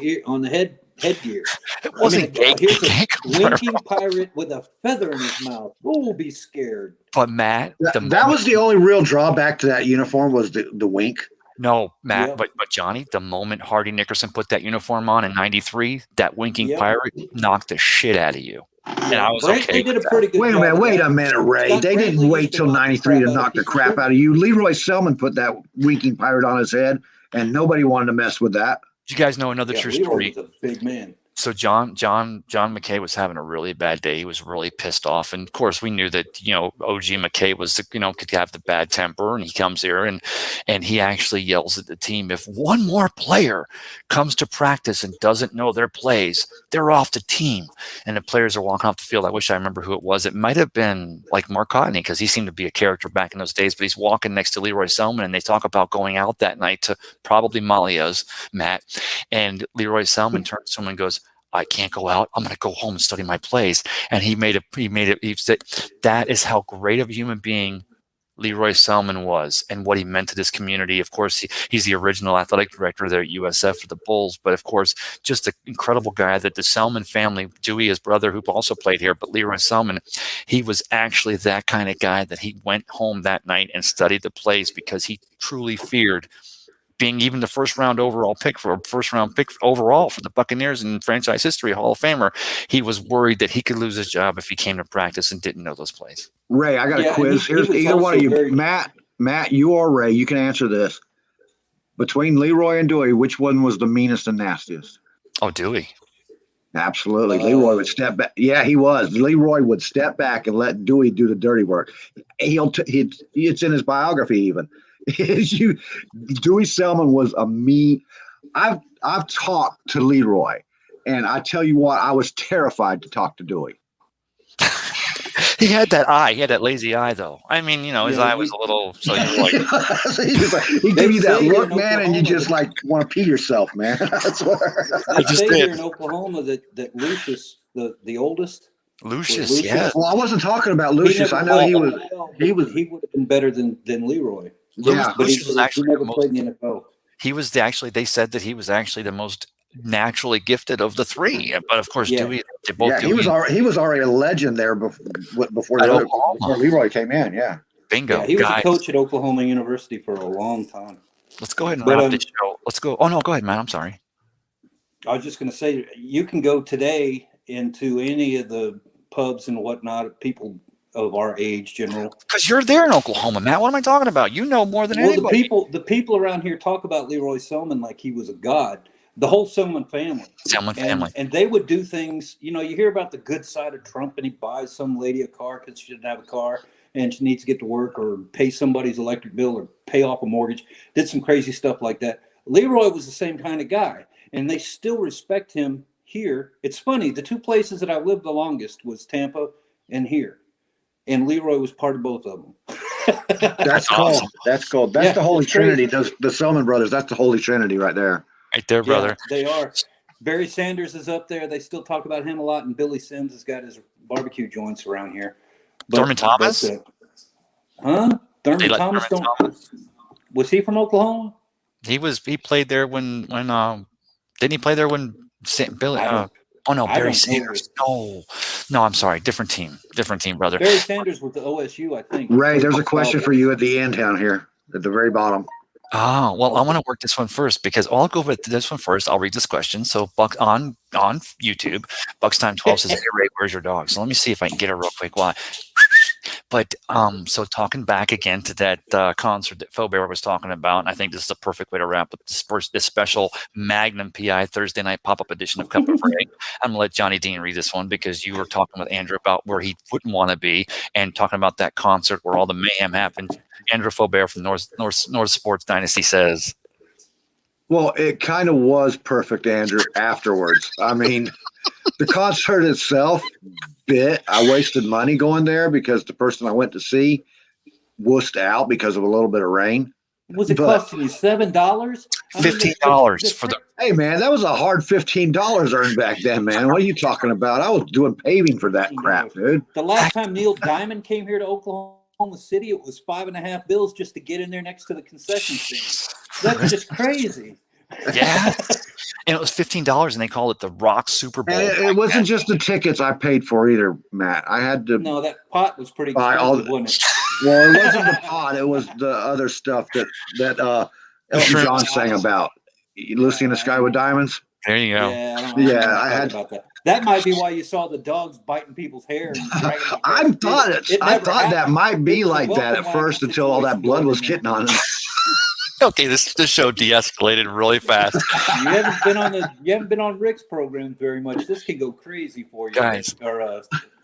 Speaker 3: headgear.
Speaker 1: It wasn't gay.
Speaker 3: Here's a
Speaker 1: gay
Speaker 3: winking pirate with a feather in his mouth. Who'll be scared?
Speaker 1: But Matt,
Speaker 2: That was the only real drawback to that uniform was the wink.
Speaker 1: No, Matt,
Speaker 3: Yep.
Speaker 1: but Johnny, the moment Hardy Nickerson put that uniform on in '93, that winking
Speaker 3: Yep.
Speaker 1: pirate knocked the shit out of you. And I was
Speaker 3: Brantley
Speaker 1: okay
Speaker 3: did
Speaker 1: with
Speaker 3: a pretty good
Speaker 2: Wait a
Speaker 3: job
Speaker 2: minute,
Speaker 3: of
Speaker 2: wait
Speaker 3: that.
Speaker 2: a minute, Ray.
Speaker 3: Scott
Speaker 2: They didn't
Speaker 3: Brantley
Speaker 2: wait
Speaker 3: used to
Speaker 2: till
Speaker 3: knock the
Speaker 2: '93 to
Speaker 3: crap out of
Speaker 2: knock the
Speaker 3: people,
Speaker 2: crap
Speaker 3: too.
Speaker 2: out of you. Leroy Selman put that winking pirate on his head, and nobody wanted to mess with that.
Speaker 1: You guys know another
Speaker 3: Yeah,
Speaker 1: true
Speaker 3: Leroy
Speaker 1: story.
Speaker 3: was a big man.
Speaker 1: So John McKay was having a really bad day. He was really pissed off, and of course we knew that OG McKay was could have the bad temper, and he comes here and he actually yells at the team, if one more player comes to practice and doesn't know their plays, they're off the team. And the players are walking off the field. I wish I remember who it was. It might have been like Mark Cotney, because he seemed to be a character back in those days. But he's walking next to Leroy Selman, and they talk about going out that night to probably Malia's, Matt, and Leroy Selman turns to him and goes, I can't go out. I'm going to go home and study my plays. And he said that is how great of a human being Leroy Selman was and what he meant to this community. Of course, he's the original athletic director there at USF for the Bulls, but of course, just an incredible guy that the Selman family, Dewey, his brother, who also played here, but Leroy Selman, he was actually that kind of guy that he went home that night and studied the plays because he truly feared being even the first round pick overall for the Buccaneers in franchise history, Hall of Famer. He was worried that he could lose his job if he came to practice and didn't know those plays.
Speaker 2: Ray, I got a quiz. Here's either one of you, Matt, you or Ray. You can answer this. Between Leroy and Dewey, which one was the meanest and nastiest?
Speaker 1: Oh, Dewey.
Speaker 2: Absolutely. Leroy would step back. Yeah, he was. Leroy would step back and let Dewey do the dirty work. It's in his biography even. Dewey Selman was a mean. I've talked to Leroy, and I tell you what, I was terrified to talk to Dewey.
Speaker 1: He had that eye. He had that lazy eye, though. I mean, his eye was a little. So you're like,
Speaker 2: he give you that look, man, and you just like want to pee yourself, man. That's what
Speaker 3: I just did. Here in Oklahoma that Lucius, the oldest.
Speaker 1: Lucius, yeah.
Speaker 2: Well, I wasn't talking about Lucius. I know he would have
Speaker 3: been better than Leroy.
Speaker 2: Yeah,
Speaker 1: but he was actually
Speaker 3: never played in the NFL.
Speaker 1: He was they said that he was actually the most naturally gifted of the three. But of course, Dewey, they both.
Speaker 2: Yeah, he was already a legend there before Leroy came in. Yeah,
Speaker 1: bingo.
Speaker 3: Yeah, he was a coach at Oklahoma University for a long time.
Speaker 1: Let's go ahead and wrap this show. Let's go. Oh no, go ahead, man. I'm sorry.
Speaker 3: I was just going to say, you can go today into any of the pubs and whatnot. People of our age, general.
Speaker 1: Because you're there in Oklahoma, Matt. What am I talking about? You know more than anybody.
Speaker 3: The people around here talk about Leroy Selman like he was a god. The whole Selman family. And they would do things, you hear about the good side of Trump, and he buys some lady a car because she didn't have a car and she needs to get to work or pay somebody's electric bill or pay off a mortgage. Did some crazy stuff like that. Leroy was the same kind of guy, and they still respect him here. It's funny. The two places that I lived the longest was Tampa and here. And Leroy was part of both of them.
Speaker 2: That's cool. That's cool. That's the Holy Trinity. The Selman brothers. That's the Holy Trinity right there.
Speaker 1: Right there, brother.
Speaker 3: Yeah, they are. Barry Sanders is up there. They still talk about him a lot. And Billy Sims has got his barbecue joints around here.
Speaker 1: Thurman Thomas?
Speaker 3: Thurman Thomas. Was he from Oklahoma?
Speaker 1: He played there when didn't he play there when Billy? Barry Sanders. No, I'm sorry. Different team, brother.
Speaker 3: Barry Sanders was the OSU, I think.
Speaker 2: Ray, there's a question for you at the end down here at the very bottom.
Speaker 1: Oh, well, I want to work this one first because I'll go with this one first. I'll read this question. So Buck on YouTube, Bucks Time 12 says, "Hey Ray, where's your dog?" So let me see if I can get it real quick. Why? But so talking back again to that concert that Faubert was talking about, and I think this is a perfect way to wrap up this special Magnum PI Thursday night pop-up edition of Cup of Ray. I'm going to let Johnny Dean read this one because you were talking with Andrew about where he wouldn't want to be and talking about that concert where all the mayhem happened. Andrew Faubert from North Sports Dynasty says,
Speaker 2: well, it kind of was perfect, Andrew, afterwards. I mean, the concert itself I wasted money going there because the person I went to see wussed out because of a little bit of rain.
Speaker 3: Was it costing you $7?
Speaker 1: $15 for the.
Speaker 2: Hey man, that was a hard $15 earned back then, man. What are you talking about? I was doing paving for that crap, dude.
Speaker 3: The last time Neil Diamond came here to Oklahoma City, it was $5.50 bills just to get in there next to the concession stand. That's just crazy.
Speaker 1: Yeah. And it was $15, and they called it the Rock Super Bowl.
Speaker 2: And it wasn't just the tickets I paid for either, Matt. I had to
Speaker 3: No, that pot was pretty
Speaker 2: buy all.
Speaker 3: expensive, wasn't it?
Speaker 2: Well, it wasn't the pot; it was the other stuff that Elton John sang about. Lucy in the Sky with Diamonds.
Speaker 1: There you go.
Speaker 3: Yeah, I don't
Speaker 2: Yeah,
Speaker 3: know
Speaker 2: I had-
Speaker 3: about that. That might be why you saw the dogs biting people's hair and dragging them across
Speaker 2: I
Speaker 3: the
Speaker 2: thought
Speaker 3: field.
Speaker 2: it. I
Speaker 3: never
Speaker 2: thought that
Speaker 3: happened.
Speaker 2: might be
Speaker 3: It was a
Speaker 2: like that
Speaker 3: welcome
Speaker 2: at
Speaker 3: wagon
Speaker 2: first until all that
Speaker 3: situation
Speaker 2: blood
Speaker 3: going
Speaker 2: was
Speaker 3: in there.
Speaker 2: getting on him.
Speaker 1: Okay, this show de-escalated really fast.
Speaker 3: You haven't been on Rick's program very much. This can go crazy for you,
Speaker 1: Guys.
Speaker 3: or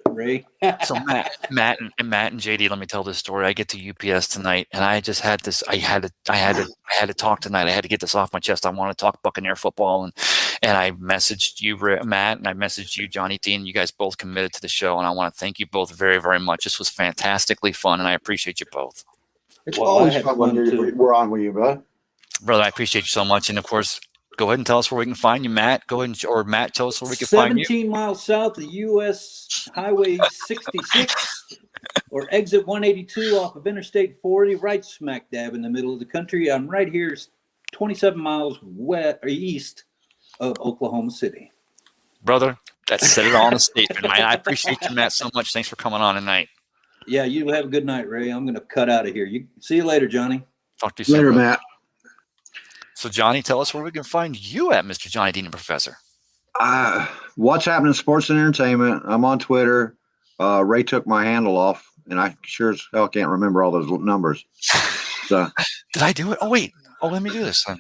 Speaker 3: Ray.
Speaker 1: So Matt and JD, let me tell this story. I get to UPS tonight, and I just had this. I had to talk tonight. I had to get this off my chest. I want to talk Buccaneer football, and I messaged you, Matt, and I messaged you, Johnny D, and you guys both committed to the show, and I want to thank you both very, very much. This was fantastically fun, and I appreciate you both.
Speaker 2: It's
Speaker 3: Well, I
Speaker 2: always
Speaker 3: had
Speaker 2: fun when
Speaker 3: fun, too.
Speaker 2: we're on with you, bud.
Speaker 1: Brother, I appreciate you so much, and of course, go ahead and tell us where we can find you, Matt. Go ahead or Matt, tell us where we can find you.
Speaker 3: 17 miles south of US Highway 66 or exit 182 off of Interstate 40, right smack dab in the middle of the country. I'm right here, 27 miles west or east of Oklahoma City.
Speaker 1: Brother, that said it all in a statement, man. I appreciate you, Matt, so much. Thanks for coming on tonight.
Speaker 3: Yeah, you have a good night, Ray. I'm going to cut out of here. You see you later, Johnny.
Speaker 1: Talk to you soon.
Speaker 2: Later,
Speaker 1: brother.
Speaker 2: Matt.
Speaker 1: So, Johnny, tell us where we can find you at, Mr. Johnny Dean and Professor.
Speaker 2: What's happening in sports and entertainment? I'm on Twitter. Ray took my handle off, and I sure as hell can't remember all those numbers. So
Speaker 1: Did I do it? Oh, wait. Oh, let me do this then.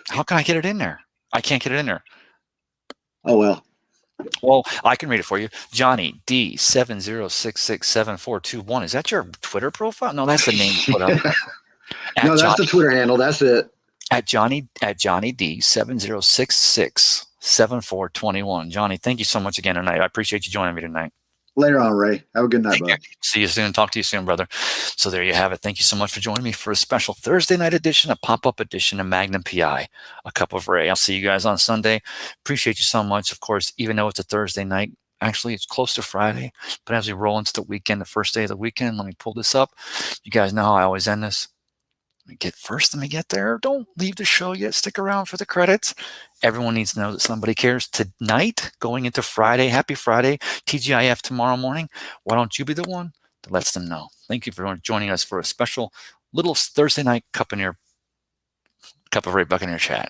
Speaker 1: How can I get it in there? I can't get it in there.
Speaker 2: oh well.
Speaker 1: Well, I can read it for you. Johnny D70667421. Is that your Twitter profile? No, that's the name you put up.
Speaker 2: No, that's the Twitter handle. That's it.
Speaker 1: At Johnny D70667421. Johnny, thank you so much again tonight. I appreciate you joining me tonight.
Speaker 2: Later on, Ray. Have a good night, bud.
Speaker 1: See you soon. Talk to you soon, brother. So there you have it. Thank you so much for joining me for a special Thursday night edition, a pop-up edition of Magnum PI, a cup of Ray. I'll see you guys on Sunday. Appreciate you so much. Of course, even though it's a Thursday night, actually it's close to Friday, but as we roll into the weekend, the first day of the weekend, let me pull this up. You guys know how I always end this. Let me get there. Don't leave the show yet. Stick around for the credits. Everyone needs to know that somebody cares. Tonight, going into Friday, happy Friday, TGIF tomorrow morning. Why don't you be the one that lets them know? Thank you for joining us for a special little Thursday night Cup of Ray Buccaneer chat.